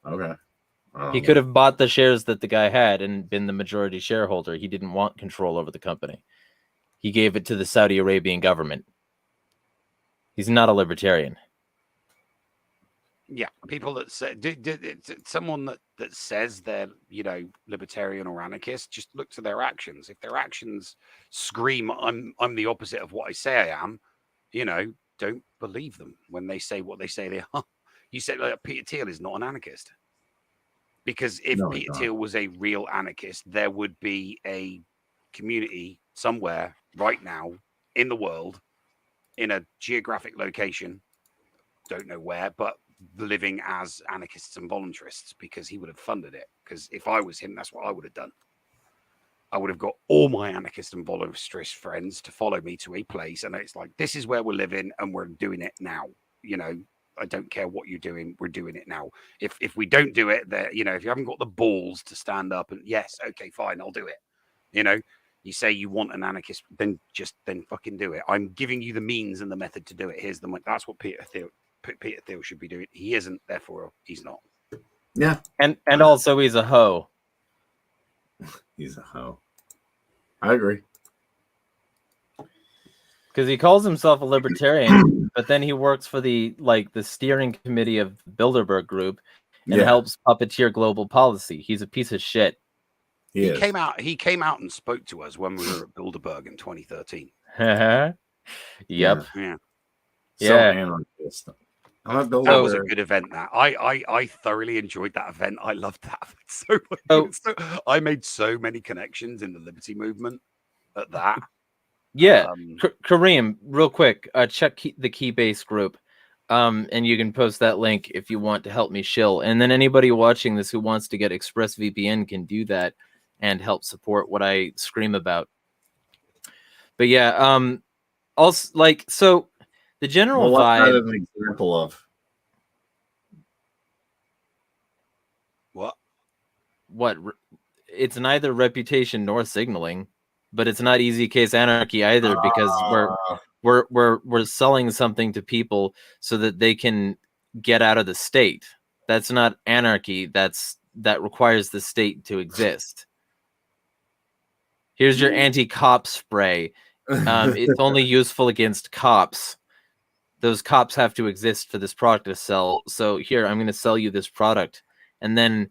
Okay. He could have bought the shares that the guy had and been the majority shareholder. He didn't want control over the company. He gave it to the Saudi Arabian government. He's not a libertarian. Yeah, people that say someone that says they're libertarian or anarchist, just look to their actions. If their actions scream I'm the opposite of what I say I am, don't believe them when they say what they say they are. You said like Peter Thiel is not an anarchist, because if Peter Thiel was a real anarchist, there would be a community somewhere right now in the world, in a geographic location, don't know where, but living as anarchists and voluntarists, because he would have funded it. Because if I was him, that's what I would have done. I would have got all my anarchist and voluntarist friends to follow me to a place, and it's like, this is where we're living and we're doing it now. I don't care what you're doing, we're doing it now. If we don't do it, if you haven't got the balls to stand up and yes, okay, fine, I'll do it. You say you want an anarchist, then fucking do it. I'm giving you the means and the method to do it. Here's the that's what Peter Thiel should be doing. He isn't, therefore he's not. Yeah. And also he's a hoe. He's a hoe. I agree. Because he calls himself a libertarian, but then he works for the steering committee of the Bilderberg Group and helps puppeteer global policy. He's a piece of shit. He came out and spoke to us when we were at Bilderberg in 2013. Yep. Yeah. So anarchist. That was a good event. That I thoroughly enjoyed that event. I loved that so much. I made so many connections in the liberty movement at that. Yeah, Kareem, real quick, check the Keybase group, and you can post that link if you want to help me shill. And then anybody watching this who wants to get ExpressVPN can do that and help support what I scream about. But yeah, also so the general vibe. An example of what? It's neither reputation nor signaling. But it's not easy case anarchy either, because we're selling something to people so that they can get out of the state. That's not anarchy. That requires the state to exist. Here's your anti-cop spray. It's only useful against cops. those cops have to exist for this product to sell. So here, I'm going to sell you this product. And then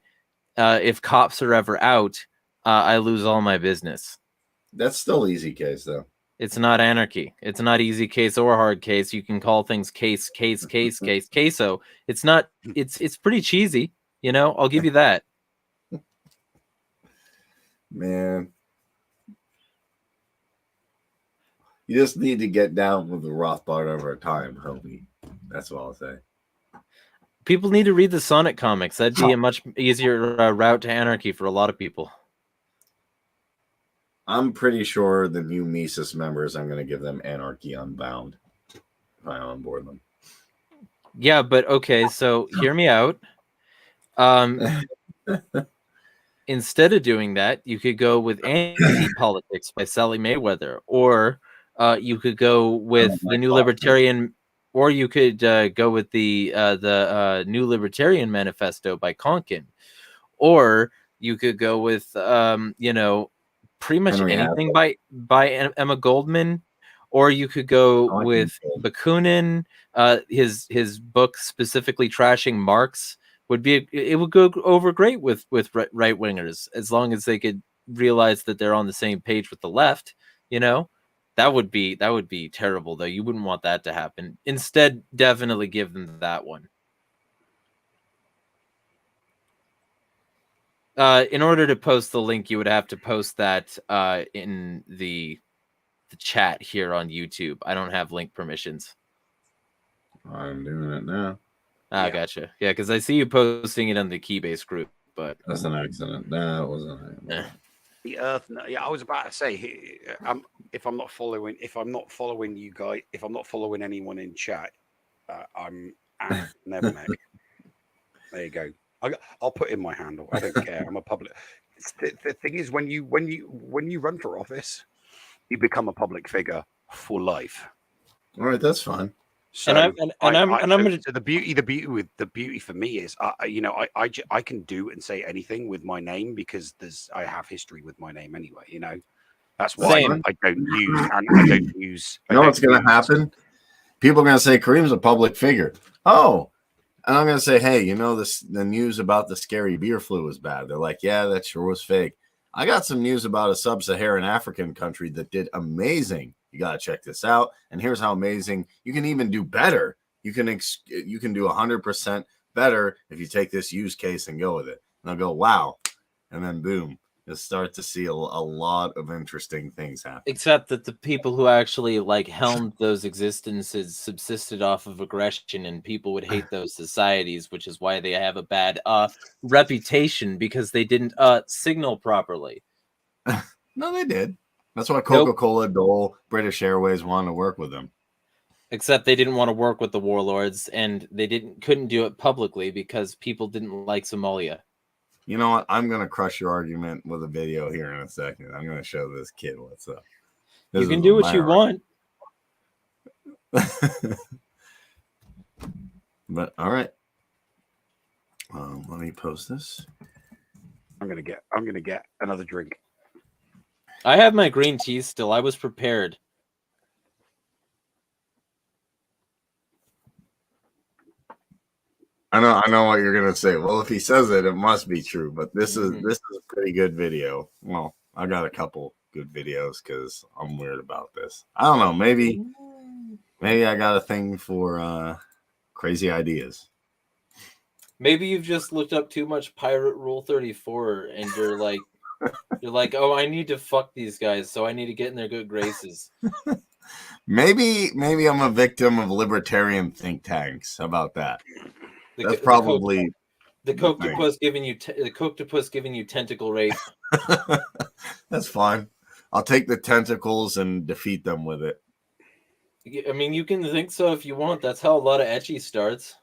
if cops are ever out, I lose all my business. That's still easy case, though. It's not anarchy. It's not easy case or hard case. You can call things case, queso. It's not. It's pretty cheesy. You know, I'll give you that. Man, you just need to get down with the Rothbard over time, homie. That's what I'll say. People need to read the Sonic comics. That'd be a much easier route to anarchy for a lot of people. I'm pretty sure the new Mises members, I'm going to give them Anarchy Unbound if I onboard them. Yeah, but okay, so hear me out. Instead of doing that, you could go with Anti-Politics by Sally Mayweather, or you could go with the New Libertarian, or you could go with the New Libertarian Manifesto by Konkin, or you could go with pretty much Henry anything by Emma Goldman, or you could go with Bakunin. His book specifically trashing Marx would go over great with right wingers, as long as they could realize that they're on the same page with the left. You know, that would be terrible, though. You wouldn't want that to happen. Instead, definitely give them that one. In order to post the link, you would have to post that in the chat here on YouTube. I don't have link permissions. I'm doing it now. Ah, yeah. Gotcha. Yeah, because I see you posting it on the Keybase group, but that's an accident. That wasn't it. The Earth. Yeah, I was about to say, if I'm not following you guys, if I'm not following anyone in chat, I'm at Neverneck. There you go. I'll put in my handle. I don't care. I'm a public. The thing is, when you run for office, you become a public figure for life. All right, that's fine. So I'm gonna. So the beauty for me is, I can do and say anything with my name because I have history with my name anyway. You know, that's why I don't use. You know what's going to happen? People are going to say Kareem's a public figure. Oh. And I'm going to say, hey, you know, the news about the scary beer flu was bad. They're like, yeah, that sure was fake. I got some news about a sub-Saharan African country that did amazing. You got to check this out. And here's how amazing. You can even do better. You can do 100% better if you take this use case and go with it. And I'll go, wow. And then boom. You'll start to see a lot of interesting things happen. Except that the people who actually helmed those existences subsisted off of aggression, and people would hate those societies, which is why they have a bad reputation, because they didn't signal properly. No, they did. That's why Coca-Cola, Dole, British Airways wanted to work with them. Except they didn't want to work with the warlords, and they couldn't do it publicly because people didn't like Somalia. You know what? I'm going to crush your argument with a video here in a second. I'm going to show this kid what's up. You can do what you want. But all right. Let me post this. I'm going to get another drink. I have my green tea still. I was prepared. I know what you're gonna say. Well, if he says it, it must be true. But this is a pretty good video. Well, I got a couple good videos because I'm weird about this. I don't know. Maybe I got a thing for crazy ideas. Maybe you've just looked up too much Pirate Rule 34, and you're like, oh, I need to fuck these guys, so I need to get in their good graces. Maybe I'm a victim of libertarian think tanks. How about that? That's probably the Coctopus giving you tentacle rape. That's fine. I'll take the tentacles and defeat them with it. I mean, you can think so if you want. That's how a lot of ecchi starts.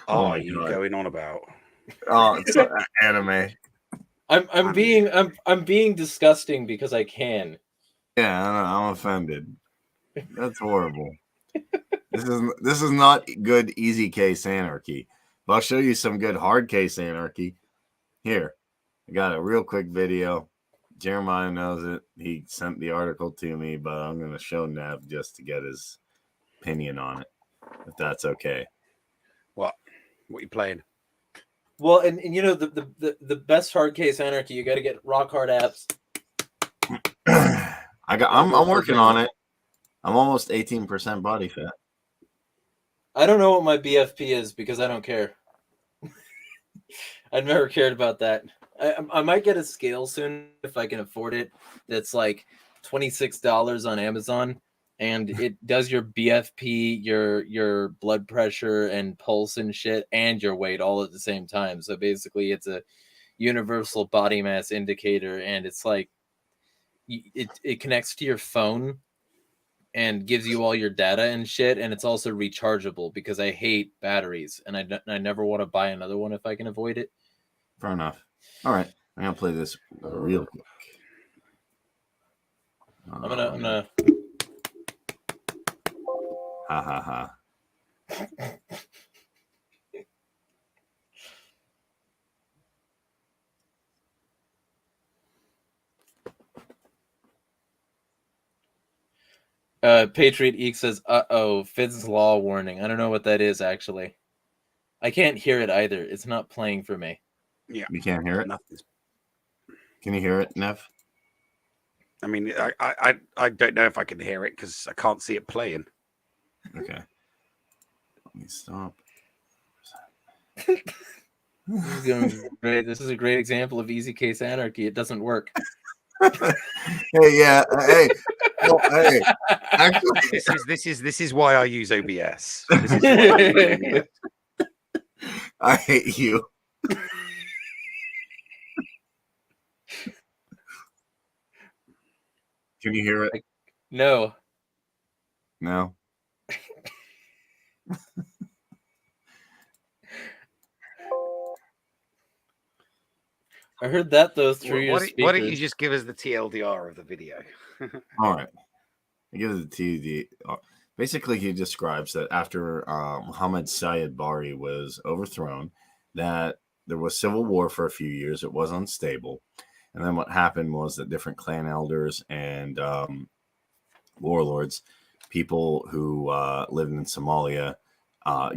Oh, are you going on about? Oh, it's anime. I'm being disgusting because I can. Yeah, I'm offended. That's horrible. This is not good easy case anarchy. But I'll show you some good hard case anarchy. Here, I got a real quick video. Jeremiah knows it. He sent the article to me, but I'm going to show Nev just to get his opinion on it, if that's okay. What are you playing? Well, and you know the best hard case anarchy, you got to get rock hard apps. I'm working on it. I'm almost 18% body fat. I don't know what my BFP is because I don't care. I've never cared about that. I might get a scale soon if I can afford it. That's like $26 on Amazon, and it does your BFP, your blood pressure and pulse and shit, and your weight all at the same time. So basically, it's a universal body mass indicator, and it's like it connects to your phone and gives you all your data and shit, and it's also rechargeable because I hate batteries, and I never want to buy another one if I can avoid it. Fair enough. All right, I'm gonna play this real quick. I'm gonna. Ha ha ha. Patriot Eek says, Fizz's Law warning. I don't know what that is, actually. I can't hear it either. It's not playing for me. Yeah. You can't hear it? Nothing's... Can you hear it, Nev? I mean, I don't know if I can hear it because I can't see it playing. Okay. Let me stop. This is a great example of easy case anarchy. It doesn't work. Hey, yeah. Hey. Well, hey. Actually, this is why I use OBS. This is why I use OBS. I hate you. Can you hear it? No. No. I heard that though through your speakers. Why don't you just give us the TLDR of the video? All right. I give it the TLDR. Basically, he describes that after Muhammad Syed Bari was overthrown, that there was civil war for a few years. It was unstable. And then what happened was that different clan elders and warlords, people who lived in Somalia,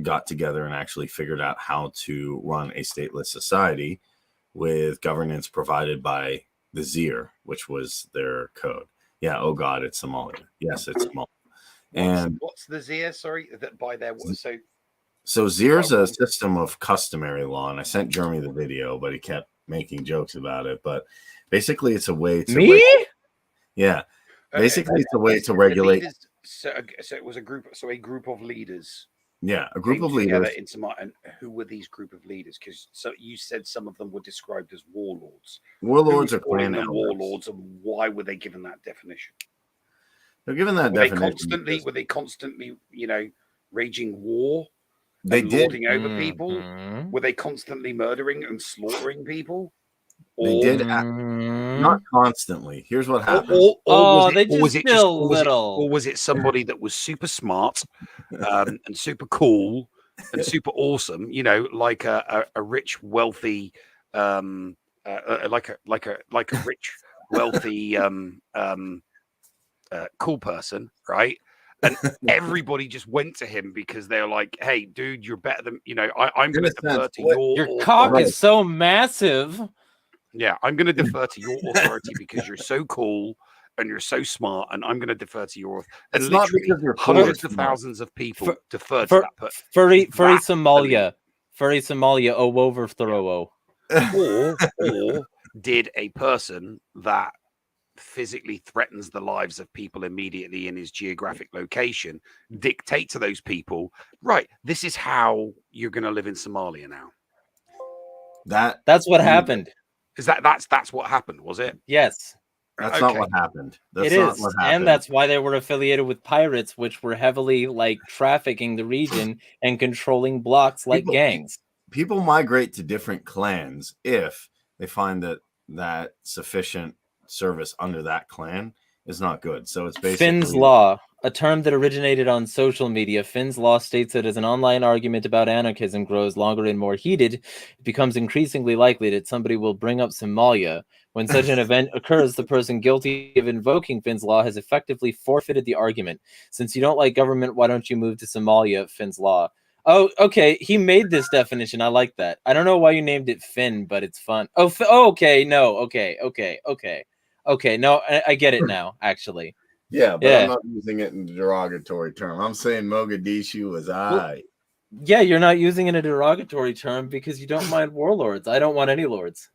got together and actually figured out how to run a stateless society with governance provided by the Zir, which was their code. Yeah, oh God, it's Somalia. Yes, it's Somalia. And what's the Zir? Sorry, that by their so Zir's a system of customary law, and I sent Jeremy the video, but he kept making jokes about it. But basically, it's a way to yeah. Basically, it's a way to regulate. So it was a group of leaders. Yeah, a group of leaders. In Somalia. And who were these group of leaders? Because so you said some of them were described as warlords. Warlords are clan elders. Warlords, and why were they given that definition? They're given that definition. Were they constantly, raging war? They did lording over people. Were they constantly murdering and slaughtering people? They did not constantly. Here's what happened. Or was it somebody that was super smart and super cool and super awesome? Like a rich, wealthy, like a rich, wealthy, cool person, right? And everybody just went to him because they're like, "Hey, dude, you're better than I'm going to defer to your cock is so massive." Yeah, I'm going to defer to your authority because you're so cool and you're so smart, and I'm going to defer to your. And it's not because you're hundreds of thousands of people deferred to that. Furry Somalia, overthrow. Or did a person that physically threatens the lives of people immediately in his geographic location dictate to those people, right, this is how you're going to live in Somalia now? That's what happened. Is that's what happened, was it? Yes. That's not what happened. It is. And that's why they were affiliated with pirates, which were heavily trafficking the region and controlling blocks like gangs. People migrate to different clans if they find that sufficient service under that clan is not good. So it's basically Finn's Law. a term that originated on social media. Finn's law states that as an online argument about anarchism grows longer and more heated, it becomes increasingly likely that somebody will bring up Somalia. When such an event occurs, the person guilty of invoking Finn's law has effectively forfeited the argument. Since you don't like government, why don't you move to Somalia? Finn's law. Oh, okay. He made this definition. I like that. I don't know why you named it Finn, but it's fun. Oh, okay. No. Okay. No, I get it now, actually. Yeah, but I'm not using it in a derogatory term. I'm saying Mogadishu is Yeah, you're not using it in a derogatory term because you don't mind warlords. I don't want any lords.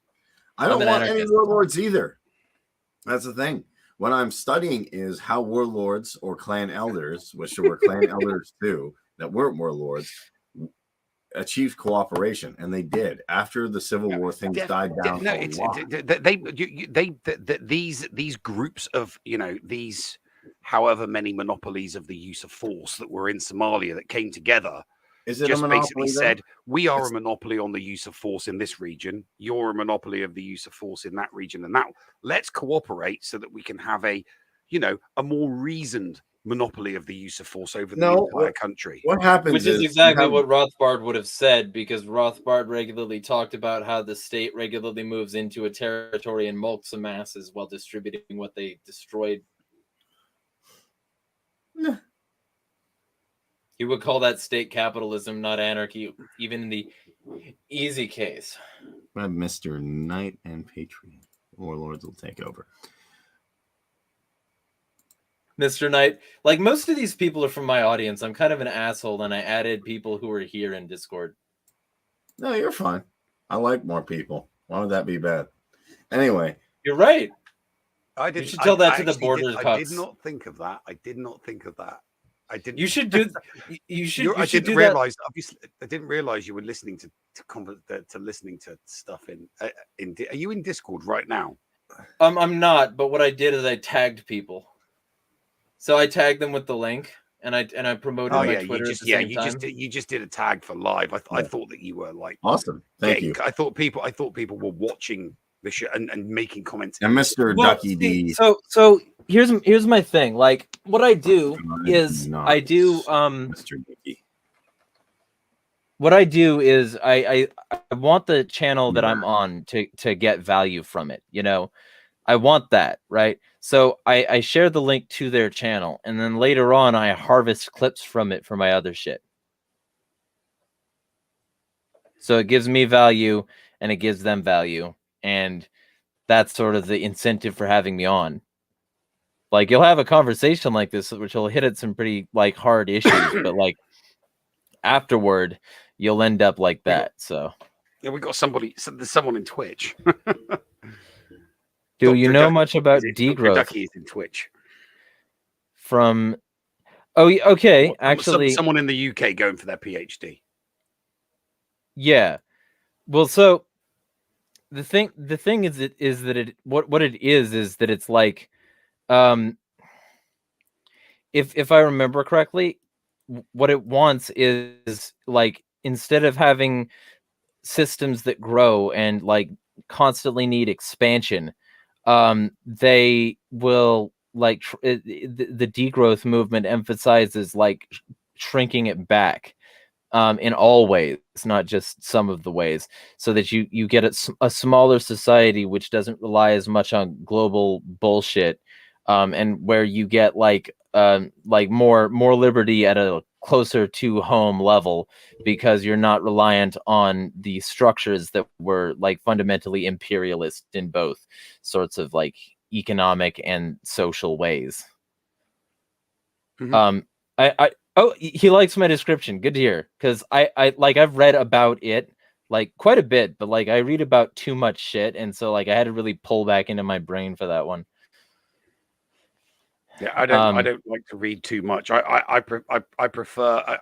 I don't want any warlords either. That's the thing. What I'm studying is how warlords or clan elders, which were clan elders too, that weren't warlords, achieved cooperation, and they did after the Civil War. Things died down. These groups of these however many monopolies of the use of force that were in Somalia that came together. Is it just a monopoly, basically said, we are a monopoly on the use of force in this region. You're a monopoly of the use of force in that region. And now let's cooperate so that we can have a more reasoned monopoly of the use of force over the entire country. What happens Which is exactly what Rothbard would have said, because Rothbard regularly talked about how the state regularly moves into a territory and mulks the masses while distributing what they destroyed. Yeah. He would call that state capitalism, not anarchy, even in the easy case. Mr. Knight and Patriot. Warlords will take over. Mr. Knight, like most of these people are from my audience. I'm kind of an asshole, and I added people who are here in Discord. No, you're fine. I like more people. Why would that be bad? Anyway. You're right. You should tell that to the border cucks. I did not think of that. I didn't. You should do. You should. I didn't realize. Obviously, I didn't realize you were listening to listening to stuff in. Are you in Discord right now? I'm not. But what I did is I tagged people. So I tagged them with the link, and I promoted my Twitter at the same time. You just did a tag for live. I thought that you were like awesome. Thank you. I thought people were watching the show and making comments. And Mr. Ducky D. So here's my thing. Like what I do is I do Mr. Ducky. What I do is I want the channel that I'm on to get value from it. I want that, right? So I share the link to their channel, and then later on I harvest clips from it for my other shit. So it gives me value and it gives them value, and that's sort of the incentive for having me on. Like you'll have a conversation like this, which will hit at some pretty like hard issues, but like afterward, you'll end up like that. So yeah, we got there's someone in Twitch. Do you know much about degrowth? Ducky is in Twitch. Okay, actually, someone in the UK going for their PhD. Yeah, well, so the thing is that what it is that it's like, if I remember correctly, what it wants is like instead of having systems that grow and like constantly need expansion. They will like the degrowth movement emphasizes like shrinking it back in all ways, not just some of the ways, so that you get a smaller society which doesn't rely as much on global bullshit, and where you get like more liberty at a closer to home level, because you're not reliant on the structures that were like fundamentally imperialist in both sorts of like economic and social ways. Mm-hmm. He likes my description. Good to hear, because I've read about it like quite a bit, but like I read about too much shit, and so like I had to really pull back into my brain for that one. Yeah, I don't like to read too much. I prefer.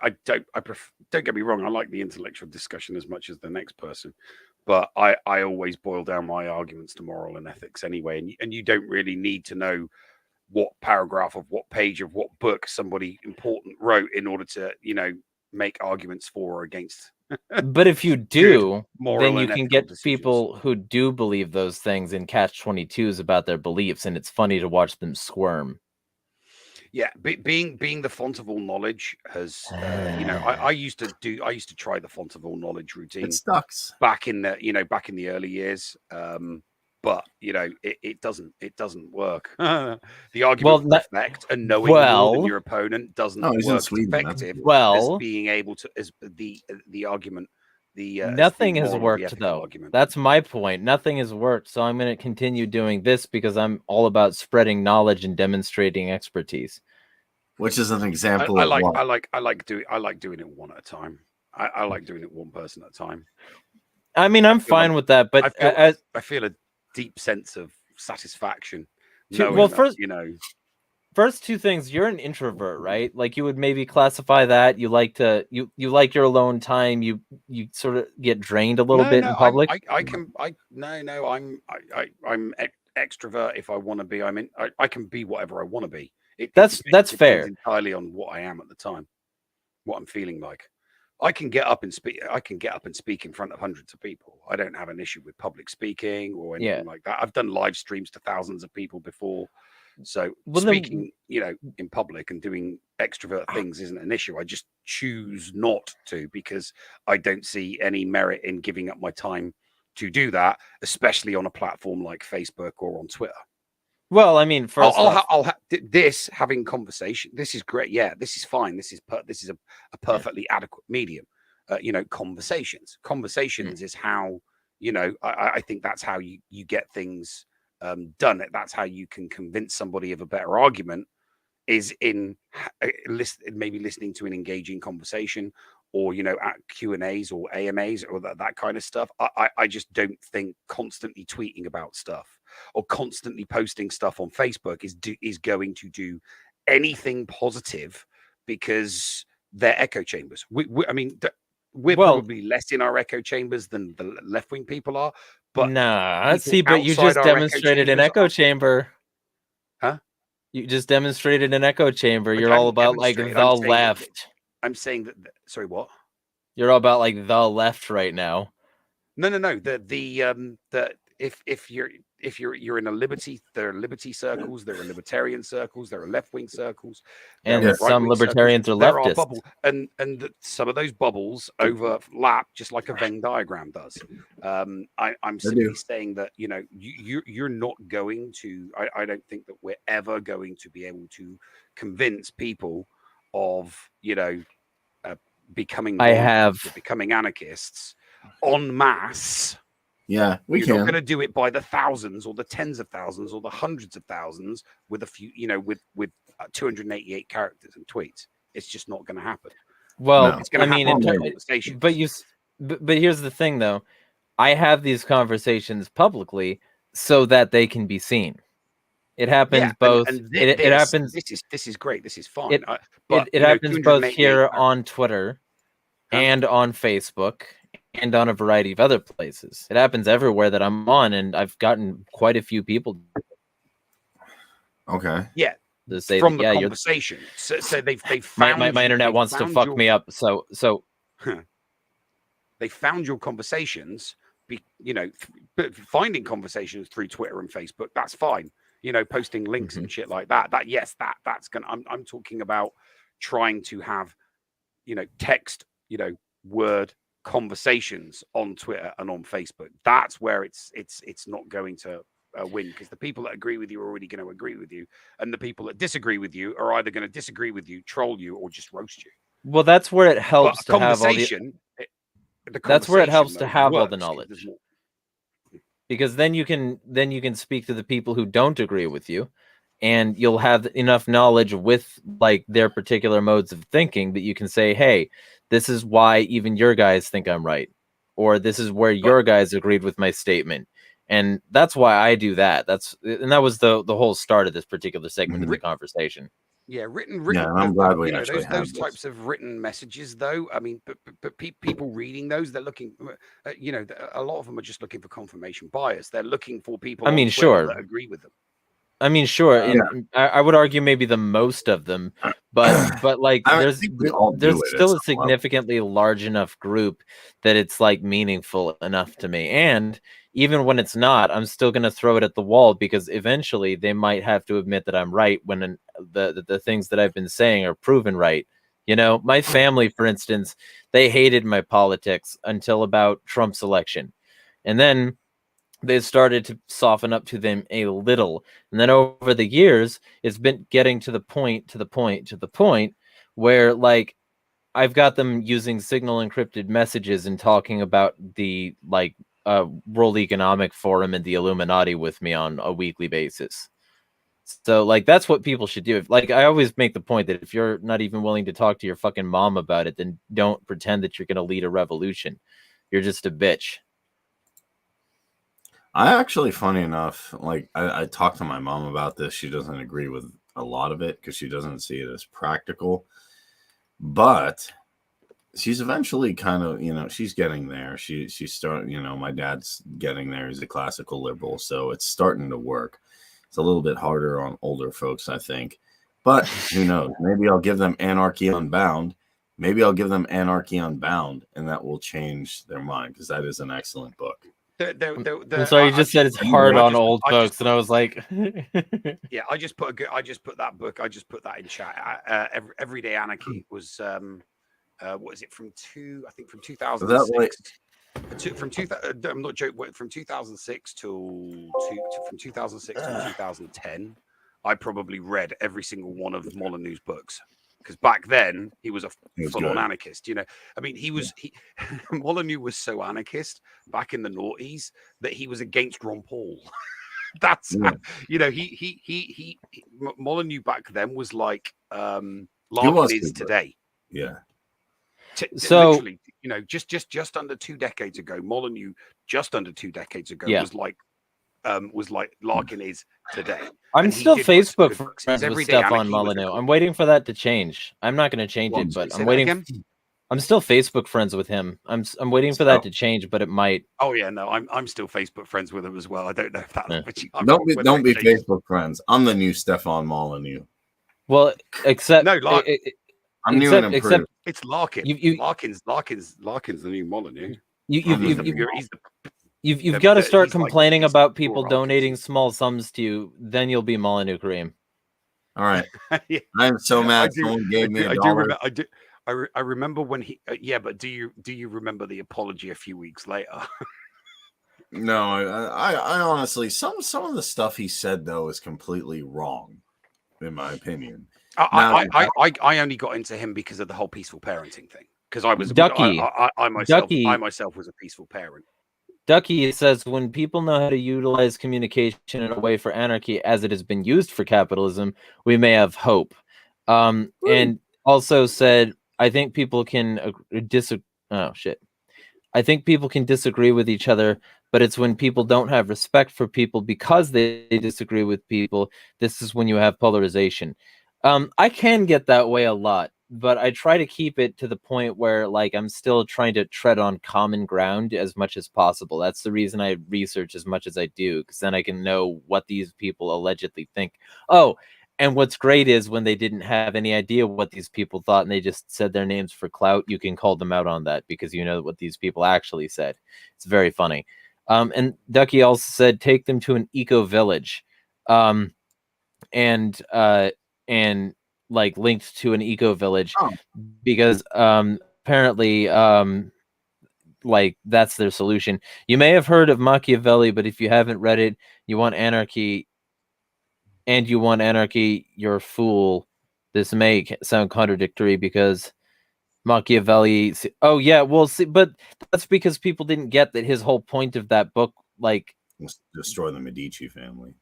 Don't get me wrong. I like the intellectual discussion as much as the next person, but I always boil down my arguments to moral and ethics anyway. And you don't really need to know what paragraph of what page of what book somebody important wrote in order to make arguments for or against. But if you do, then you can get people who do believe those things in catch-22s about their beliefs, and it's funny to watch them squirm. Yeah, being the font of all knowledge has, I used to try the font of all knowledge routine It sucks. back in the early years. But it doesn't work. The argument for effect and knowing more than your opponent doesn't work as effective as being able to, as the argument. Nothing has worked though. Argument. That's my point. Nothing has worked, so I'm going to continue doing this because I'm all about spreading knowledge and demonstrating expertise. Which is an example. I like doing it one at a time. I like doing it one person at a time. I mean, I'm fine with that, but I feel a deep sense of satisfaction. First two things, you're an introvert, right? Like you would maybe classify that you like your alone time. You sort of get drained a little bit in public. I'm extrovert if I want to be. I can be whatever I want to be. That's fair. Entirely on what I am at the time, what I'm feeling like. I can get up and speak. I can get up and speak in front of hundreds of people. I don't have an issue with public speaking or anything like that. I've done live streams to thousands of people before. So speaking, in public and doing extrovert things isn't an issue. I just choose not to because I don't see any merit in giving up my time to do that, especially on a platform like Facebook or on Twitter. Well, I mean, first having conversation. This is great. Yeah, this is fine. This is a perfectly adequate medium. Conversations. Conversations is how I think that's how you get things done. That's how you can convince somebody of a better argument. Is in maybe listening to an engaging conversation, or at Q&As or AMAs or that kind of stuff. I just don't think constantly tweeting about stuff or constantly posting stuff on Facebook is going to do anything positive, because they're echo chambers. We're probably less in our echo chambers than the left-wing people are. But but you just demonstrated an echo chamber. Huh? You just demonstrated an echo chamber. You're all about like the left. I'm saying that. Sorry, what? You're all about like the left right now. No. If you're in a liberty, there are liberty circles, there are libertarian circles, there are left-wing circles, and some libertarians are leftists. And some of those bubbles overlap just like a Venn diagram does. I'm simply saying that you're not going to. I don't think that we're ever going to be able to convince people of becoming anarchists en masse. Yeah, you're not going to do it by the thousands or the tens of thousands or the hundreds of thousands with a few, with 288 characters and tweets. It's just not going to happen. Well, it's going to happen in conversations. But here's the thing, though. I have these conversations publicly so that they can be seen. It happens both. It happens. This is great. This is fine. It happens both here on Twitter and on Facebook. And on a variety of other places. It happens everywhere that I'm on, and I've gotten quite a few people. Okay. Yeah. To say from the conversation. So they found my internet wants to fuck me up. So they found your conversations. Finding conversations through Twitter and Facebook. That's fine. Posting links and shit like that. That's gonna. I'm talking about trying to have, text, word conversations on Twitter and on Facebook. That's where it's not going to win, because the people that agree with you are already going to agree with you, and the people that disagree with you are either going to disagree with you, troll you, or just roast you. Well, that's where it helps to have all that's where it helps to have all the knowledge, because then you can speak to the people who don't agree with you, and you'll have enough knowledge with like their particular modes of thinking that you can say, hey, this is why even your guys think I'm right, or this is where your guys agreed with my statement. And that's why I do that. That was the whole start of this particular segment of the conversation. Yeah, written. Yeah, I'm glad we actually have those types of written messages, though. I mean, but people reading those, they're looking. A lot of them are just looking for confirmation bias. They're looking for people. I mean, sure, that agree with them. I mean, sure, and I would argue maybe the most of them, but like I think we all do there's it at still a some level. significantly large enough group that it's like meaningful enough to me. And even when it's not, I'm still gonna throw it at the wall because eventually they might have to admit that I'm right when the things that I've been saying are proven right. You know, my family, for instance, they hated my politics until about Trump's election, and then they started to soften up to them a little. And then over the years, it's been getting to the point where like I've got them using signal encrypted messages and talking about the like World Economic Forum and the Illuminati with me on a weekly basis. So like that's what people should do. Like I always make the point that if you're not even willing to talk to your fucking mom about it, then don't pretend that you're going to lead a revolution. You're just a bitch. I actually, funny enough, like I talked to my mom about this. She doesn't agree with a lot of it because she doesn't see it as practical. But she's eventually kind of, she's getting there. She's starting, my dad's getting there. He's a classical liberal, so it's starting to work. It's a little bit harder on older folks, I think. But who knows? Maybe I'll give them Anarchy Unbound. Maybe I'll give them Anarchy Unbound, and that will change their mind because that is an excellent book. I'm sorry, you just said it's hard on old folks, and I was like, yeah, I just put that book. I just put that in chat. Everyday Anarchy was what is it from 2006 I'm not joking, from 2006 till 2010 I probably read every single one of Molyneux's books, because back then he was a full-on anarchist. I mean, Molyneux was so anarchist back in the noughties that he was against Ron Paul. That's he Molyneux back then was like Larkin is today. Yeah. So literally, just under 2 decades ago, Molyneux was like Larkin is today. I'm still Facebook friends with Stefan Molyneux. I'm waiting for that to change. I'm not going to change it, but I'm waiting. I'm still Facebook friends with him. I'm waiting for that to change, but it might. Oh yeah, no, I'm still Facebook friends with him as well. I don't know if that. Yeah. Don't be Facebook friends. I'm the new Stefan Molyneux. Well, except no, I'm new and improved. It's Larkin. Larkin's the new Molyneux. You've got to start complaining about people donating small sums to you. Then you'll be Molyneux Kareem. All right. Yeah. I'm so mad someone gave me $1. I remember when he. But do you remember the apology a few weeks later? No, I honestly, some of the stuff he said though is completely wrong, in my opinion. I only got into him because of the whole peaceful parenting thing. Because I was Ducky. I myself was a peaceful parent. Ducky says, when people know how to utilize communication in a way for anarchy as it has been used for capitalism, we may have hope. And also said, I think people can disagree. Oh shit! I think people can disagree with each other, but it's when people don't have respect for people because they disagree with people. This is when you have polarization. I can get that way a lot, but I try to keep it to the point where like I'm still trying to tread on common ground as much as possible. That's the reason I research as much as I do, because then I can know what these people allegedly think. Oh, and what's great is when they didn't have any idea what these people thought and they just said their names for clout, you can call them out on that because you know what these people actually said. It's very funny. And Ducky also said, take them to an eco village. And like linked to an eco village because apparently like that's their solution. You may have heard of Machiavelli, but if you haven't read it, you want anarchy, you're a fool. This may sound contradictory because Machiavelli. Oh yeah, well, see, but that's because people didn't get that his whole point of that book, like, destroy the Medici family.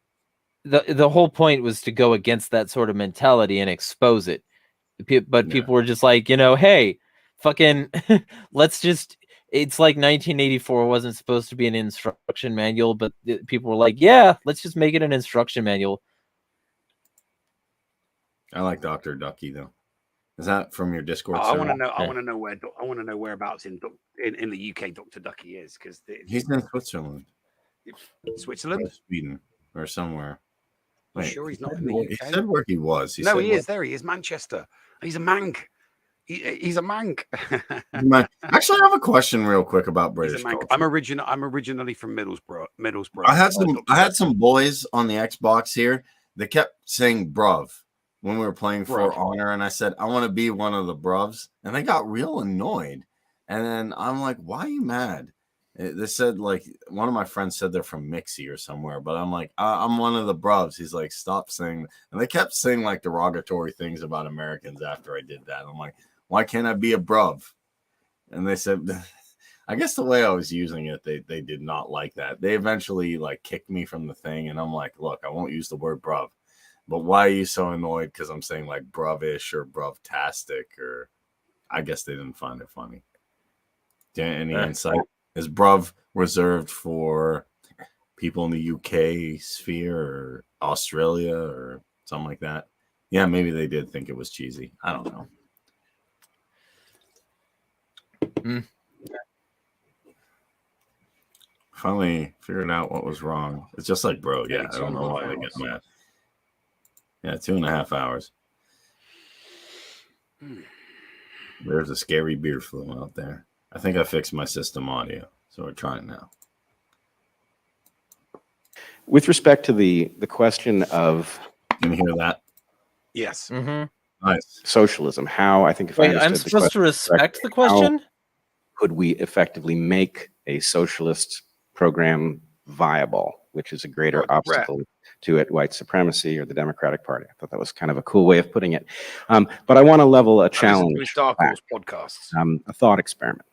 The whole point was to go against that sort of mentality and expose it. But people were just like, hey, fucking, let's just. It's like 1984 wasn't supposed to be an instruction manual, but people were like, yeah, let's just make it an instruction manual. I like Dr. Ducky though. Is that from your Discord? I want to know. I want to know where. I want to know whereabouts in the UK Dr. Ducky is, because he's in Switzerland. Switzerland, or Sweden, or somewhere. Wait, sure he's not in the UK? He said where he was. No, he is. There he is, Manchester. He's a mank. He's a mank. Actually, I have a question real quick about British culture. I'm originally from Middlesbrough. I had some boys on the Xbox here. They kept saying "bruv" when we were playing For Honor, and I said I want to be one of the bruvs, and they got real annoyed. And then I'm like, "Why are you mad?" They said like one of my friends said they're from Mixie or somewhere, but I'm like, I'm one of the bruvs. He's like, stop saying, and they kept saying like derogatory things about Americans after I did that. I'm like, why can't I be a bruv? And they said, I guess the way I was using it, they did not like that. They eventually like kicked me from the thing, and I'm like, look, I won't use the word bruv. But why are you so annoyed? Because I'm saying like bruvish or bruvtastic, or I guess they didn't find it funny. Any insight? Is bruv reserved for people in the UK sphere or Australia or something like that? Yeah, maybe they did think it was cheesy. I don't know. Finally figured out what was wrong. It's just like, bro, yeah, I don't know why they get mad. Yeah, 2.5 hours. There's a scary beer flu out there. I think I fixed my system audio, so we're trying now. With respect to the question of, can you hear that? Yes. Nice. Socialism. How I think if I understood I'm supposed to respect the question. Could we effectively make a socialist program viable, which is a greater obstacle to it, white supremacy or the Democratic Party? I thought that was kind of a cool way of putting it. But I want to level a challenge, podcasts, a thought experiment.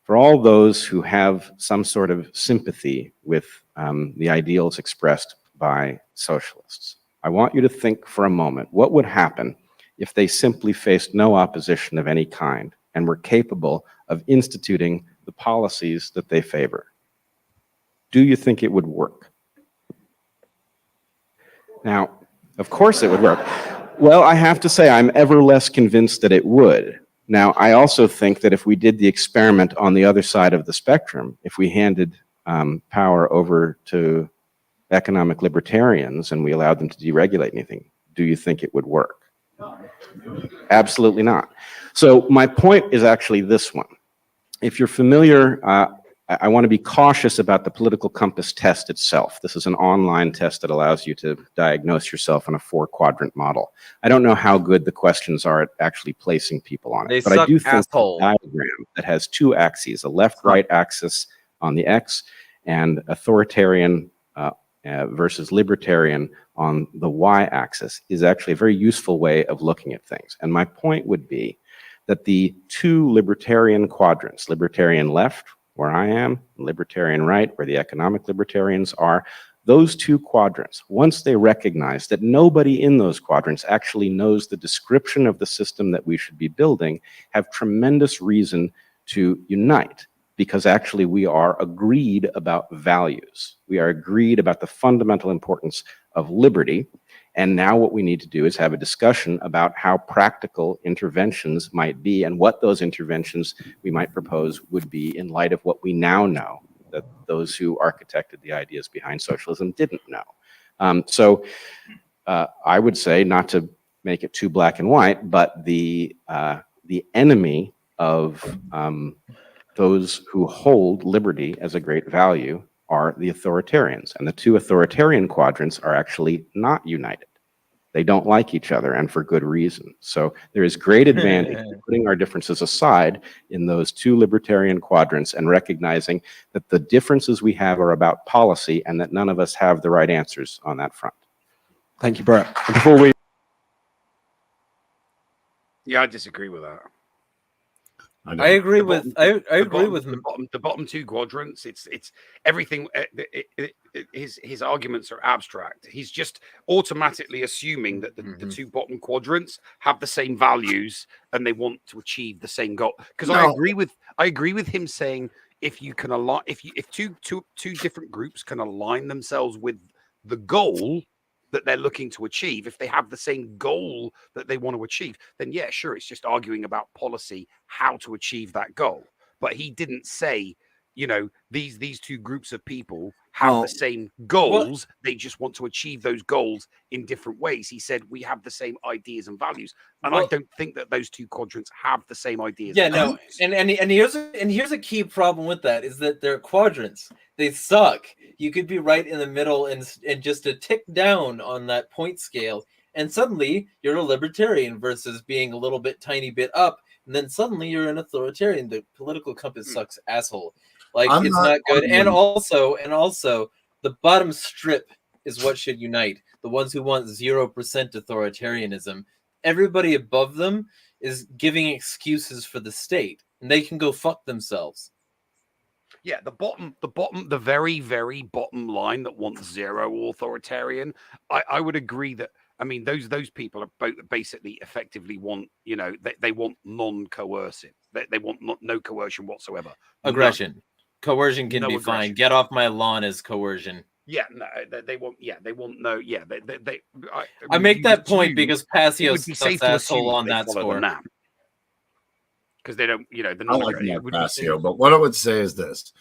For all those who have some sort of sympathy with the ideals expressed by socialists, I want you to think for a moment, what would happen if they simply faced no opposition of any kind and were capable of instituting the policies that they favor? Do you think it would work? Now, of course it would work. Well, I have to say I'm ever less convinced that it would. Now, I also think that if we did the experiment on the other side of the spectrum, if we handed power over to economic libertarians and we allowed them to deregulate anything, do you think it would work? Absolutely not. So my point is actually this one. If you're familiar, I want to be cautious about the political compass test itself. This is an online test that allows you to diagnose yourself in a 4-quadrant model. I don't know how good the questions are at actually placing people on it, but I do think the diagram that has 2 axes, a left-right axis on the X and authoritarian versus libertarian on the Y-axis, is actually a very useful way of looking at things. And my point would be that the 2 libertarian quadrants, libertarian left, where I am, libertarian right, where the economic libertarians are, those 2 quadrants, once they recognize that nobody in those quadrants actually knows the description of the system that we should be building, have tremendous reason to unite, because actually we are agreed about values. We are agreed about the fundamental importance of liberty. And now what we need to do is have a discussion about how practical interventions might be and what those interventions we might propose would be in light of what we now know that those who architected the ideas behind socialism didn't know. So I would say, not to make it too black and white, but the enemy of those who hold liberty as a great value are the authoritarians. And the 2 authoritarian quadrants are actually not united. They don't like each other, and for good reason. So there is great advantage in putting our differences aside in those 2 libertarian quadrants and recognizing that the differences we have are about policy and that none of us have the right answers on that front. Thank you, Brett. Before we... Yeah, I disagree with that. I agree with the bottom 2 quadrants. It's everything. His arguments are abstract. He's just automatically assuming that the 2 bottom quadrants have the same values and they want to achieve the same goal. Because I agree with him saying if you can align, if two different groups can align themselves with the goal that they're looking to achieve, if they have the same goal that they want to achieve, then yeah, sure, it's just arguing about policy, how to achieve that goal. But he didn't say you know, these two groups of people have the same goals. They just want to achieve those goals in different ways. He said we have the same ideas and values, and I don't think that those two quadrants have the same ideas. Yeah, and no, and here's a key problem with that is that they're quadrants. They suck. You could be right in the middle and just a tick down on that point scale, and suddenly you're a libertarian versus being a little bit tiny bit up, and then suddenly you're an authoritarian. The political compass sucks, asshole. Like it's not good. And also, the bottom strip is what should unite. The ones who want 0% authoritarianism. Everybody above them is giving excuses for the state, and they can go fuck themselves. Yeah, the very, very bottom line that wants zero authoritarian. I would agree that. I mean, those people are basically effectively want, you know, they want non-coercive. They want no coercion whatsoever. Aggression. None. Coercion can be fine. Get off my lawn is coercion. Yeah, no, they want. Yeah, they want no. Yeah, I make that point because Passio sucks asshole on that score. Because they don't, you know, I like Passio, but what I would say is this: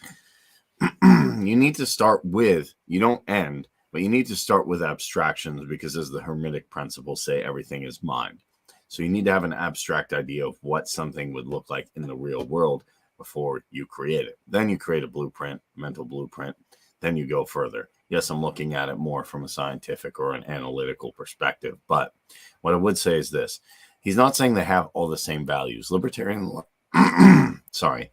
you need to start with. You don't end, but you need to start with abstractions because, as the Hermetic principles say, everything is mind. So you need to have an abstract idea of what something would look like in the real world before you create it. Then you create a blueprint, mental blueprint. Then you go further. Yes, I'm looking at it more from a scientific or an analytical perspective. But what I would say is this. He's not saying they have all the same values. Libertarian, sorry.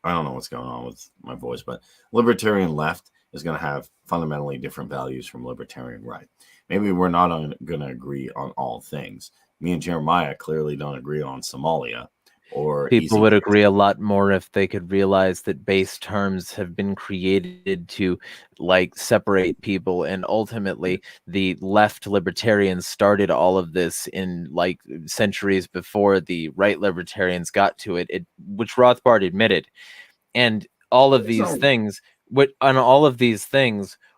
I don't know what's going on with my voice, but libertarian left is going to have fundamentally different values from libertarian right. Maybe we're not going to agree on all things. Me and Jeremiah clearly don't agree on Somalia. Or people would agree a lot more if they could realize that base terms have been created to like separate people, and ultimately the left libertarians started all of this in like centuries before the right libertarians got to it, which Rothbard admitted. And all of these things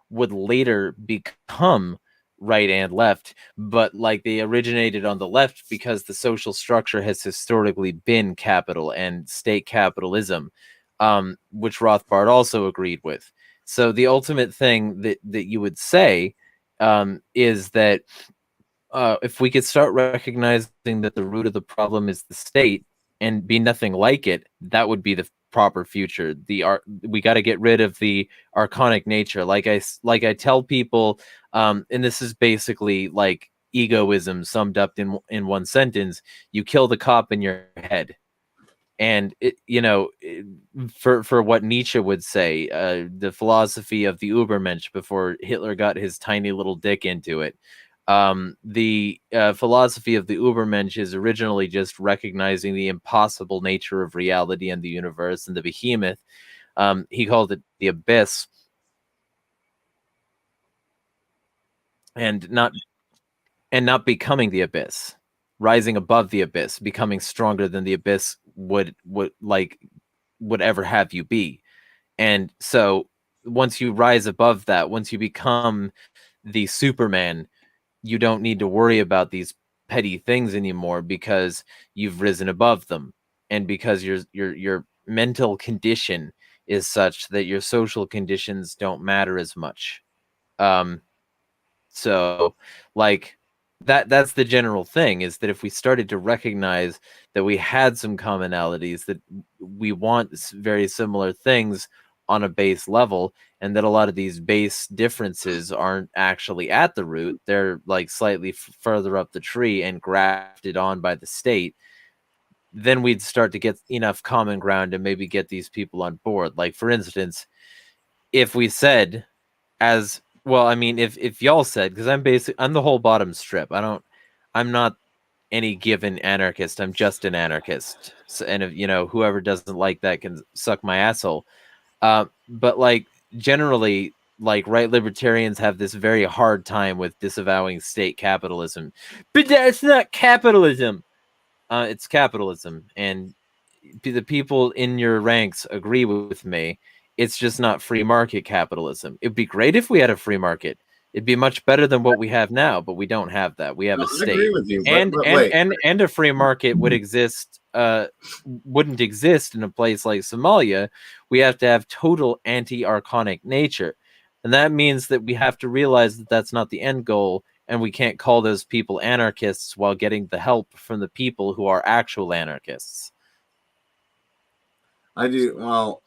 would later become right and left, but like they originated on the left because the social structure has historically been capital and state capitalism, which Rothbard also agreed with. So the ultimate thing that you would say is that if we could start recognizing that the root of the problem is the state and be nothing like it, that would be the proper future. We got to get rid of the archonic nature. Like I tell people, and this is basically like egoism summed up in one sentence: you kill the cop in your head. And for what Nietzsche would say, the philosophy of the Übermensch before Hitler got his tiny little dick into it. The philosophy of the Übermensch is originally just recognizing the impossible nature of reality and the universe and the behemoth. He called it the abyss, and not becoming the abyss, rising above the abyss, becoming stronger than the abyss would ever have you be. And so once you rise above that, once you become the Superman, you don't need to worry about these petty things anymore because you've risen above them, and because your mental condition is such that your social conditions don't matter as much. So like that's the general thing, is that if we started to recognize that we had some commonalities, that we want very similar things on a base level, and that a lot of these base differences aren't actually at the root, they're like slightly further up the tree and grafted on by the state, then we'd start to get enough common ground and maybe get these people on board. Like, for instance, if we said, as well, I mean, if y'all said, because I'm the whole bottom strip. I'm not any given anarchist. I'm just an anarchist. So, and if whoever doesn't like that can suck my asshole. But like generally, like right libertarians have this very hard time with disavowing state capitalism. But that's not capitalism. It's capitalism, and the people in your ranks agree with me. It's just not free market capitalism. It'd be great if we had a free market. It'd be much better than what we have now, but we don't have that. We have a I state, agree with you, and but wait. and a free market would exist. Wouldn't exist in a place like Somalia. We have to have total anti-archonic nature, and that means that we have to realize that that's not the end goal, and we can't call those people anarchists while getting the help from the people who are actual anarchists. I do. Well,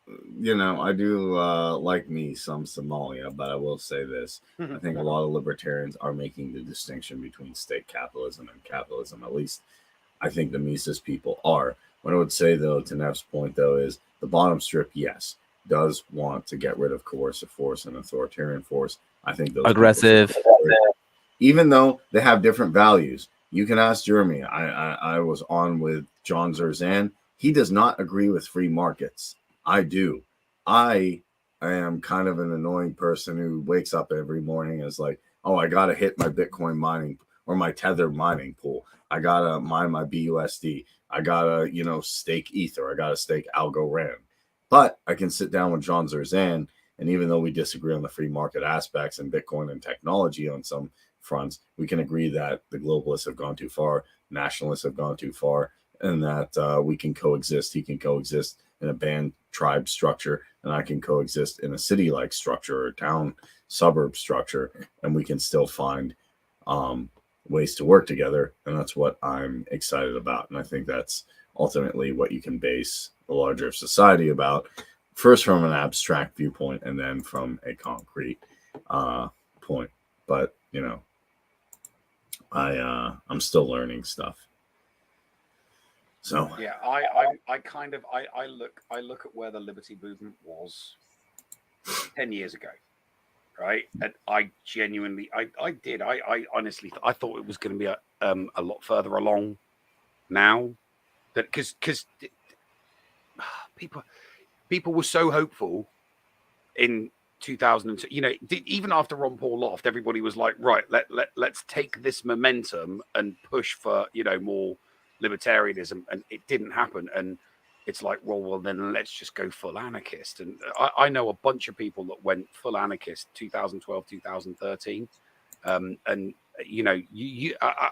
I do like me some Somalia, but I will say this. I think a lot of libertarians are making the distinction between state capitalism and capitalism. At least I think the Mises people are. What I would say, though, to Neff's point, though, is the bottom strip, yes, does want to get rid of coercive force and authoritarian force. I think those aggressive, even though they have different values. You can ask Jeremy. I was on with John Zerzan. He does not agree with free markets. I do. I am kind of an annoying person who wakes up every morning and is like, oh, I got to hit my Bitcoin mining or my Tether mining pool. I got to mine my BUSD. I got to, stake Ether. I got to stake Algorand. But I can sit down with John Zerzan, and even though we disagree on the free market aspects and Bitcoin and technology on some fronts, we can agree that the globalists have gone too far, nationalists have gone too far, and that we can coexist. He can coexist in a band tribe structure, and I can coexist in a city-like structure or town suburb structure, and we can still find ways to work together. And that's what I'm excited about. And I think that's ultimately what you can base the larger society about, first from an abstract viewpoint and then from a concrete point. But I'm still learning stuff. So yeah, I look at where the liberty movement was 10 years ago, right? And I genuinely, I honestly, I thought it was going to be a lot further along now, that because people were so hopeful in 2002. Even after Ron Paul left, everybody was like, right, let's take this momentum and push for more libertarianism, and it didn't happen. And it's like, well, then let's just go full anarchist. And I know a bunch of people that went full anarchist 2012, 2013. And I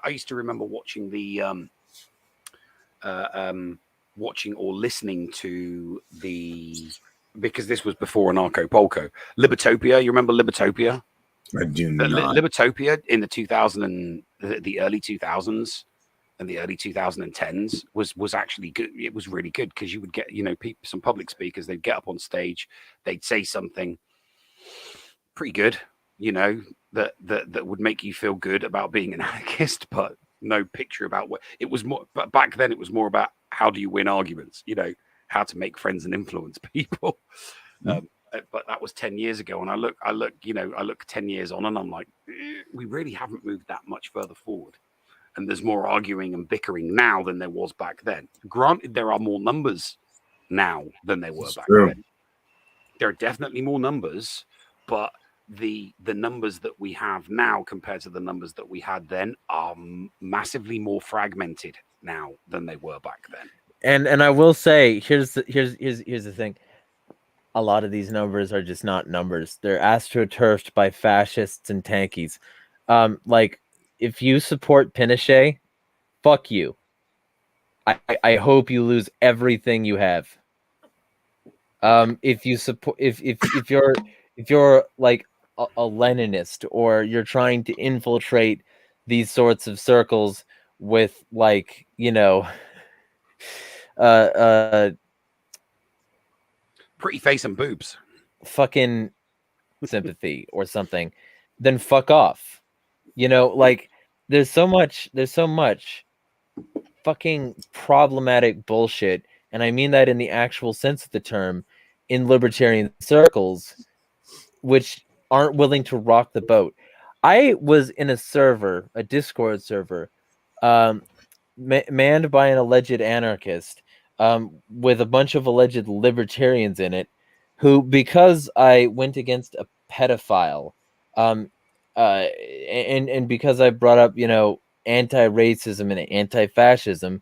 used to remember watching watching or listening to because this was before Anarcho Polko, Libertopia. You remember Libertopia? I do not. Libertopia in the early 2000s and the early 2010s was actually good. It was really good because you would get some public speakers. They'd get up on stage, they'd say something pretty good, that would make you feel good about being an anarchist, but no picture about what it was more. But back then it was more about how do you win arguments, how to make friends and influence people. But that was 10 years ago, and I look 10 years on, and I'm like, we really haven't moved that much further forward. And there's more arguing and bickering now than there was back then. Granted, there are more numbers now than there were back then. There are definitely more numbers, but the numbers that we have now compared to the numbers that we had then are massively more fragmented now than they were back then. And I will say, here's the thing. A lot of these numbers are just not numbers. They're astroturfed by fascists and tankies. Like, if you support Pinochet, fuck you. I hope you lose everything you have. If you support, if you're like a Leninist, or you're trying to infiltrate these sorts of circles with, like, pretty face and boobs, fucking sympathy or something, then fuck off. Like, there's so much fucking problematic bullshit, and I mean that in the actual sense of the term, in libertarian circles, which aren't willing to rock the boat. I was in a Discord server, manned by an alleged anarchist, with a bunch of alleged libertarians in it, who, because I went against a pedophile, and because I brought up, anti-racism and anti-fascism,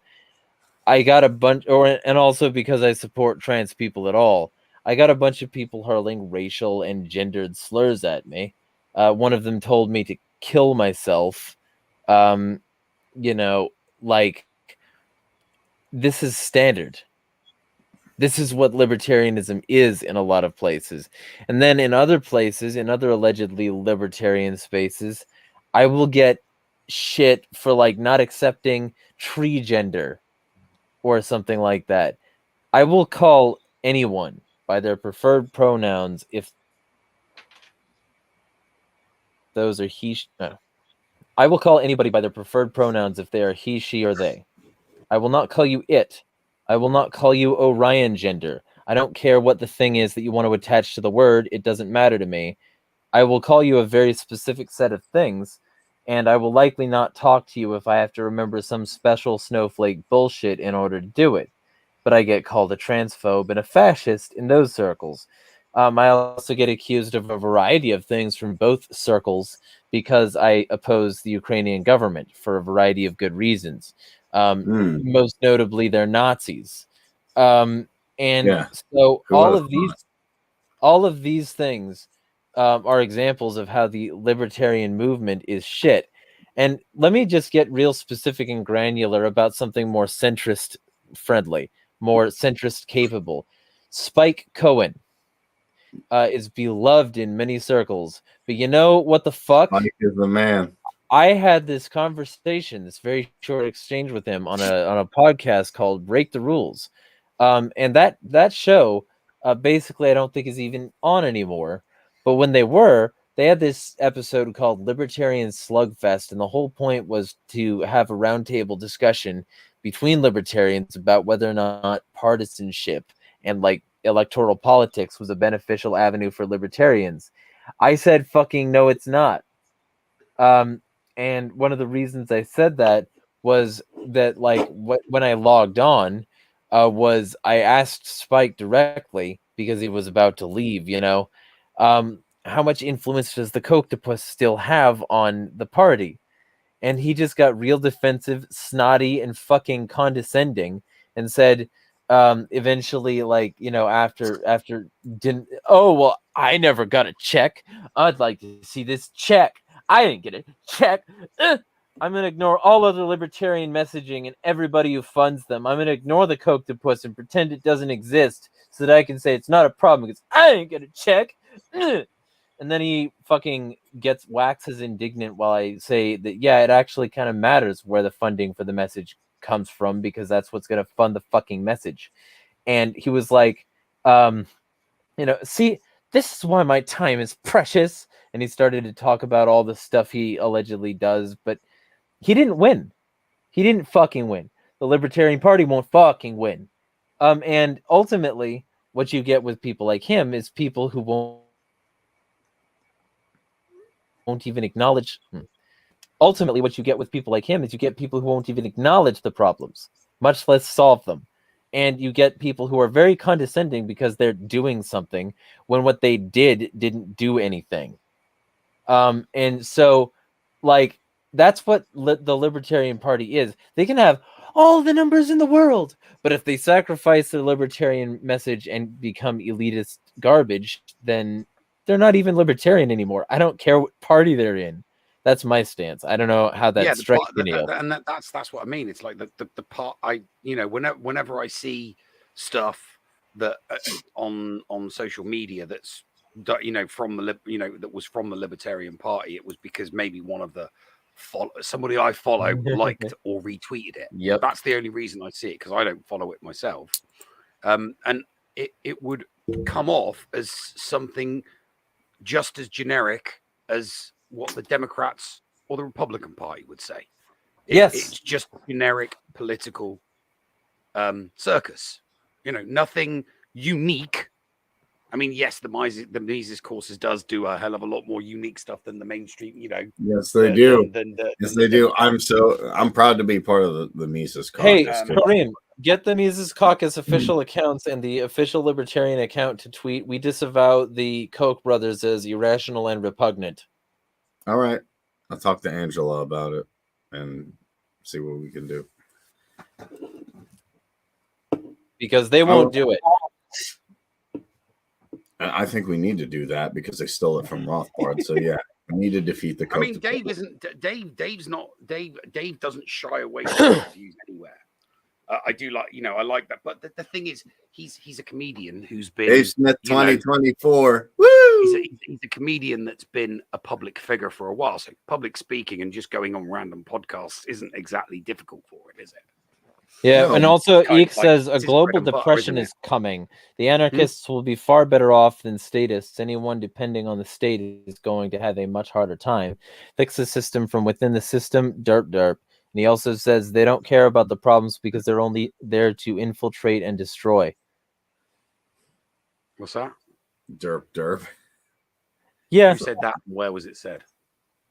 I got a bunch, and also because I support trans people at all, I got a bunch of people hurling racial and gendered slurs at me. One of them told me to kill myself. You know, like, this is standard. This is what libertarianism is in a lot of places. And then in other places, in other allegedly libertarian spaces, I will get shit for like not accepting tree gender or something like that. I will call anyone by their preferred pronouns if those are he. No. I will call anybody by their preferred pronouns if they are he, she, or they. I will not call you it. I will not call you Orion gender. I don't care what the thing is that you want to attach to the word. It doesn't matter to me. I will call you a very specific set of things, and I will likely not talk to you if I have to remember some special snowflake bullshit in order to do it. But I get called a transphobe and a fascist in those circles. I also get accused of a variety of things from both circles because I oppose the Ukrainian government for a variety of good reasons. Most notably, they're Nazis. And so all of these things are examples of how the libertarian movement is shit. And let me just get real specific and granular about something more centrist friendly, more centrist capable. Spike Cohen is beloved in many circles, but you know what the fuck? Mike is the man. I had this conversation, this very short exchange with him on a podcast called Break the Rules, and that show basically I don't think is even on anymore. But when they were, they had this episode called Libertarian Slugfest, and the whole point was to have a roundtable discussion between libertarians about whether or not partisanship and like electoral politics was a beneficial avenue for libertarians. I said, "Fucking no, it's not." And one of the reasons I said that was that, like, when I logged on, was I asked Spike directly because he was about to leave. How much influence does the Coctopus still have on the party? And he just got real defensive, snotty, and fucking condescending, and said, eventually, like, after didn't. Oh well, I never got a check. I'd like to see this check. I didn't get a check. I'm going to ignore all other libertarian messaging and everybody who funds them. I'm going to ignore the Coctopus and pretend it doesn't exist so that I can say it's not a problem because I didn't get a check. And then he fucking waxes indignant while I say that, yeah, it actually kind of matters where the funding for the message comes from because that's what's going to fund the fucking message. And he was like, see, this is why my time is precious. And he started to talk about all the stuff he allegedly does, but he didn't win. He didn't fucking win. The Libertarian Party won't fucking win. And ultimately, what you get with people like him is people who won't even acknowledge. Ultimately, what you get with people like him is you get people who won't even acknowledge the problems, much less solve them. And you get people who are very condescending because they're doing something when what they didn't do anything. And so, like, that's what the Libertarian Party is. They can have all the numbers in the world, but if they sacrifice their libertarian message and become elitist garbage, then they're not even libertarian anymore. I don't care what party they're in. That's my stance. I don't know how that strikes you. And that's what I mean. It's like the part whenever I see stuff that on social media that's from the that was from the Libertarian Party, it was because maybe one of the somebody I follow liked or retweeted it. Yep. That's the only reason I see it, because I don't follow it myself. And it would come off as something just as generic as what the Democrats or the Republican Party would say. Yes. It's just generic political circus. Nothing unique. I mean, yes, the Mises courses does do a hell of a lot more unique stuff than the mainstream, Yes, they do. Yes, they do. I'm proud to be part of the Mises Caucus. Hey, Kareem, get the Mises Caucus official accounts and the official Libertarian account to tweet, "We disavow the Koch brothers as irrational and repugnant." All right. I'll talk to Angela about it and see what we can do. Because they won't do it. I think we need to do that because they stole it from Rothbard. So yeah, I need to defeat the. I mean, Dave isn't. Dave's not. Dave doesn't shy away from his views anywhere. I do like, I like that. But the thing is, he's a comedian who's been Dave Smith 2024. Woo! He's a comedian that's been a public figure for a while. So public speaking and just going on random podcasts isn't exactly difficult for him, is it? Yeah, No, and also kind Eek of like, says a it's his global bread and butter, depression isn't is coming. The anarchists will be far better off than statists. Anyone depending on the state is going to have a much harder time. Fix the system from within the system, derp derp. And he also says they don't care about the problems because they're only there to infiltrate and destroy. What's that? Derp derp. Yeah, Who said that? Where was it said?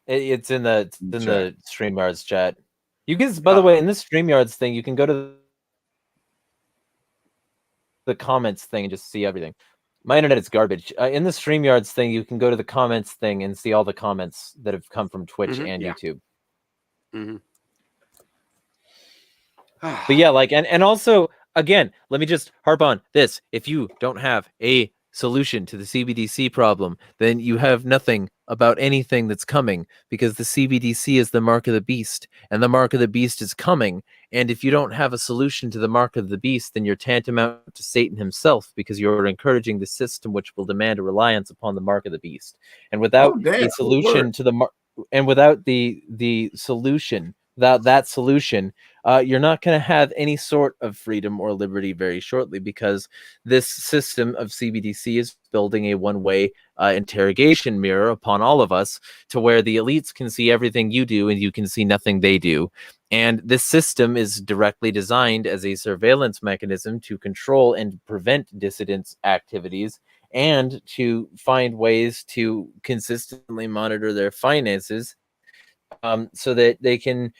it's in the Chat. StreamYards chat. You can, by the way, in this StreamYards thing, you can go to the comments thing and just see everything. My internet is garbage. In the StreamYards thing, you can go to the comments thing and see all the comments that have come from Twitch and YouTube. But yeah, like, and also, again, let me just harp on this. If you don't have a solution to the CBDC problem, then you have nothing about anything that's coming, because the CBDC is the mark of the beast, and the mark of the beast is coming. And if you don't have a solution to the mark of the beast, then you're tantamount to Satan himself, because you're encouraging the system which will demand a reliance upon the mark of the beast. And without a solution to the and without the solution, without that solution, you're not going to have any sort of freedom or liberty very shortly, because this system of CBDC is building a one-way interrogation mirror upon all of us, to where the elites can see everything you do and you can see nothing they do. And this system is directly designed as a surveillance mechanism to control and prevent dissident activities, and to find ways to consistently monitor their finances, so that they can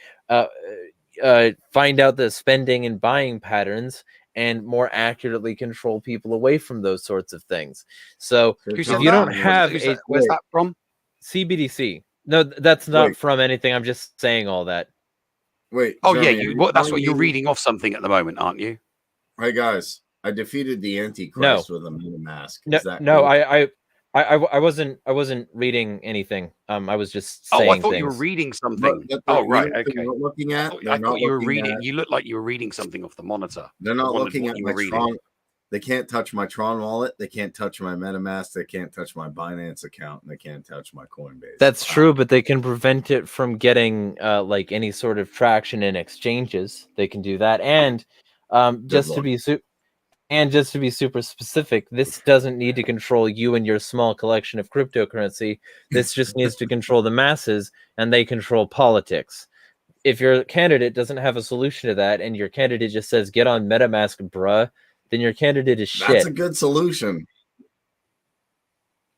find out the spending and buying patterns and more accurately control people away from those sorts of things. So if you don't have where's that from? CBDC, no, that's not from anything. I'm just saying all that. Wait. Oh Jeremy, yeah, that's what you're reading off something at the moment, aren't you? Hey guys, I defeated the Antichrist with a mask. No, Is that no, cool? I wasn't reading anything. I was just saying I thought things. you were reading something. Right, okay. They're not looking at. I thought you were reading. You looked like you were reading something off the monitor. They're not looking at my Tron. They can't touch my Tron wallet. They can't touch my MetaMask. They can't touch my Binance account. And they can't touch my Coinbase. That's true, but they can prevent it from getting like any sort of traction in exchanges. They can do that, and just to be super specific, this doesn't need to control you and your small collection of cryptocurrency. This just needs to control the masses, and they control politics. If your candidate doesn't have a solution to that, and your candidate just says, "Get on MetaMask, bruh," then your candidate is shit. That's a good solution.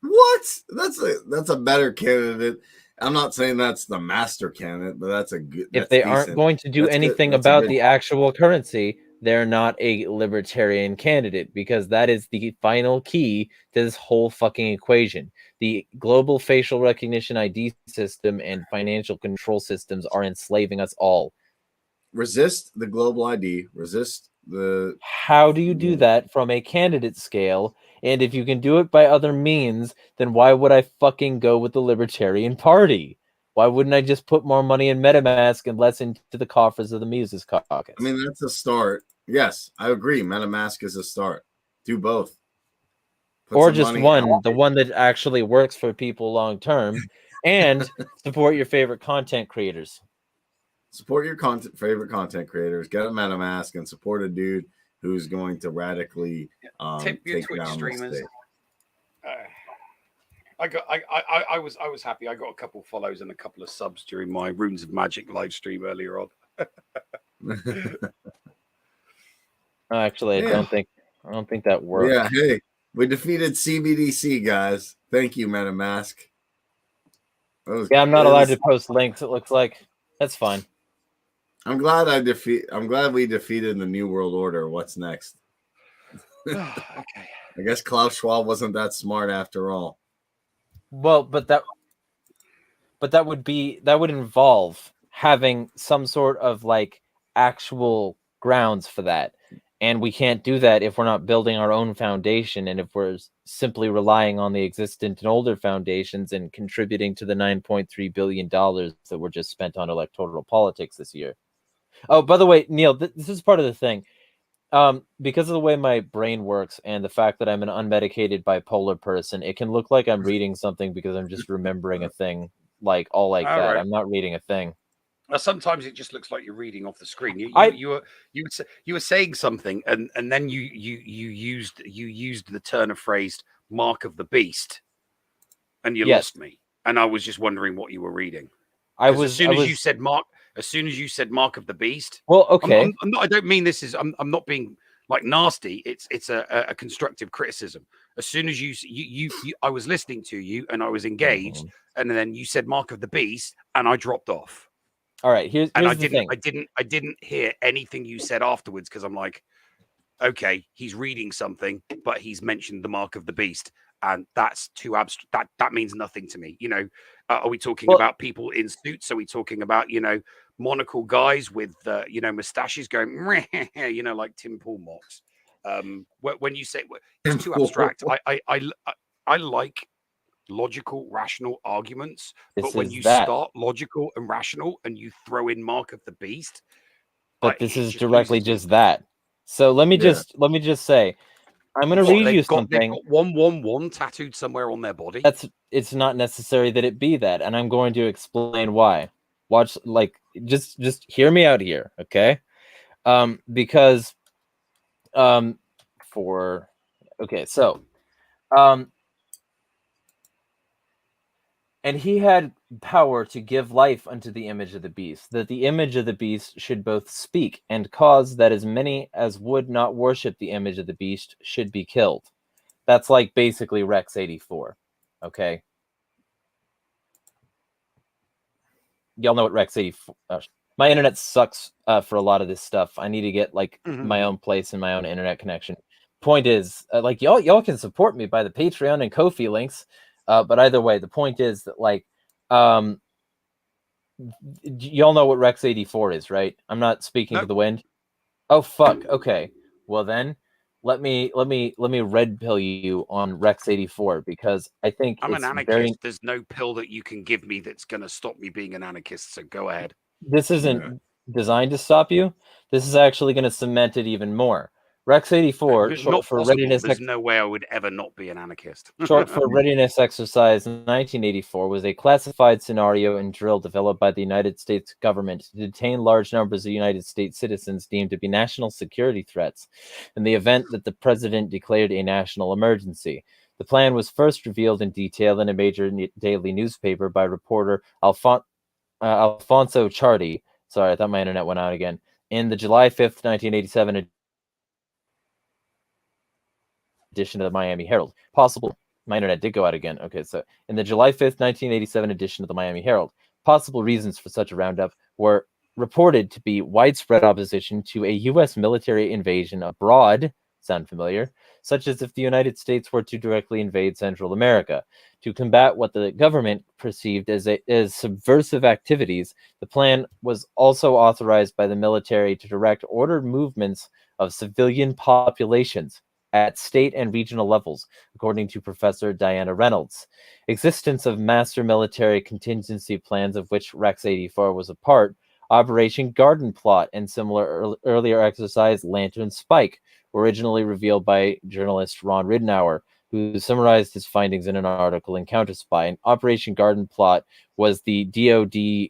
What? That's a better candidate. I'm not saying that's the master candidate, but that's a good. If they aren't going to do anything about the actual currency, they're not a libertarian candidate, because that is the final key to this whole fucking equation. The global facial recognition ID system and financial control systems are enslaving us all. Resist the global ID. Resist the. How do you do that from a candidate scale? And if you can do it by other means, then why would I fucking go with the Libertarian Party? Why wouldn't I just put more money in MetaMask and less into the coffers of the Mises Caucus? I mean, that's a start. Yes, I agree. MetaMask is a start. Do both. Or just one, the one that actually works for people long term, and support your favorite content creators. Support your favorite content creators. Get a MetaMask and support a dude who's going to radically tip your take Twitch down streamers. I was happy. I got a couple follows and a couple of subs during my Runes of Magic live stream earlier on. Actually, I don't think that works. Yeah, hey, we defeated CBDC, guys. Thank you, MetaMask. I'm not allowed to post links. It looks like that's fine. I'm glad we defeated the New World Order. What's next? Okay. I guess Klaus Schwab wasn't that smart after all. Well, but that would involve having some sort of like actual grounds for that. And we can't do that if we're not building our own foundation, and if we're simply relying on the existent and older foundations and contributing to the $9.3 billion that were just spent on electoral politics this year. Oh, by the way, Neil, this is part of the thing. Because of the way my brain works and the fact that I'm an unmedicated bipolar person, it can look like I'm reading something because I'm just remembering a thing like that. Right. I'm not reading a thing. Sometimes it just looks like you're reading off the screen. You were saying something, and then you used the turn of phrase "mark of the beast," and you lost me. And I was just wondering what you were reading. As soon as you said mark of the beast. Well, okay. I don't mean this is. I'm not being like nasty. It's a constructive criticism. As soon as you I was listening to you and I was engaged, and then you said mark of the beast, and I dropped off. All right, here's the thing. I didn't hear anything you said afterwards because I'm like, okay, he's reading something, but he's mentioned the mark of the beast, and that's too abstract. That means nothing to me. Are we talking about people in suits? Are we talking about monocle guys with mustaches going like Tim Paul mocks? When you say it's too abstract, I like logical, rational arguments, but when you start logical and rational and you throw in mark of the beast, but this is directly just that. So let me just say, I'm going to read you something. They've got 111 tattooed somewhere on their body. It's not necessary that it be that, and I'm going to explain why. Watch, just hear me out here, okay? Because and he had power to give life unto the image of the beast, that the image of the beast should both speak and cause that as many as would not worship the image of the beast should be killed. That's like basically Rex 84. Okay. Y'all know what Rex 84. My internet sucks for a lot of this stuff. I need to get my own place and my own internet connection. Point is, y'all can support me by the Patreon and Ko-fi links. But either way, the point is that y'all know what Rex 84 is, right? I'm not speaking to the wind. Oh fuck. Okay. Well then, let me red pill you on Rex 84 because I think I'm an anarchist. There's no pill that you can give me that's going to stop me being an anarchist. So go ahead. This isn't designed to stop you. This is actually going to cement it even more. Rex 84, short for readiness. There's no way I would ever not be an anarchist. Short for readiness exercise in 1984 was a classified scenario and drill developed by the United States government to detain large numbers of United States citizens deemed to be national security threats in the event that the president declared a national emergency. The plan was first revealed in detail in a major daily newspaper by reporter Alfonso Chardy. Sorry, I thought my internet went out again. In the July 5th, 1987 edition of the Miami Herald. My internet did go out again. Okay, so in the July 5th, 1987 edition of the Miami Herald, possible reasons for such a roundup were reported to be widespread opposition to a U.S. military invasion abroad, sound familiar, such as if the United States were to directly invade Central America. To combat what the government perceived as subversive activities, the plan was also authorized by the military to direct ordered movements of civilian populations at state and regional levels, according to Professor Diana Reynolds. Existence of master military contingency plans, of which Rex 84 was a part, Operation Garden Plot, and similar earlier exercise Lantern Spike, originally revealed by journalist Ron Ridenour, who summarized his findings in an article in Counterspy. And Operation Garden Plot was the DoD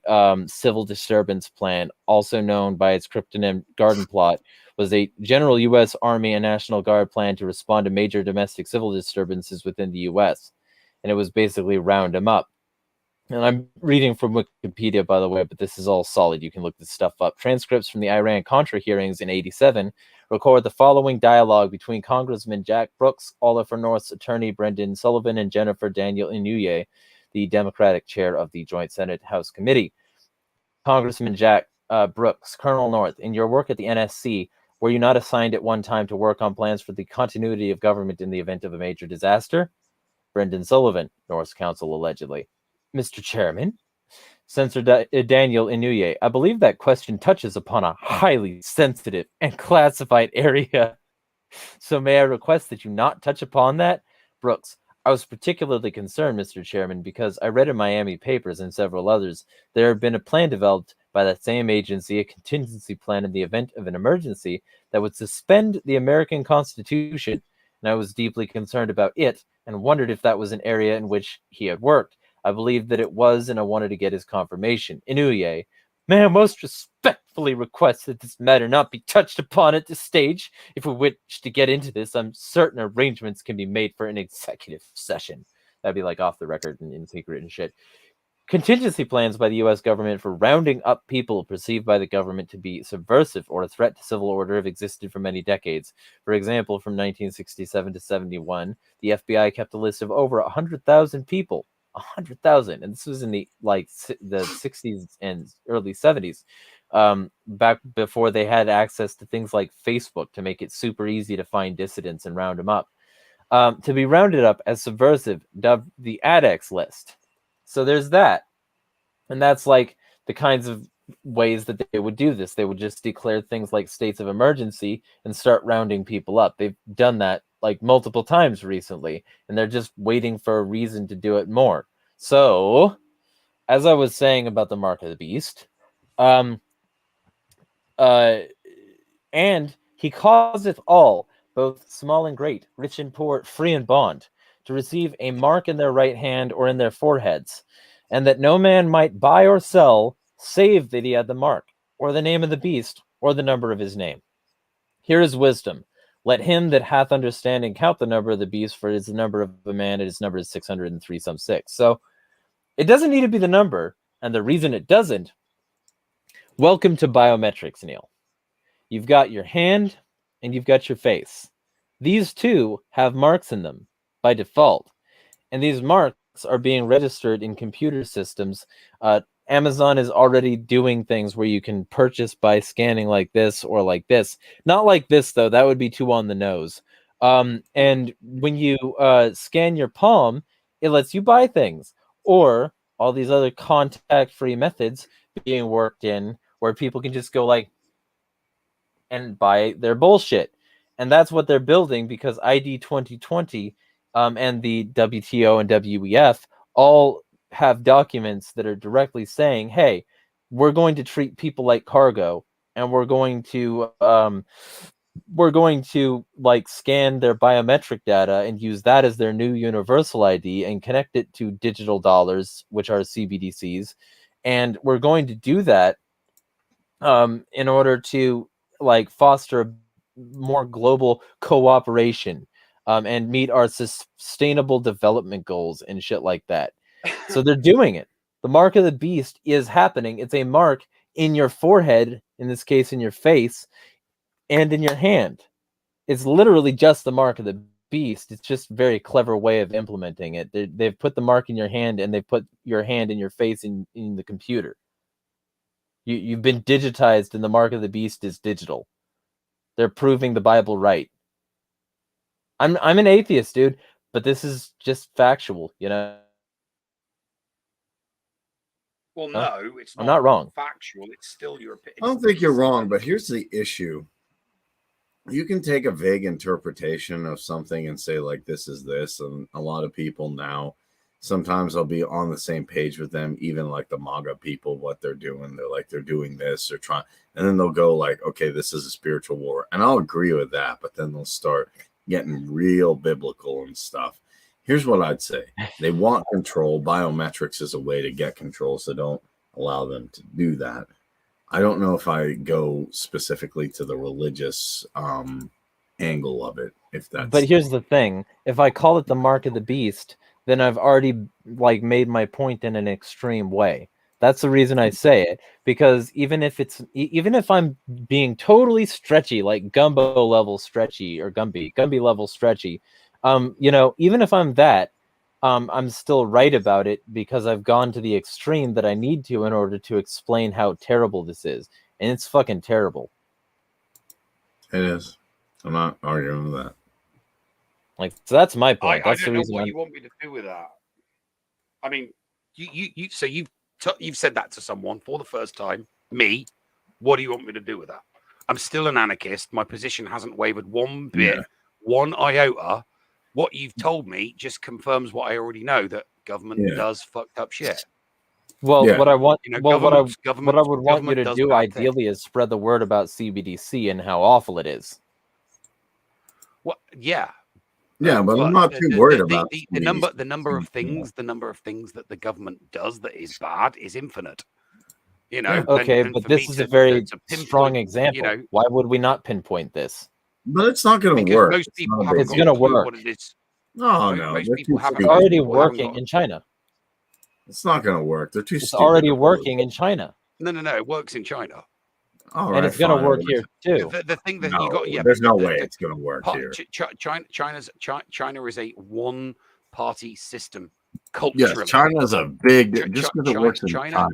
civil disturbance plan, also known by its cryptonym Garden Plot, was a general U.S. Army and National Guard plan to respond to major domestic civil disturbances within the U.S. And it was basically round them up. And I'm reading from Wikipedia, by the way, but this is all solid. You can look this stuff up. Transcripts from the Iran-Contra hearings in '87 record the following dialogue between Congressman Jack Brooks, Oliver North's attorney Brendan Sullivan, and Jennifer Daniel Inouye, the Democratic chair of the Joint Senate House Committee. Congressman Jack Brooks, Colonel North, in your work at the NSC, were you not assigned at one time to work on plans for the continuity of government in the event of a major disaster? Brendan Sullivan, North's counsel, allegedly. Mr. Chairman, Censor Daniel Inouye, I believe that question touches upon a highly sensitive and classified area. So may I request that you not touch upon that? Brooks, I was particularly concerned, Mr. Chairman, because I read in Miami papers and several others there had been a plan developed by that same agency, a contingency plan in the event of an emergency that would suspend the American Constitution, and I was deeply concerned about it and wondered if that was an area in which he had worked. I believed that it was, and I wanted to get his confirmation. Inouye, may I most respectfully request that this matter not be touched upon at this stage. If we wish to get into this, I'm certain arrangements can be made for an executive session. That'd be like off the record and in secret and shit. Contingency plans by the U.S. government for rounding up people perceived by the government to be subversive or a threat to civil order have existed for many decades. For example, from 1967 to 71, the FBI kept a list of over 100,000 people. 100,000, and this was in the 60s and early 70s, back before they had access to things like Facebook to make it super easy to find dissidents and round them up, to be rounded up as subversive, dubbed the ADX list. So there's that, and that's like the kinds of ways that they would do this. They would just declare things like states of emergency and start rounding people up. They've done that like multiple times recently, and they're just waiting for a reason to do it more. So, as I was saying about the mark of the beast, and he causeth all, both small and great, rich and poor, free and bond, to receive a mark in their right hand or in their foreheads, and that no man might buy or sell, save that he had the mark, or the name of the beast, or the number of his name. Here is wisdom. Let him that hath understanding count the number of the beast, for it is the number of a man, and his number is 603 some 6. So it doesn't need to be the number, and the reason it doesn't, welcome to biometrics, Neil. You've got your hand, and you've got your face. These two have marks in them by default, and these marks are being registered in computer systems. Amazon is already doing things where you can purchase by scanning like this or like this. Not like this, though. That would be too on the nose. And when you scan your palm, it lets you buy things. Or all these other contact-free methods being worked in where people can just go like and buy their bullshit. And that's what they're building because ID 2020 and the WTO and WEF all have documents that are directly saying, hey, we're going to treat people like cargo, and we're going to like scan their biometric data and use that as their new universal ID and connect it to digital dollars, which are CBDCs. And we're going to do that in order to like foster more global cooperation and meet our sustainable development goals and shit like that. So they're doing it. The mark of the beast is happening. It's a mark in your forehead, in this case in your face, and in your hand. It's literally just the mark of the beast. It's just a very clever way of implementing it. They've put the mark in your hand, and they've put your hand in your face in the computer. You've been digitized, and the mark of the beast is digital. They're proving the Bible right. I'm an atheist, dude, but this is just factual, you know? Well, no, it's not. I'm not wrong. Factual. It's still your opinion. I don't think you're wrong, but here's the issue. You can take a vague interpretation of something and say, like, this is this. And a lot of people now, sometimes I'll be on the same page with them, even like the MAGA people, what they're doing. They're like, they're doing this, they're trying. And then they'll go like, okay, this is a spiritual war. And I'll agree with that. But then they'll start getting real biblical and stuff. Here's what I'd say. They want control. Biometrics is a way to get control, so don't allow them to do that. I don't know if I go specifically to the religious angle of it. If that's. But here's the thing: if I call it the mark of the beast, then I've already like made my point in an extreme way. That's the reason I say it, because even if I'm being totally stretchy, like Gumbo level stretchy or Gumby level stretchy, you know, even if I'm that, I'm still right about it because I've gone to the extreme that I need to in order to explain how terrible this is. And it's fucking terrible. It is. I'm not arguing with that. Like, so that's my point. That's I don't the reason know what you want me to do with that. I mean, so you've you've said that to someone for the first time. Me, what do you want me to do with that? I'm still an anarchist. My position hasn't wavered one bit, one iota. What you've told me just confirms what I already know, that government does fucked up shit. Well, what I want, what I would want you to do ideally is spread the word about CBDC and how awful it is. What? Yeah. Yeah, but I'm not too worried about the number of things that the government does that is bad is infinite. You know. Okay, and but for this me is a very strong pinpoint, example. You know, why would we not pinpoint this? But it's not going to work. Most people haven't It's going to work. what it is. No, Most people haven't. It's already working in China. It's not going to work. They're too stupid. It's already working in China. No, it works in China. All right, and it's going to work here too. The thing that you got, there's no way it's going to work here. China is a one-party system culturally. Yes, China's a big. China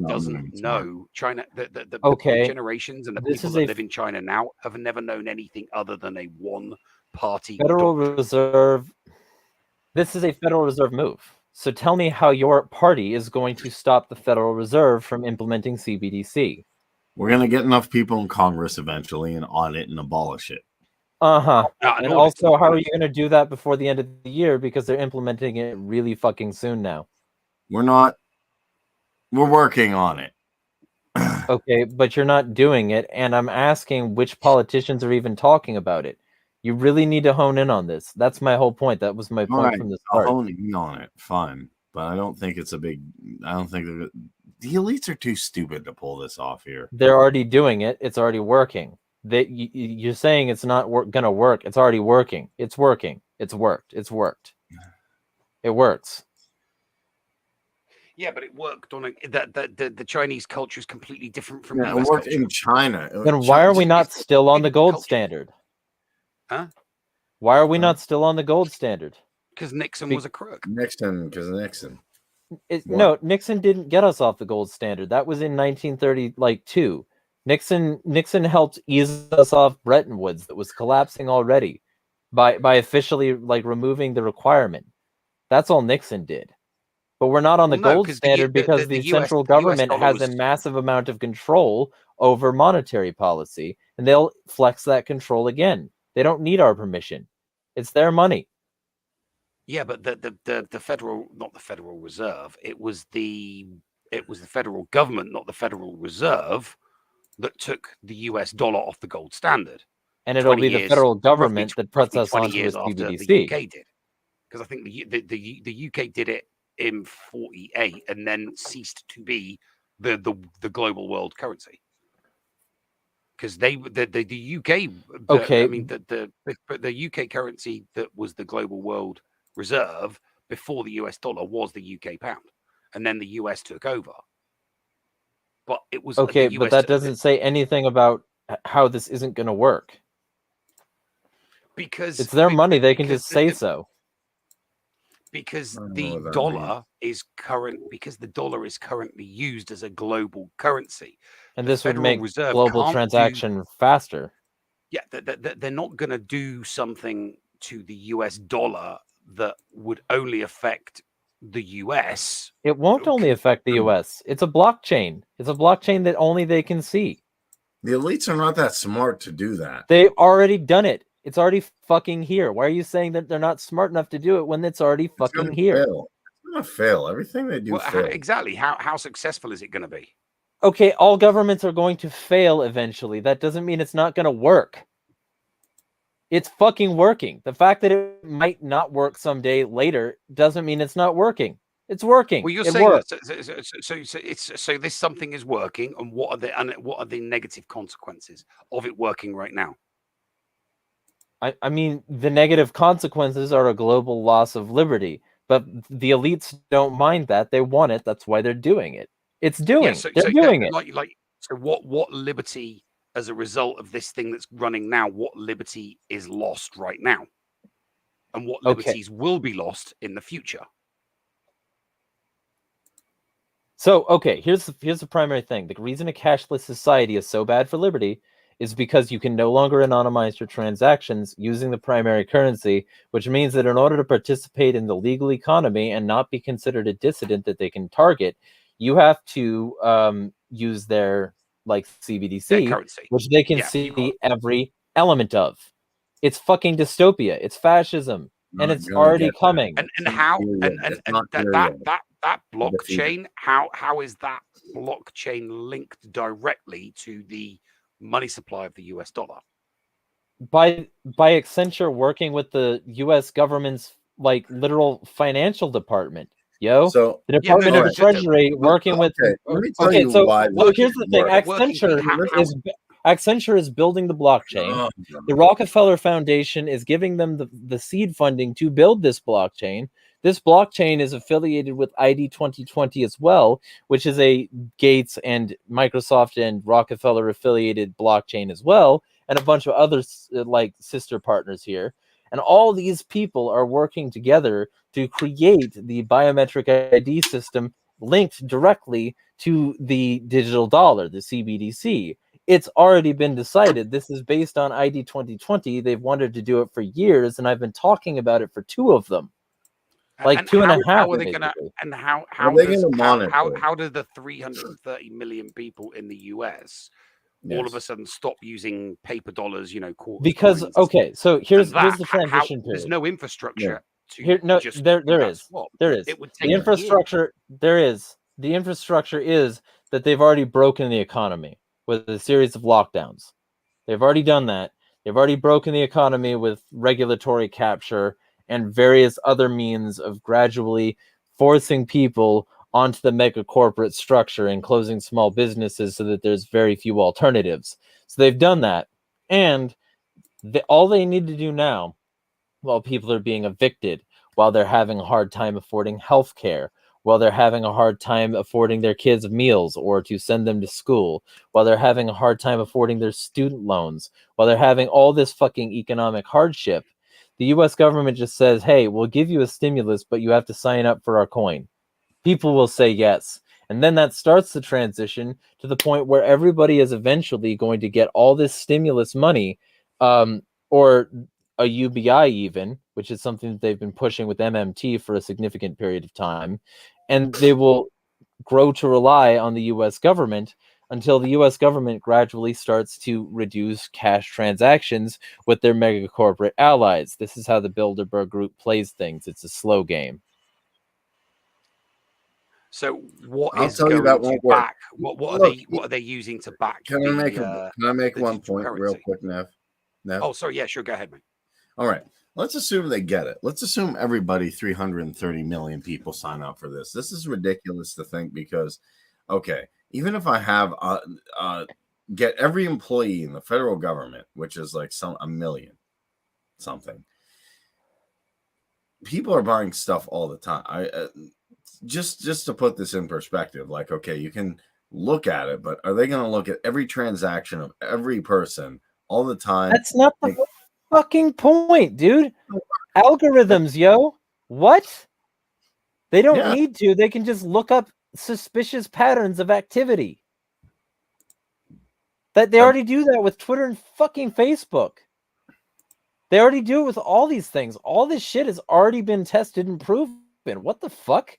doesn't know. China, the generations and the people that live in China now have never known anything other than a one-party Federal Reserve. This is a Federal Reserve move. So tell me how your party is going to stop the Federal Reserve from implementing CBDC. We're going to get enough people in Congress eventually and audit and abolish it. And also, how are you going to do that before the end of the year? Because they're implementing it really fucking soon now. We're not. We're working on it. Okay, but you're not doing it. And I'm asking which politicians are even talking about it. You really need to hone in on this. That's my whole point. That was my point from the start. I'll hone in on it. Fine. But I don't think it's a big. I don't think the elites are too stupid to pull this off here. They're already doing it. It's already working. You're saying it's not going to work. It's already working. It's working. It's worked. It's worked. It works. Yeah, but it worked on the Chinese culture is completely different from it worked in China. Then why are we not still on the gold standard? Huh? Why are we not still on the gold standard? Because Nixon was a crook. Nixon. No, Nixon didn't get us off the gold standard. That was in 1932. Nixon helped ease us off Bretton Woods that was collapsing already by officially removing the requirement. That's all Nixon did. But we're not on the gold standard because the central government has a massive amount of control over monetary policy, and they'll flex that control again. They don't need our permission. It's their money. Yeah, but the federal, not the Federal Reserve, it was the federal government, not the Federal Reserve, that took the US dollar off the gold standard. And it'll be the federal government that puts us onto a CBDC. The UK did, because I think the UK did it in 48 and then ceased to be the global world currency. Because the UK, okay, I mean the UK currency that was the global world reserve before the US dollar was the UK pound, and then the US took over. But it was okay, but that doesn't say anything about how this isn't going to work. Because it's their money; they can just say so. Because the dollar is currently used as a global currency, and this would make global transaction faster. Yeah, they're not going to do something to the US dollar that would only affect the US. It won't only affect the US. It's a blockchain. It's a blockchain that only they can see. The elites are not that smart to do that. They've already done it. It's already fucking here. Why are you saying that they're not smart enough to do it when it's already fucking here? Fail. It's gonna fail. Everything they do fail. Exactly. How successful is it going to be? Okay, all governments are going to fail eventually. That doesn't mean it's not going to work. It's fucking working. The fact that it might not work someday later doesn't mean it's not working. It's working. Well, you're saying that, so this something is working, and what are the negative consequences of it working right now? I mean, the negative consequences are a global loss of liberty, but the elites don't mind that. They want it. That's why they're doing it. It's doing. They're doing it. So what liberty? As a result of this thing that's running now, what liberty is lost right now, and what liberties will be lost in the future? So, okay, here's the primary thing. The reason a cashless society is so bad for liberty is because you can no longer anonymize your transactions using the primary currency, which means that in order to participate in the legal economy and not be considered a dissident that they can target, you have to use their like Their CBDC, currency. which they can Yeah, you got see every element of. It's fucking dystopia. It's fascism, and Not it's gonna already get there. coming. and how It's not that there that yet. that that We'll defeat it. blockchain, how is that blockchain linked directly to the money supply of the US dollar? By Accenture working with the U.S. government's like literal financial department, yo. So The Yeah, no, Department no, of but the Treasury working with. okay, let me tell Okay, you so why so this here's the thing: works. Accenture how is Accenture is building the blockchain. Oh, The Rockefeller Foundation is giving them the seed funding to build this blockchain. This blockchain is affiliated with ID 2020 as well, which is a Gates and Microsoft and Rockefeller affiliated blockchain as well, and a bunch of other like sister partners here. And all these people are working together to create the biometric ID system linked directly to the digital dollar, the CBDC. It's already been decided. This is based on ID 2020. They've wanted to do it for years, and I've been talking about it for two of them, like and two and a half. how are they gonna basically. and how they does gonna monitor? how do the 330 million people in the US all of a sudden stop using paper dollars, quarters, Because coins, okay, so here's and the how transition there's period. no infrastructure to Here, no, just there do that is. swap. There is. It would The take infrastructure. There is. The infrastructure is that they've already broken the economy with a series of lockdowns. They've already done that. They've already broken the economy with regulatory capture and various other means of gradually forcing people onto the mega corporate structure and closing small businesses so that there's very few alternatives. So they've done that. And all they need to do now, while people are being evicted, while they're having a hard time affording health care, while they're having a hard time affording their kids meals or to send them to school, while they're having a hard time affording their student loans, while they're having all this fucking economic hardship, the US government just says, hey, we'll give you a stimulus, but you have to sign up for our coin. People will say yes. And then that starts the transition to the point where everybody is eventually going to get all this stimulus money, or a UBI even, which is something that they've been pushing with MMT for a significant period of time. And they will grow to rely on the US government until the US government gradually starts to reduce cash transactions with their mega corporate allies. This is how the Bilderberg Group plays things. It's a slow game. So what I'll is tell you going that to won't work. back? What Look, are they using to back Can I make the one digital point real currency? quick, Nev? Oh, sorry. Yeah, sure. Go ahead, mate. All right. Let's assume they get it. Let's assume everybody, 330 million people, sign up for this. This is ridiculous to think because, okay, even if I have get every employee in the federal government, which is like a million something, people are buying stuff all the time. Just to put this in perspective, like, okay, you can look at it, but are they going to look at every transaction of every person all the time? That's not the fucking point, dude. Algorithms, yo. What? They don't need to. They can just look up suspicious patterns of activity. That they already do that with Twitter and fucking Facebook. They already do it with all these things. All this shit has already been tested and proven. What the fuck?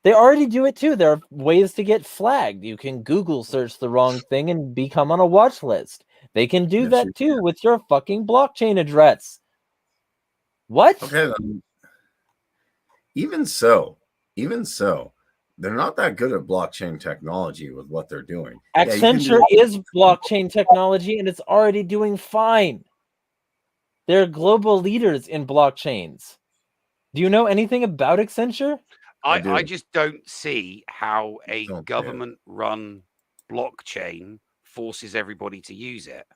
They already do it too. There are ways to get flagged. You can Google search the wrong thing and become on a watch list. They can do that too with your fucking blockchain address. What? Okay, then. Even so, they're not that good at blockchain technology with what they're doing. Accenture is blockchain technology and it's already doing fine. They're global leaders in blockchains. Do you know anything about Accenture? I just don't see how a government-run blockchain forces everybody to use it.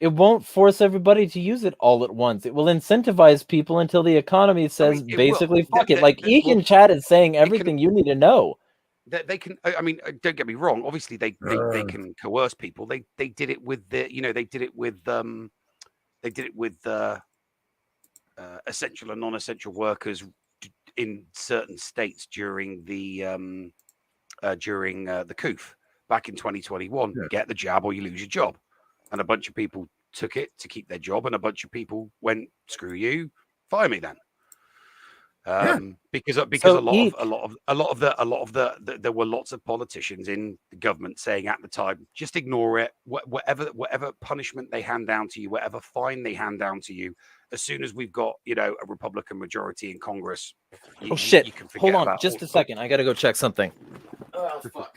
It won't force everybody to use it all at once. It will incentivize people until the economy says basically fuck it. Like Egan Chat is saying everything you need to know. They can. I mean, don't get me wrong. Obviously, they can coerce people. They did it with the they did it with essential and non-essential workers in certain states during the COOF back in 2021. Get the jab or you lose your job, and a bunch of people took it to keep their job, and a bunch of people went, screw you, fire me then. Because So a lot of the there were lots of politicians in the government saying at the time, just ignore it. Whatever punishment they hand down to you, whatever fine they hand down to you, as soon as we've got a Republican majority in Congress, oh shit! you can forget Hold on, about just a second. I gotta go check something. Oh fuck.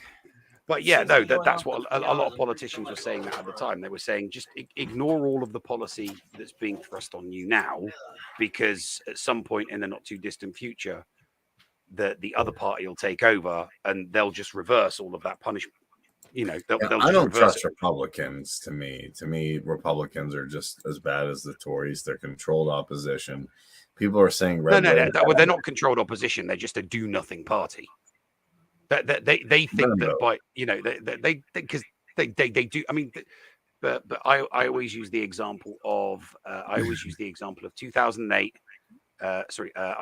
But yeah, no, that's what a lot of politicians were saying that at the time. They were saying just ignore all of the policy that's being thrust on you now, because at some point in the not too distant future, the other party will take over and they'll just reverse all of that punishment. They'll I just don't reverse trust it. Republicans. To me, Republicans are just as bad as the Tories. They're controlled opposition. People are saying red. They're not controlled opposition. They're just a do nothing party. They think that by they because they do. I mean, but I always use the example of 2008. I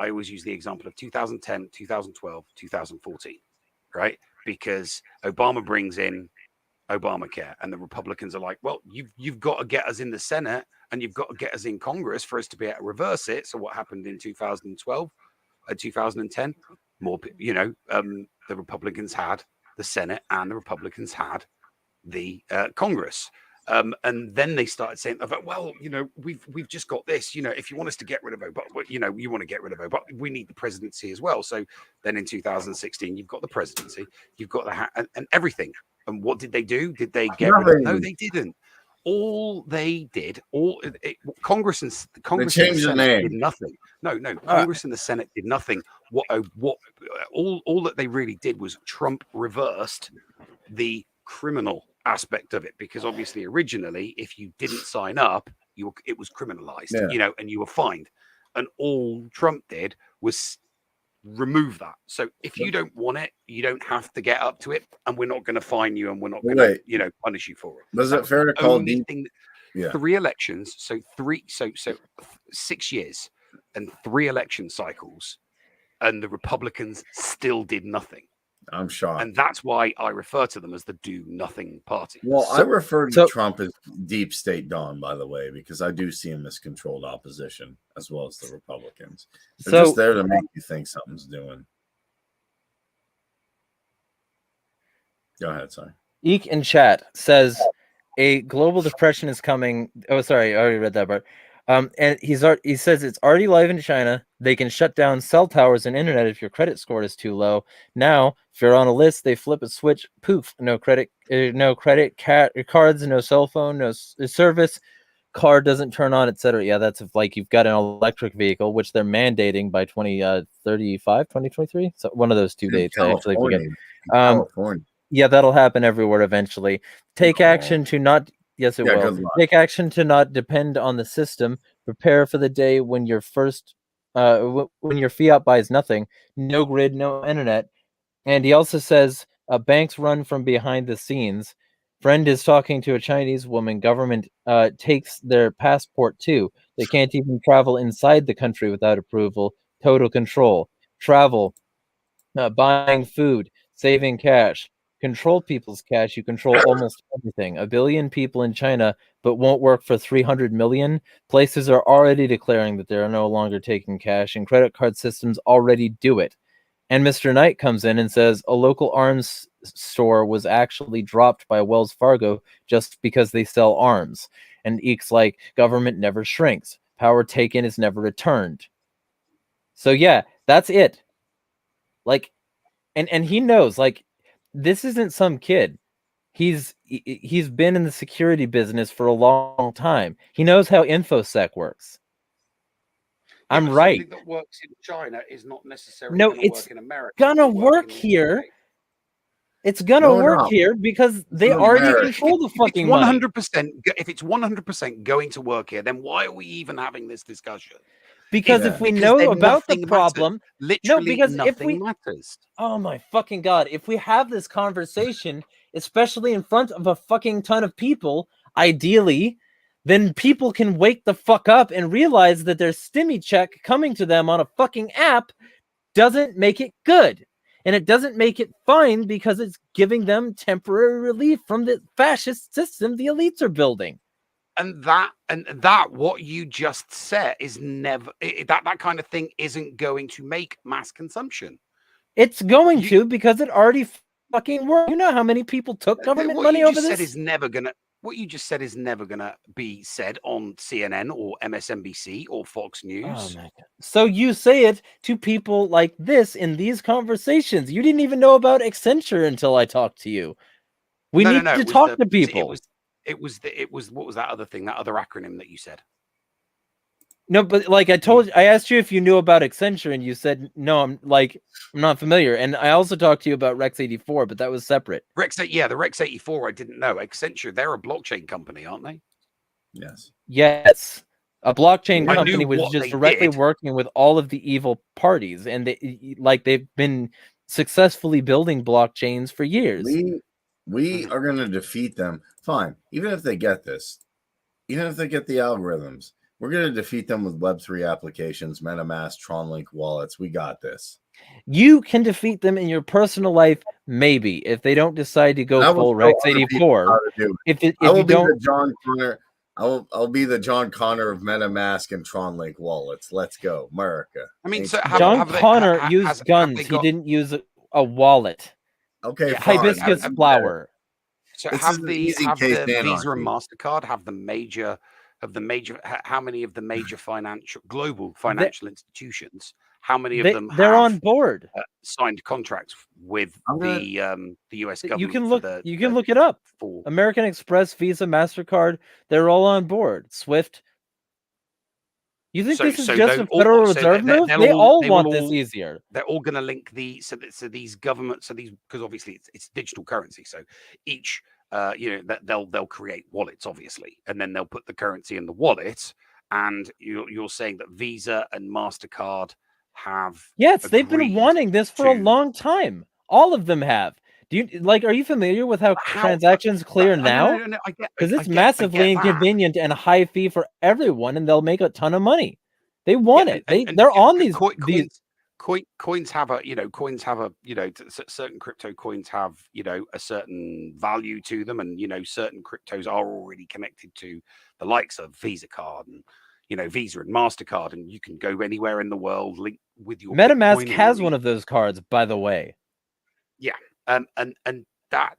always use the example of 2010, 2012, 2014, right? Because Obama brings in Obamacare, and the Republicans are like, well, you've got to get us in the Senate and you've got to get us in Congress for us to be able to reverse it. So what happened in 2012 and 2010? The Republicans had the Senate and the Republicans had the Congress. And then they started saying, well, we've just got this, if you want us to get rid of Obama, you want to get rid of Obama, we need the presidency as well. So then in 2016, you've got the presidency, you've got the and everything. And what did they do? Did they get rid of? No, they didn't. All they did, Congress and the Senate did nothing. No, Congress and the Senate did nothing. All that they really did was Trump reversed the criminal aspect of it, because obviously originally, if you didn't sign up, it was criminalized, and you were fined. And all Trump did was remove that. So if you don't want it, you don't have to get up to it, and we're not going to fine you, and we're not going to punish you for it. Was it fair to call three elections? So 6 years and 3 election cycles, and the Republicans still did nothing. I'm shocked. And that's why I refer to them as the do nothing party. Well, I refer to Trump as deep state Don, by the way, because I do see him as controlled opposition as well as the Republicans. They're just there to make you think something's doing. Go ahead, sorry. Eek in chat says a global depression is coming. Oh, sorry, I already read that part. And he says it's already live in China. They can shut down cell towers and internet if your credit score is too low. Now, if you're on a list, they flip a switch. Poof! No credit cards, no cell phone, no service. Car doesn't turn on, etc. Yeah, that's if you've got an electric vehicle, which they're mandating by 2035, 2023. So one of those two dates. I actually forget. California. Yeah, that'll happen everywhere eventually. Take action to not. Yes, it will. Take action to not depend on the system. Prepare for the day when your fiat buys nothing, no grid, no internet. And he also says banks run from behind the scenes. Friend is talking to a Chinese woman. Government takes their passport too. They can't even travel inside the country without approval. Total control. Travel, buying food, saving cash. Control people's cash. You control almost everything. 1 billion people in China, but won't work for 300 million. Places are already declaring that they are no longer taking cash, and credit card systems already do it. And Mr. Knight comes in and says a local arms store was actually dropped by Wells Fargo just because they sell arms. And Eek's like, government never shrinks. Power taken is never returned. So yeah, that's it. And he knows, this isn't some kid. He's been in the security business for a long time. He knows how InfoSec works. I'm right. Something that works in China is not necessarily it's work in America. Gonna work here. It's gonna work here because they already control the fucking 100%. If it's 100% going to work here, then why are we even having this discussion? Because if we know about the problem, matters. Oh my fucking god! If we have this conversation, especially in front of a fucking ton of people, ideally, then people can wake the fuck up and realize that their stimmy check coming to them on a fucking app doesn't make it good. And it doesn't make it fine because it's giving them temporary relief from the fascist system the elites are building. and that what you just said is never that kind of thing isn't going to make mass consumption. It's going to, because it already fucking worked. You know how many people took government money over this? What you just said is never gonna be said on CNN or MSNBC or Fox News. Oh my God. So you say it to people like this in these conversations. You didn't even know about Accenture until I talked to you. We need to talk to people. It was what was that other thing? That other acronym that you said? No, but like I told you, I asked you if you knew about Accenture, and you said no. I'm not familiar. And I also talked to you about Rex 84, but that was separate. The Rex 84. I didn't know. Accenture, they're a blockchain company, aren't they? Yes. Yes. A blockchain company was just directly working with all of the evil parties, and they've been successfully building blockchains for years. We are going to defeat them. Fine, even if they get this, even if they get the algorithms. We're going to defeat them with Web3 applications, MetaMask, TronLink wallets. We got this. You can defeat them in your personal life, maybe, if they don't decide to go full Rex 84. I'll be the John Connor of MetaMask and TronLink wallets. Let's go, America. I mean, John Connor used guns. He didn't use a wallet. Okay, hibiscus flower. So have the Visa and MasterCard have the major. How many of the major global financial institutions? How many of them they're on board? Signed contracts with the U.S. government. You can look it up. American Express, Visa, MasterCard, they're all on board. SWIFT. You think this is just a Federal Reserve move? They all want this easier. They're all going to link these governments. Because obviously it's digital currency. So each. They'll create wallets, obviously, and then they'll put the currency in the wallet. And you're saying that Visa and MasterCard have they've been wanting this for a long time. All of them have. Are you familiar with how transactions clear now? Because it's massively inconvenient and a high fee for everyone, and they'll make a ton of money. They want it. They're on these. Coins have certain crypto coins have a certain value to them, and certain cryptos are already connected to the likes of Visa card and Visa and MasterCard, and you can go anywhere in the world link with your MetaMask has one of those cards, by the way. Yeah, and that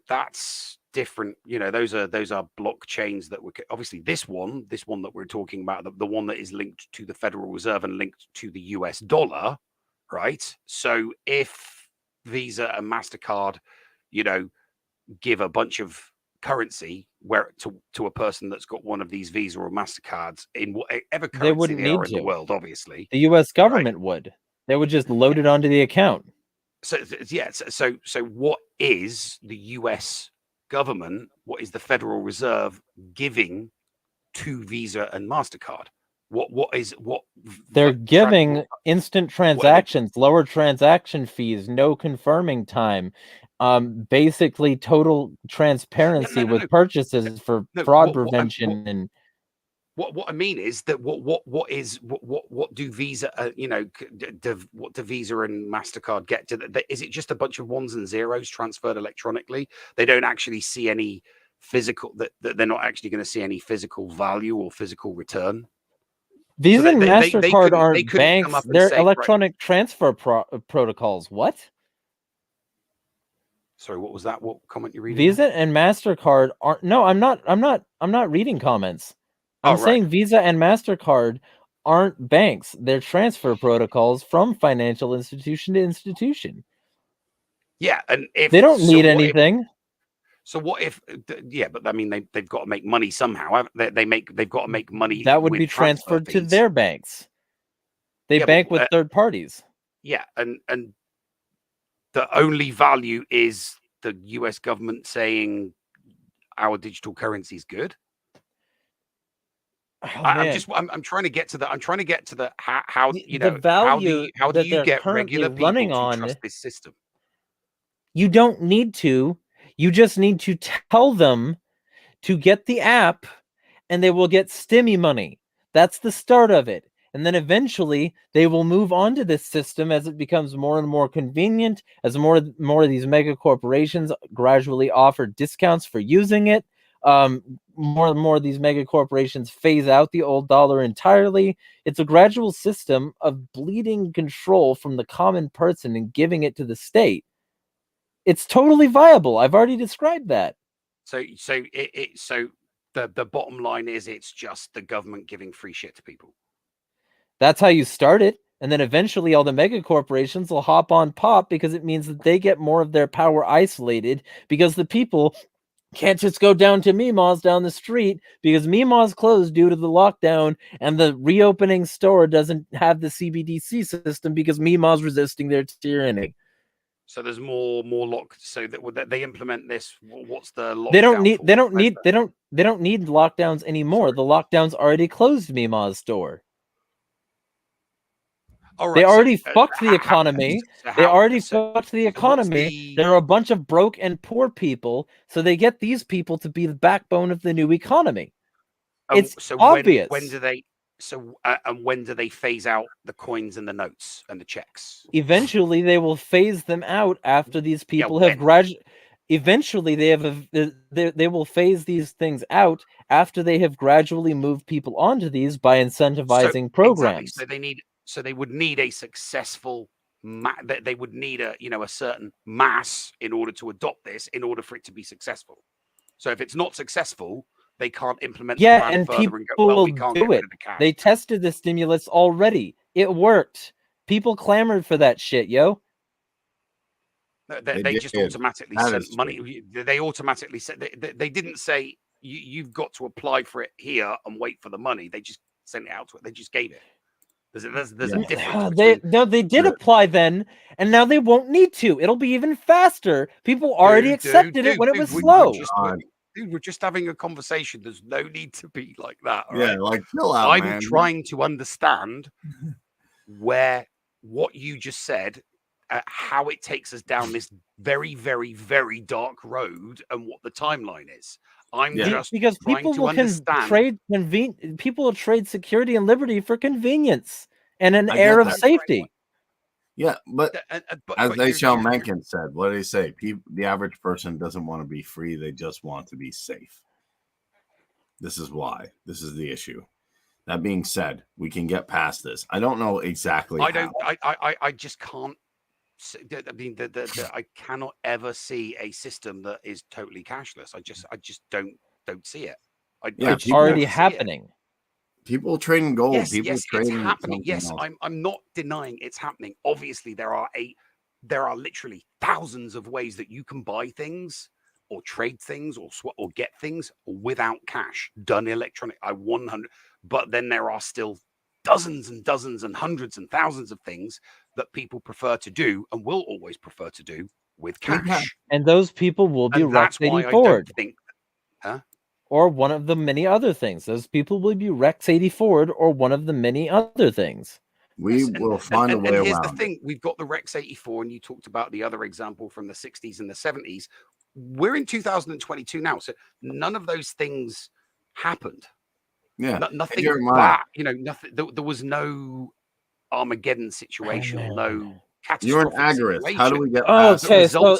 that's different. Those are blockchains that were obviously this one that we're talking about, the one that is linked to the Federal Reserve and linked to the US dollar, right? So if Visa and MasterCard give a bunch of currency to a person that's got one of these Visa or MasterCards in whatever currency they are in the world, obviously the US government would. They would just load it onto the account. So what is the US government, what is the Federal Reserve giving to Visa and MasterCard? What they're giving instant transactions, lower transaction fees, no confirming time, basically total transparency with purchases for fraud prevention. And what I mean is that what do Visa what do Visa and MasterCard get? Is it just a bunch of ones and zeros transferred electronically? They don't actually see any physical, that they're not actually going to see any physical value or physical return. Visa and MasterCard aren't banks; they're electronic transfer protocols. What? Sorry, what was that? What comment you reading? Visa and MasterCard aren't. No, I'm not reading comments. I'm saying Visa and MasterCard aren't banks. They're transfer protocols from financial institution to institution. Yeah, and if they don't need anything. But I mean, they've got to make money somehow. They've got to make money. That would be transferred to their banks. They bank with third parties. Yeah, and the only value is the US government saying our digital currency is good. I'm trying to get to the how the value how do you get regular people to trust this system? You don't need to. You just need to tell them to get the app, and they will get stimmy money. That's the start of it. And then eventually they will move on to this system as it becomes more and more convenient, as more of these mega corporations gradually offer discounts for using it. more and more of these mega corporations phase out the old dollar entirely. It's a gradual system of bleeding control from the common person and giving it to the state. It's totally viable. I've already described that. So the bottom line is it's just the government giving free shit to people. That's how you start it. And then eventually all the mega corporations will hop on pop because it means that they get more of their power isolated because the people can't just go down to Mima's down the street because Mima's closed due to the lockdown and the reopening store doesn't have the CBDC system because Mima's resisting their tyranny. So there's more lock. So that they implement this. What's the lockdown? They don't need lockdowns anymore. The lockdowns already closed Mima's store. Right, they already fucked the economy. There are a bunch of broke and poor people, so they get these people to be the backbone of the new economy. It's obvious. When do they? And when do they phase out the coins and the notes and the checks? Eventually, they will phase them out after these people have graduated. Eventually, they will phase these things out after they have gradually moved people onto these by incentivizing programs. Exactly. So they would need a successful. They would need a certain mass in order to adopt this, in order for it to be successful. So if it's not successful, they can't implement the plan further and go, well, we can't get rid of the cash. They tested the stimulus already. It worked. People clamored for that shit, yo. They just automatically sent money. They automatically said they didn't say you've got to apply for it here and wait for the money. They just sent it out to it. They just gave it. There's a difference. They did apply then, and now they won't need to. It'll be even faster. People already accepted it when it was slow. We're just having a conversation. There's no need to be like that. Like chill out, I'm trying to understand what you just said, how it takes us down this very, very, very dark road, and what the timeline is. Just because people will people will trade security and liberty for convenience and an air of safety. Yeah, but as Aishel Mencken said, what did he say? The average person doesn't want to be free; they just want to be safe. This is why. This is the issue. That being said, we can get past this. I don't know exactly. I just can't. I mean, I cannot ever see a system that is totally cashless. I just don't see it. It's already happening. People trading gold. Yes, people trading. It's happening. Yes, I'm not denying it's happening. Obviously, there are literally thousands of ways that you can buy things or trade things or get things without cash, done electronic. 100. But then there are still dozens and dozens and hundreds and thousands of things that people prefer to do and will always prefer to do with cash. And those people will be Rex 84. Or one of the many other things. Those people will be Rex 84 or one of the many other things. We will find a way around. Here's the thing. We've got the Rex 84, and you talked about the other example from the 60s and the 70s. We're in 2022 now, so none of those things happened. Yeah, nothing. Nothing. There was no Armageddon situation, no catastrophic. You're an agorist. How do we get? Okay, so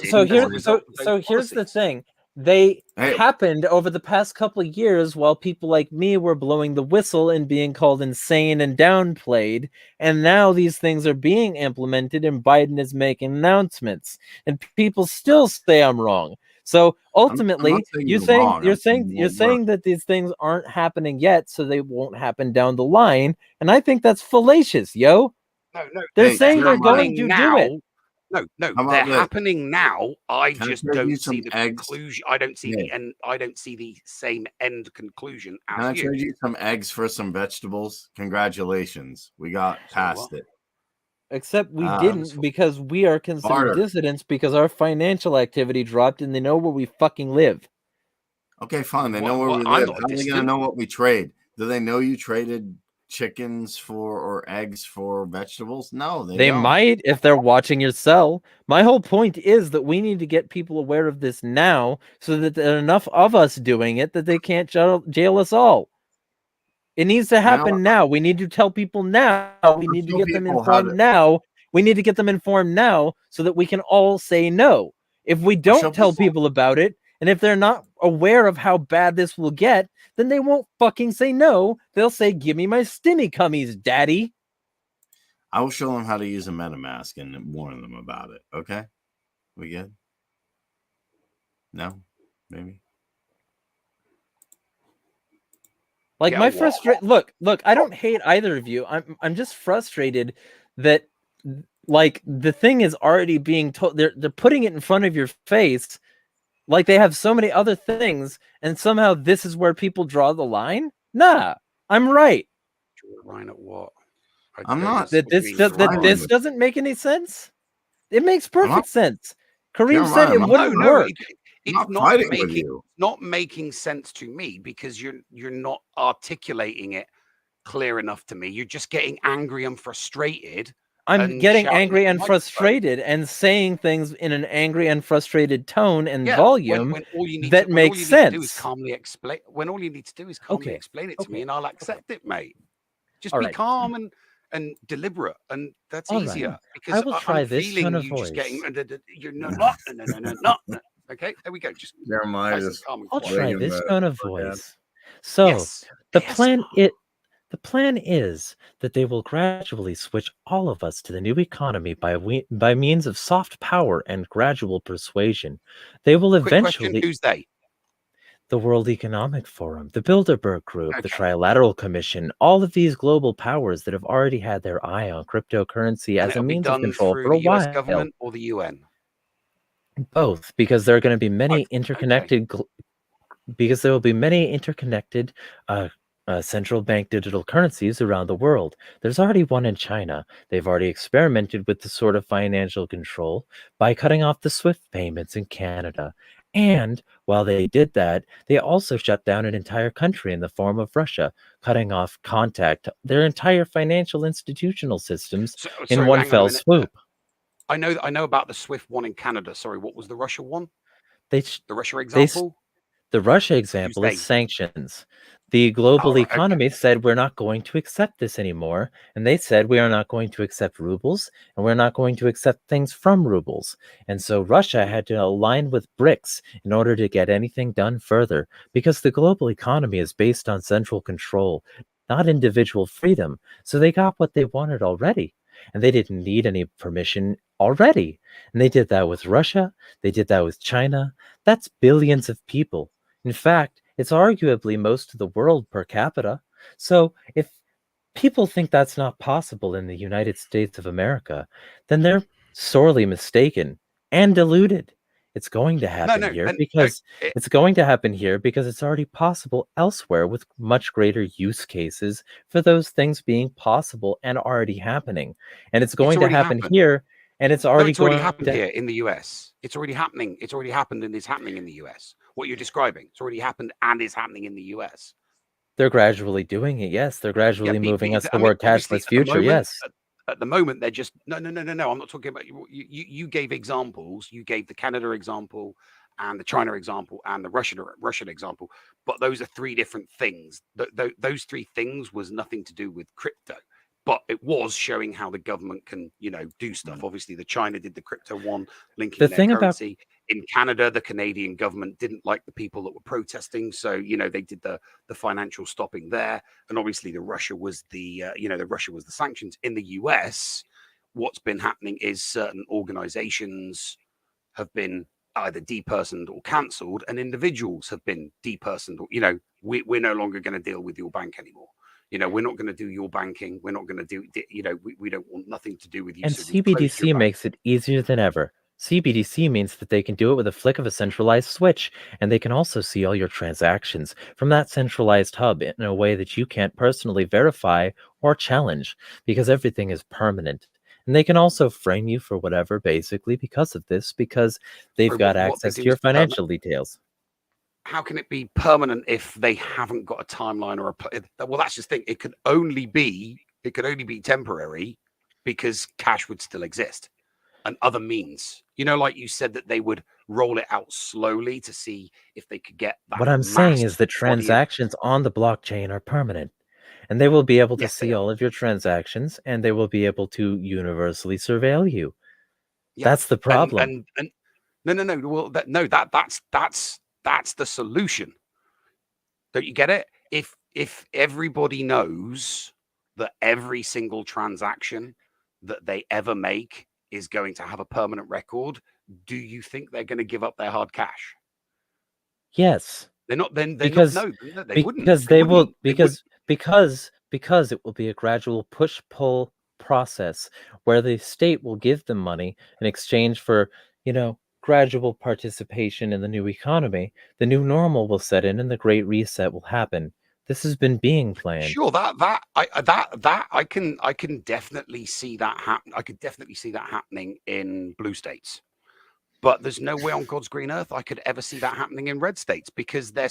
here's the thing. They happened over the past couple of years while people like me were blowing the whistle and being called insane and downplayed. And now these things are being implemented and Biden is making announcements. And people still say I'm wrong. So ultimately, you're saying that these things aren't happening yet, so they won't happen down the line. And I think that's fallacious, yo. No. They're saying they're going to do it. No, they're happening now. I just don't see the conclusion. I don't see the end. I don't see the same end conclusion as Can I trade you some eggs for some vegetables? Congratulations, we got past it. Except we didn't, because we are considered dissidents because our financial activity dropped and they know where we fucking live. Okay, fine. They know where we live. How are they going to know what we trade? Do they know you traded chickens or eggs for vegetables? No, they don't. Might if they're watching your cell. My whole point is that we need to get people aware of this now so that there are enough of us doing it that they can't jail us all. It needs to happen now. We need to tell people now. We need to get them informed now. We need to get them informed now so that we can all say no. If we don't tell people about it And if they're not aware of how bad this will get, then they won't fucking say no. They'll say, give me my stimmy cummies, daddy. I will show them how to use a MetaMask and warn them about it. Okay? We good? No? Maybe? Like Yeah, my what? frustration. Look, I don't hate either of you. I'm just frustrated that like the thing is already being told. They're putting it in front of your face, like they have so many other things, and somehow this is where people draw the line. Nah, I'm right. Draw the line at what? I'm not. That this doesn't make any sense. It makes perfect sense. Kareem said it wouldn't work. It's not making sense to me because you're not articulating it clear enough to me. You're just getting angry and frustrated. I'm getting angry and frustrated and saying things in an angry and frustrated tone and volume when all you need that makes sense. To do is calmly explain. When all you need to do is calmly explain it to me, and I'll accept it, mate. Just be calm and deliberate, and that's easier. Because I will try this tone of voice. You're not. Okay, there we go. Just Jeremiah. I'll try this tone of voice. So the plan is that they will gradually switch all of us to the new economy by means of soft power and gradual persuasion. They will eventually. Quick question, who's they? The World Economic Forum, the Bilderberg Group, the Trilateral Commission, all of these global powers that have already had their eye on cryptocurrency as a means of control for a while. The US government or the UN? Both, because there are going to be many interconnected. Because there will be many interconnected central bank digital currencies around the world. There's already one in China. They've already experimented with this sort of financial control by cutting off the SWIFT payments in Canada. And while they did that, they also shut down an entire country in the form of Russia, cutting off contact, their entire financial institutional systems in one fell swoop. I know about the SWIFT one in Canada. Sorry, what was the Russia one? The Russia example? The Russia example is sanctions. The global economy said we're not going to accept this anymore. And they said we are not going to accept rubles and we're not going to accept things from rubles. And so Russia had to align with BRICS in order to get anything done further because the global economy is based on central control, not individual freedom. So they got what they wanted already. And they didn't need any permission already. And they did that with Russia. They did that with China. That's billions of people. In fact, it's arguably most of the world per capita. So if people think that's not possible in the United States of America, then they're sorely mistaken and deluded. It's going to happen here because it's going to happen here because it's already possible elsewhere with much greater use cases for those things being possible and already happening. And it's going to happen here. And it's already happened here in the US. It's already happening. It's already happened and is happening in the US. What you're describing, it's already happened and is happening in the US. They're gradually doing it. Yes, they're gradually moving us toward cashless future. Yes. At the moment, they're just no. I'm not talking about you. You gave examples. You gave the Canada example and the China example and the Russian example. But those are three different things. Those three things was nothing to do with crypto. But it was showing how the government can, do stuff. Obviously, the China did the crypto one, linking their currency. In Canada, the Canadian government didn't like the people that were protesting, so they did the financial stopping there. And obviously, the Russia was the sanctions. In the US, what's been happening is certain organizations have been either depersoned or cancelled, and individuals have been depersoned. We're no longer going to deal with your bank anymore. We're not going to do your banking. We're not going to do, we don't want nothing to do with you. And so CBDC makes it easier than ever. CBDC means that they can do it with a flick of a centralized switch, and they can also see all your transactions from that centralized hub in a way that you can't personally verify or challenge because everything is permanent. And they can also frame you for whatever, basically, because of this, because they've got access to your financial details. How can it be permanent if they haven't got a timeline or well, that's just the thing. It could only be temporary because cash would still exist and other means. Like you said that they would roll it out slowly to see if they could get that. What I'm saying is that transactions on the blockchain are permanent, and they will be able to see all of your transactions, and they will be able to universally surveil you. That's the problem. No. Well, that's That's the solution. Don't you get it? If everybody knows that every single transaction that they ever make is going to have a permanent record, do you think they're going to give up their hard cash? Yes. They're not. Then they're Because not. No, they wouldn't. because They they will wouldn't. They would. because it will be a gradual push-pull process where the state will give them money in exchange for, gradual participation in the new economy. The new normal will set in and the Great Reset will happen. This has been being planned. Sure, I can definitely see that happen. I could definitely see that happening in blue states. But there's no way on God's green earth I could ever see that happening in red states, because they're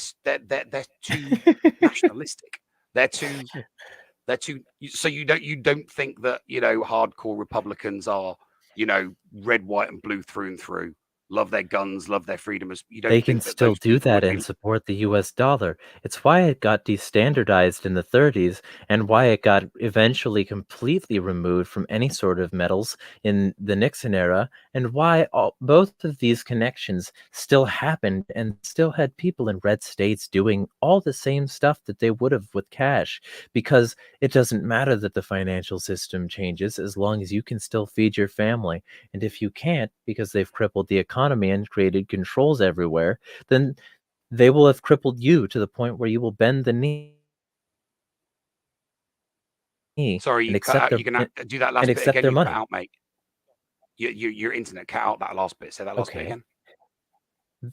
too nationalistic. They're too. So you don't think that hardcore Republicans are red, white, and blue through and through. Love their guns, love their freedom. You don't They think can that still those do people that would and be. support the US dollar. It's why it got destandardized in the 30s and why it got eventually completely removed from any sort of metals in the Nixon era, and why both of these connections still happened and still had people in red states doing all the same stuff that they would have with cash, because it doesn't matter that the financial system changes as long as you can still feed your family. And if you can't, because they've crippled the economy and created controls everywhere, then they will have crippled you to the point where you will bend the knee Sorry, and you cut accept out. You're gonna do that last bit accept again. their You cut money. out, mate. Your internet cut out that last bit. Say that last bit Okay. again.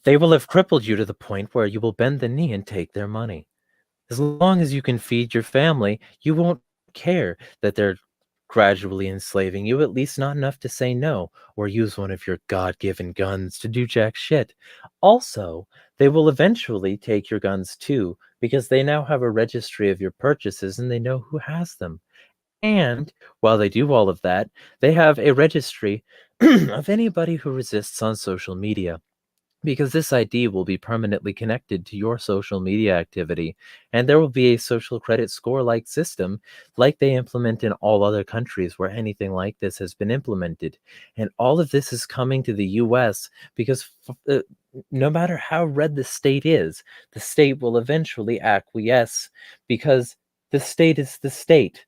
They will have crippled you to the point where you will bend the knee and take their money. As long as you can feed your family, you won't care that they're gradually enslaving you, at least not enough to say no, or use one of your God-given guns to do jack shit. Also, they will eventually take your guns too, because they now have a registry of your purchases and they know who has them. And while they do all of that, they have a registry of anybody who resists on social media, because this ID will be permanently connected to your social media activity, and there will be a social credit score-like system like they implement in all other countries where anything like this has been implemented. And all of this is coming to the US because no matter how red the state is, the state will eventually acquiesce, because the state is the state.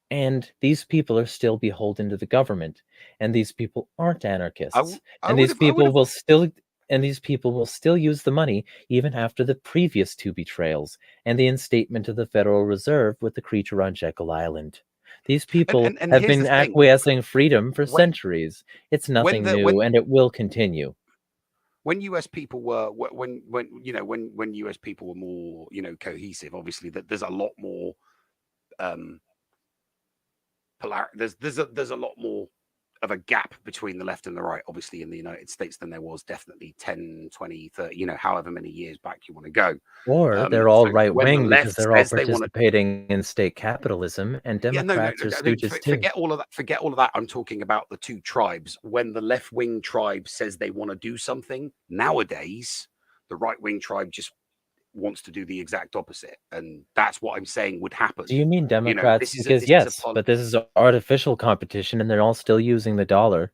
And these people are still beholden to the government, and these people aren't anarchists, I and would these have. people will still use the money even after the previous two betrayals and the instatement of the Federal Reserve with the creature on Jekyll Island. These people And have here's been the thing. acquiescing freedom for When centuries. It's nothing new, and it will continue. when US people were when US people were more cohesive, obviously that there's a lot more there's a lot more of a gap between the left and the right, obviously, in the United States than there was definitely 10, 20, 30, however many years back you want to go. Or they're all So when the right-wing because left they're all says they want to, participating in state capitalism, and yeah, no, Democrats are stooges too. forget all of that. Forget all of that. I'm talking about the two tribes. When the left-wing tribe says they want to do something, nowadays, the right-wing tribe just wants to do the exact opposite, and that's what I'm saying would happen. Do you mean Democrats? Because yes, but this is artificial competition, and they're all still using the dollar.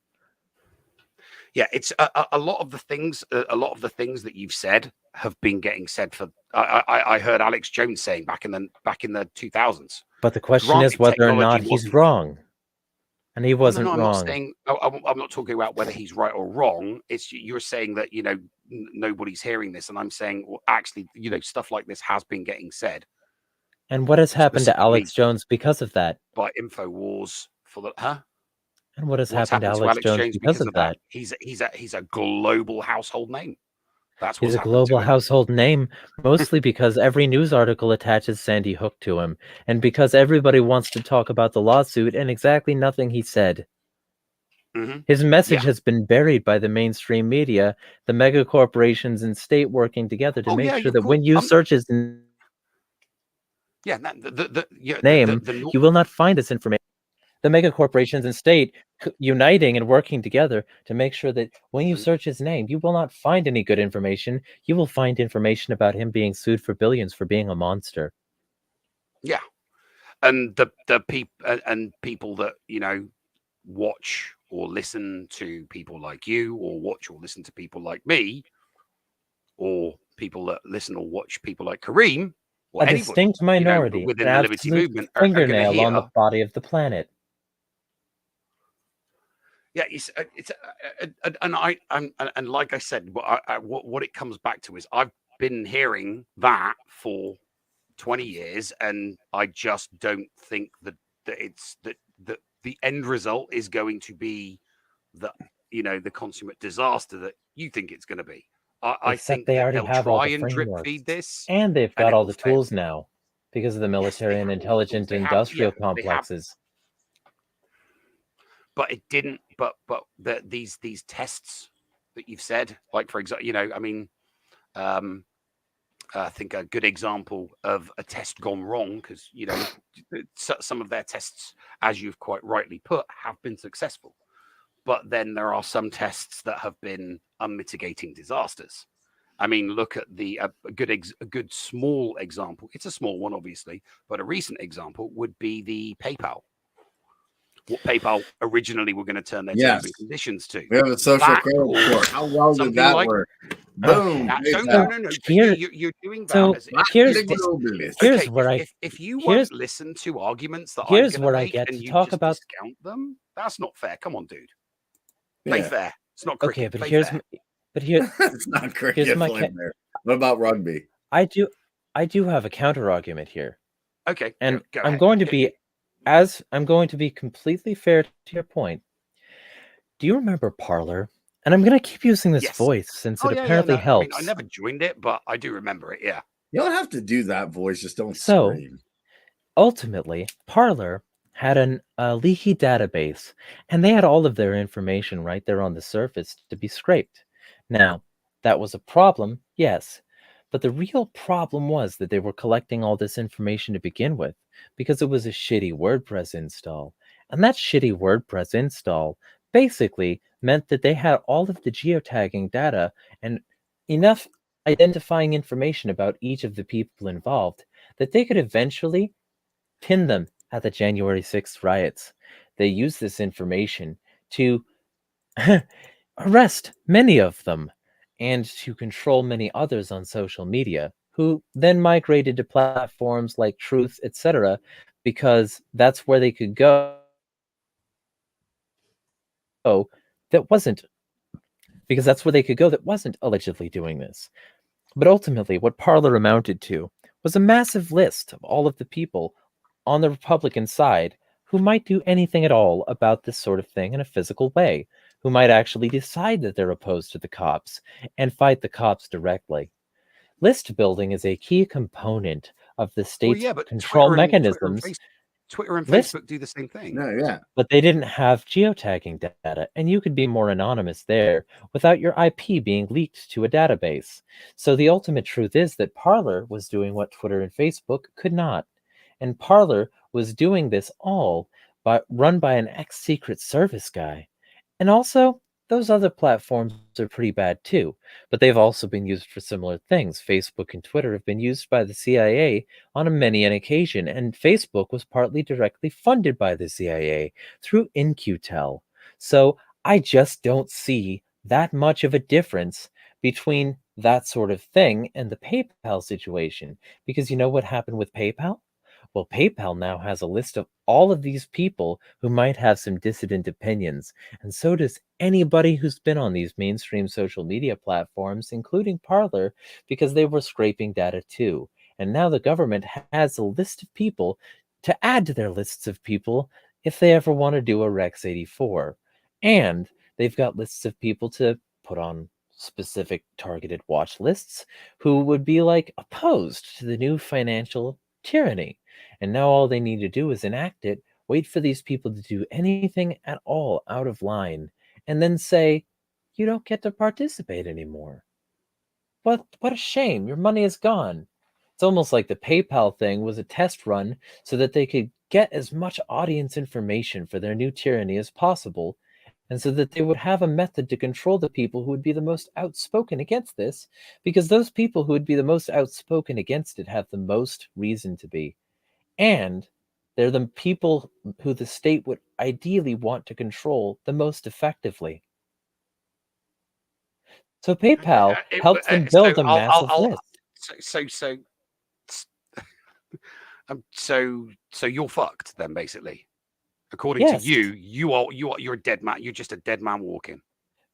Yeah, it's a lot of the things. A lot of the things that you've said have been getting said for. I heard Alex Jones saying back in the 2000s. But the question is whether or not he's wrong, and he wasn't I'm wrong. not saying. I'm not talking about whether he's right or wrong. It's you're saying that nobody's hearing this, and I'm saying, well, actually, stuff like this has been getting said. And what has happened to Alex Jones because of that? By InfoWars for the And what has What's happened to Alex Jones because of that? He's a global household name. That's what's He's a happened to global him. household name, mostly because every news article attaches Sandy Hook to him, and because everybody wants to talk about the lawsuit and exactly nothing he said. His message has been buried by the mainstream media, the mega corporations and state working together to make sure that when you search his name, you will not find this information. The mega corporations and state uniting and working together to make sure that when you search his name, you will not find any good information. You will find information about him being sued for billions for being a monster. Yeah, and the people that watch or listen to people like you, or watch or listen to people like me, or people that listen or watch people like Kareem or A anybody, distinct minority, within an the liberty absolute movement are going to fingernail hear. on the body of the planet. Yeah, and like I said, what it comes back to is I've been hearing that for 20 years, and I just don't think that the end result is going to be the consummate disaster that you think it's going to be. I Except think they that already they'll have all try the and drip frameworks. feed this, And they've and got it all will the fail. tools now because of the Yes, they military and have all the tools. intelligent They have, industrial yeah, they have. complexes. But it didn't. But these tests that you've said, like for example, I think a good example of a test gone wrong, because some of their tests, as you've quite rightly put, have been successful, but then there are some tests that have been unmitigating disasters. I mean, look at a good small example. It's a small one, obviously, but a recent example would be the PayPal. What PayPal originally were going to turn their terms and conditions to. We have a social credit score. How well did that work? Boom. No. You're doing that. Here's where if you won't listen to arguments that here's I'm where going I to get and to you talk just about discount them, that's not fair. Come on, dude. Play fair. It's not cricket. Okay, but Play here's fair. It's not cricket. Here's my what about rugby? I do have a counter argument here. Okay, and go I'm ahead. going to be completely fair to your point. Do you remember Parler? And I'm going to keep using this voice since it apparently helps. I mean, I never joined it, but I do remember it. Yeah. You don't have to do that voice. Just don't So, scream. Ultimately, Parler had a leaky database, and they had all of their information right there on the surface to be scraped. Now, that was a problem, yes, but the real problem was that they were collecting all this information to begin with because it was a shitty WordPress install. And that shitty WordPress install basically meant that they had all of the geotagging data and enough identifying information about each of the people involved that they could eventually pin them at the January 6th riots. They used this information to arrest many of them and to control many others on social media, who then migrated to platforms like Truth, etc., because that's where they could go that wasn't allegedly doing this. But ultimately, what Parler amounted to was a massive list of all of the people on the Republican side who might do anything at all about this sort of thing in a physical way, who might actually decide that they're opposed to the cops and fight the cops directly. List building is a key component of the state's control mechanisms. Twitter and Facebook do the same thing. Yeah. But they didn't have geotagging data, and you could be more anonymous there without your IP being leaked to a database. So the ultimate truth is that Parler was doing what Twitter and Facebook could not. And Parler was doing this all run by an ex-Secret Service guy. And also, those other platforms are pretty bad too, but they've also been used for similar things. Facebook and Twitter have been used by the CIA on many an occasion, and Facebook was partly directly funded by the CIA through In-Q-Tel. So I just don't see that much of a difference between that sort of thing and the PayPal situation, because you know what happened with PayPal? Well, PayPal now has a list of all of these people who might have some dissident opinions, and so does anybody who's been on these mainstream social media platforms, including Parler, because they were scraping data too. And now the government has a list of people to add to their lists of people if they ever want to do a Rex 84. And they've got lists of people to put on specific targeted watch lists who would be like opposed to the new financial tyranny. And now all they need to do is enact it, wait for these people to do anything at all out of line, and then say, you don't get to participate anymore. What a shame. Your money is gone. It's almost like the PayPal thing was a test run so that they could get as much audience information for their new tyranny as possible, and so that they would have a method to control the people who would be the most outspoken against this, because those people who would be the most outspoken against it have the most reason to be. And they're the people who the state would ideally want to control the most effectively. So PayPal helps them build a massive list. So you're fucked then, basically. According to you, you're a dead man. You're just a dead man walking.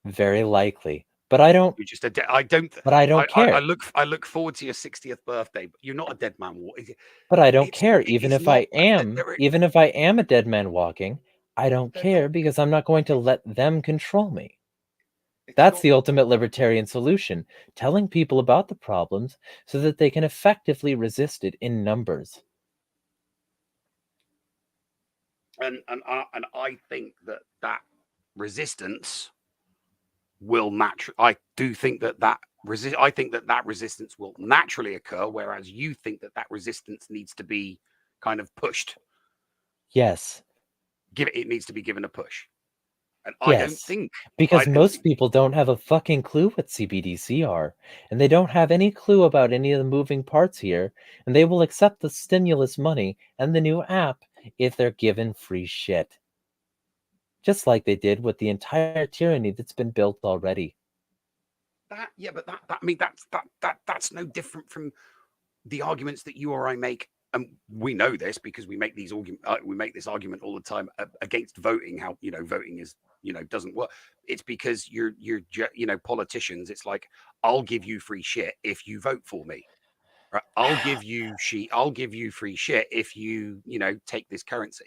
Very likely, but I don't. You're just a I don't. But I don't care. I look forward to your 60th birthday, but you're not a dead man walking. But I don't care. Even if I am a dead man walking, I don't care because I'm not going to let them control me. That's the ultimate libertarian solution, telling people about the problems so that they can effectively resist it in numbers. And I think that resistance will naturally. I do think that I think that resistance will naturally occur, whereas you think that resistance needs to be kind of pushed. Yes. It needs to be given a push. And yes, I don't think because most people don't have a fucking clue what CBDC are, and they don't have any clue about any of the moving parts here, and they will accept the stimulus money and the new app if they're given free shit. Just like they did with the entire tyranny that's been built already. That's no different from the arguments that you or I make. And we know this because we make these we make this argument all the time against voting. How voting is doesn't work. It's because you're politicians. It's like, I'll give you free shit if you vote for me. Right? I'll give you free shit if you take this currency.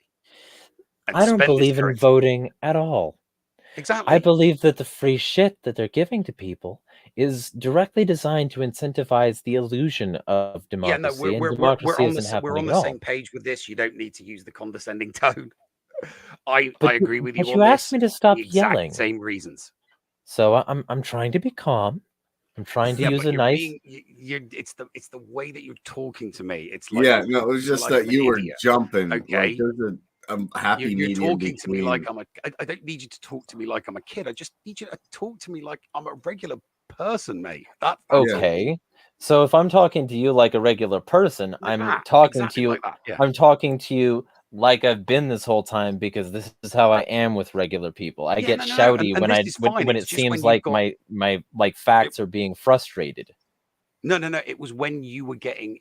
I don't believe in voting at all. Exactly. I believe that the free shit that they're giving to people is directly designed to incentivize the illusion of democracy. Yeah, no, we're on the same page with this. You don't need to use the condescending tone. I agree with you. But you asked me to stop yelling. Same reasons. So I'm trying to be calm. I'm trying to use a nice. It's the way that you're talking to me. It's like it was just that you were jumping. Okay. Like, happy you're medium talking to me like I don't need you to talk to me like I'm a kid. I just need you to talk to me like I'm a regular person, mate. That's okay. So if I'm talking to you like a regular person, I'm talking to you. Like that, yeah. I'm talking to you like I've been this whole time, because this is how I am with regular people. I get shouty when it seems like my facts are being frustrated. No. It was when you were getting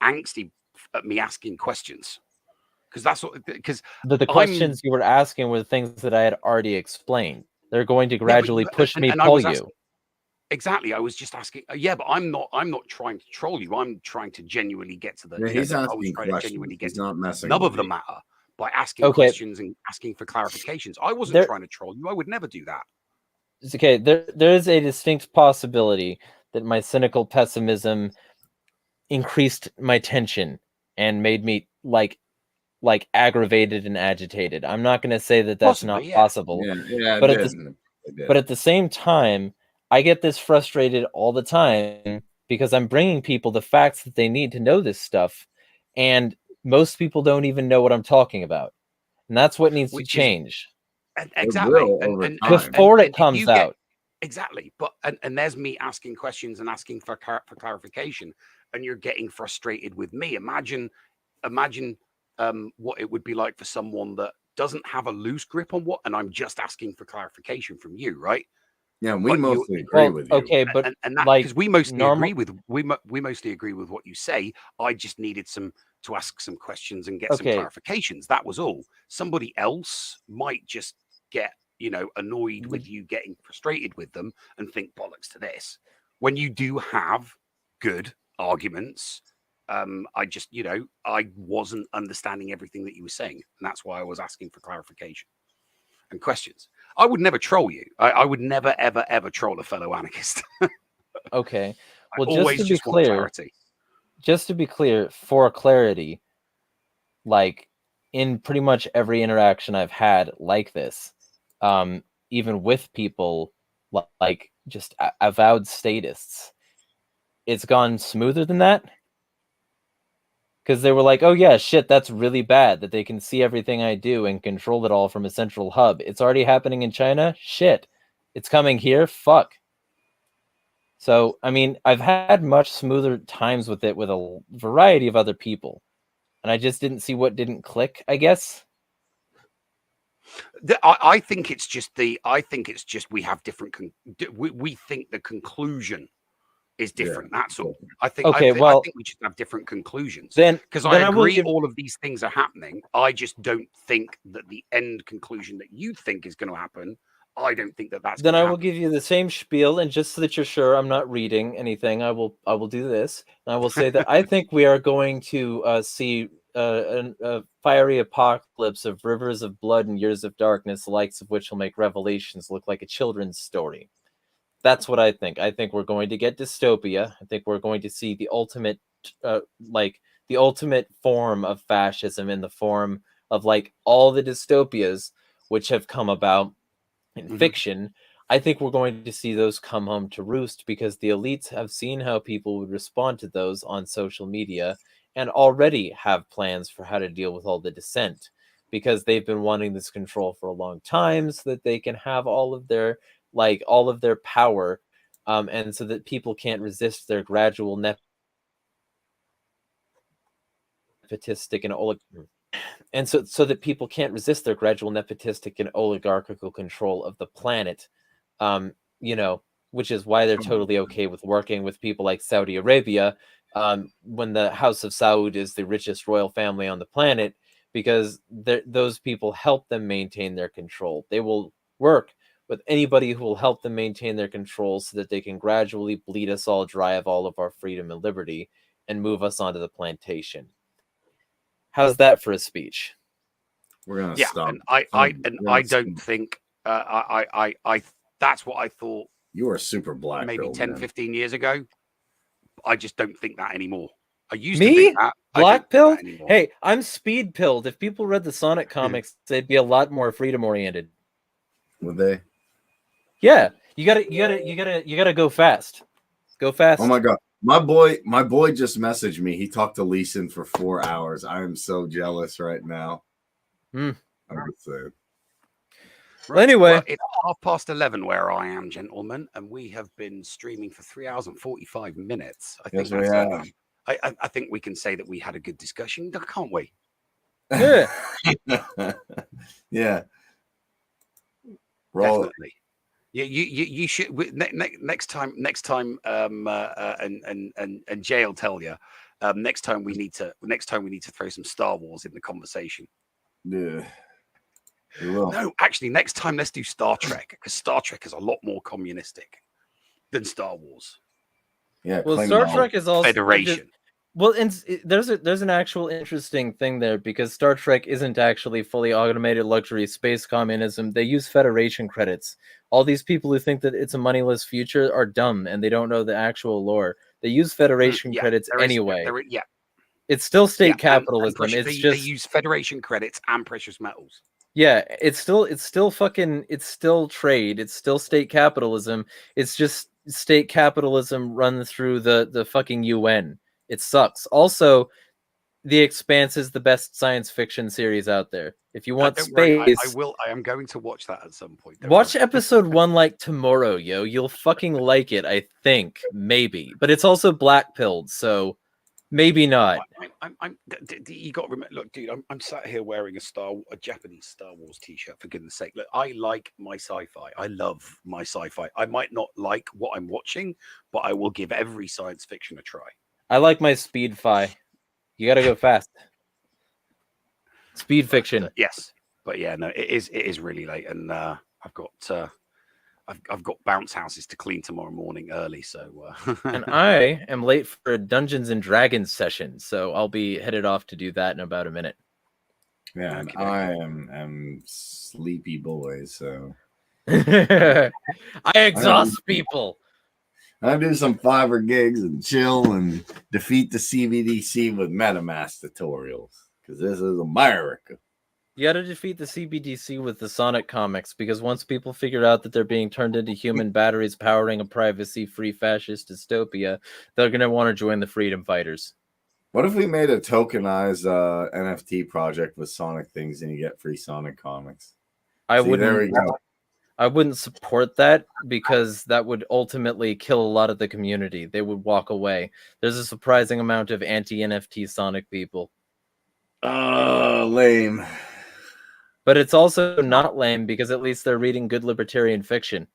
angsty at me asking questions. But the questions you were asking were things that I had already explained. They're going to gradually push me, pull you. Exactly. I was just asking. But I'm not trying to troll you. I'm trying to genuinely get to the. He's asking questions. He's not messing. None of the matter by asking questions and asking for clarifications. I wasn't trying to troll you. I would never do that. It's okay. There is a distinct possibility that my cynical pessimism increased my tension and made me like aggravated and agitated. I'm not going to say that that's not possible. But at the same time, I get this frustrated all the time because I'm bringing people the facts that they need to know this stuff, and most people don't even know what I'm talking about, and that's what needs to change. Exactly. Before it comes out. Exactly. But and there's me asking questions and asking for clarification, and you're getting frustrated with me. Imagine what it would be like for someone that doesn't have a loose grip on and I'm just asking for clarification from you, right? Yeah, we mostly agree with you. Okay, but and that because we mostly agree with we mostly agree with what you say. I just needed to ask some questions and get some clarifications. That was all. Somebody else might just get annoyed with you getting frustrated with them and think bollocks to this. When you do have good arguments, I just I wasn't understanding everything that you were saying, and that's why I was asking for clarification and questions. I would never troll you. I would never ever troll a fellow anarchist. Okay. Well, just to be clear, for clarity, like in pretty much every interaction I've had like this, even with people like just avowed statists, it's gone smoother than that. Because they were like, oh yeah, shit, that's really bad that they can see everything I do and control it all from a central hub. It's already happening in China? Shit. It's coming here? Fuck. So, I mean, I've had much smoother times with it with a variety of other people. And I just didn't see what didn't click, I guess. I think it's just we have different. We think the conclusion is different. That's all. I think. Okay, I think we just have different conclusions. Then Because I I will agree, give- all of these things are happening. I just don't think that the end conclusion that you think is going to happen. I don't think that that's. Then gonna I will happen. give you the same spiel, and just so that you're sure I'm not reading anything, I will do this. And I will say that I think we are going to see a fiery apocalypse of rivers of blood and years of darkness, the likes of which will make Revelations look like a children's story. That's what I think. I think we're going to get dystopia. I think we're going to see the ultimate, the ultimate form of fascism in the form of like all the dystopias which have come about in fiction. I think we're going to see those come home to roost because the elites have seen how people would respond to those on social media and already have plans for how to deal with all the dissent because they've been wanting this control for a long time so that they can have all of their power, and so that people can't resist their gradual nepotistic and so that people can't resist their gradual nepotistic and oligarchical control of the planet, which is why they're totally okay with working with people like Saudi Arabia, when the House of Saud is the richest royal family on the planet, because those people help them maintain their control. They will work with anybody who will help them maintain their control so that they can gradually bleed us all dry of all of our freedom and liberty and move us onto the plantation. How's that for a speech? We're gonna stop. And I don't think I that's what I thought. You were super black. Maybe pill, 10, man. 15 years ago. I just don't think that anymore. I used Me? to think that. Black pill? Anymore. Hey, I'm speed pilled. If people read the Sonic comics, they'd be a lot more freedom oriented. Would they? Yeah, you gotta go fast. Go fast. Oh my god, my boy just messaged me. He talked to Leeson for 4 hours. I am so jealous right now. I'm just saying. Well, anyway, well, it's 11:30 where I am, gentlemen, and we have been streaming for 3 hours and 45 minutes. I think Yes, we have. I think we can say that we had a good discussion, can't we? Yeah. Yeah. Roll. Definitely. You should next time and Jay will tell you next time we need to throw some Star Wars in the conversation. Yeah. We will. No, actually, next time let's do Star Trek because Star Trek is a lot more communistic than Star Wars. Yeah. Well, Star Trek is also Federation. Well, and there's an actual interesting thing there because Star Trek isn't actually fully automated luxury space communism. They use Federation credits. All these people who think that it's a moneyless future are dumb and they don't know the actual lore. They use Federation credits anyway. It's still state capitalism. They use Federation credits and precious metals. Yeah, it's still trade. It's still state capitalism. It's just state capitalism run through the fucking UN. It sucks. Also, The Expanse is the best science fiction series out there. If you want space, I am going to watch that at some point. Watch episode 1 like tomorrow, yo. You'll fucking like it, I think. Maybe. But it's also black-pilled, so maybe not. You got to remember. Look, dude, I'm sat here wearing a Japanese Star Wars T-shirt. For goodness' sake, look, I like my sci-fi. I love my sci-fi. I might not like what I'm watching, but I will give every science fiction a try. I like my speed-fi. You got to go fast. Speed fiction. Yes, but yeah, no, it is really late, and I've got bounce houses to clean tomorrow morning early. So and I am late for a Dungeons and Dragons session, so I'll be headed off to do that in about a minute. Yeah, and I am sleepy boy, so I exhaust people. I do some Fiverr gigs and chill and defeat the CBDC with MetaMask tutorials because this is America. You got to defeat the CBDC with the Sonic comics because once people figure out that they're being turned into human batteries powering a privacy-free fascist dystopia, they're going to want to join the freedom fighters. What if we made a tokenized NFT project with Sonic things and you get free Sonic comics? There we go. I wouldn't support that because that would ultimately kill a lot of the community. They would walk away. There's a surprising amount of anti-NFT Sonic people. Lame. But it's also not lame because at least they're reading good libertarian fiction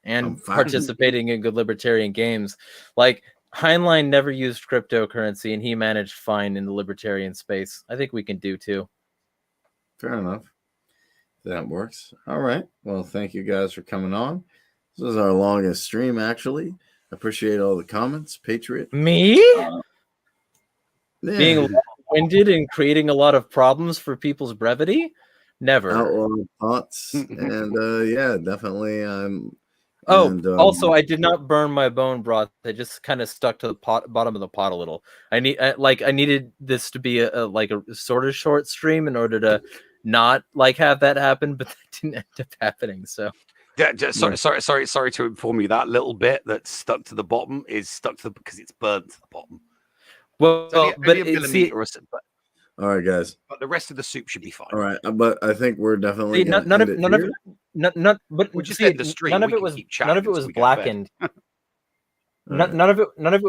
and participating in good libertarian games. Like Heinlein never used cryptocurrency and he managed fine in the libertarian space. I think we can do too. Fair enough. That works. All right. Well, thank you guys for coming on. This is our longest stream, actually. Appreciate all the comments, Patriot. Me? Yeah. Being long-winded and creating a lot of problems for people's brevity? Never. Outlaw thoughts. And yeah, definitely. Also, I did not burn my bone broth. I just kind of stuck to the bottom of the pot a little. I needed this to be a sort of short stream in order to not have that happen, but that didn't end up happening. So yeah, sorry to inform you, that little bit that's stuck to the bottom is stuck to because it's burnt to the bottom. Well, all right, guys. But the rest of the soup should be fine. All right, but I think we're definitely none of it was blackened. None of it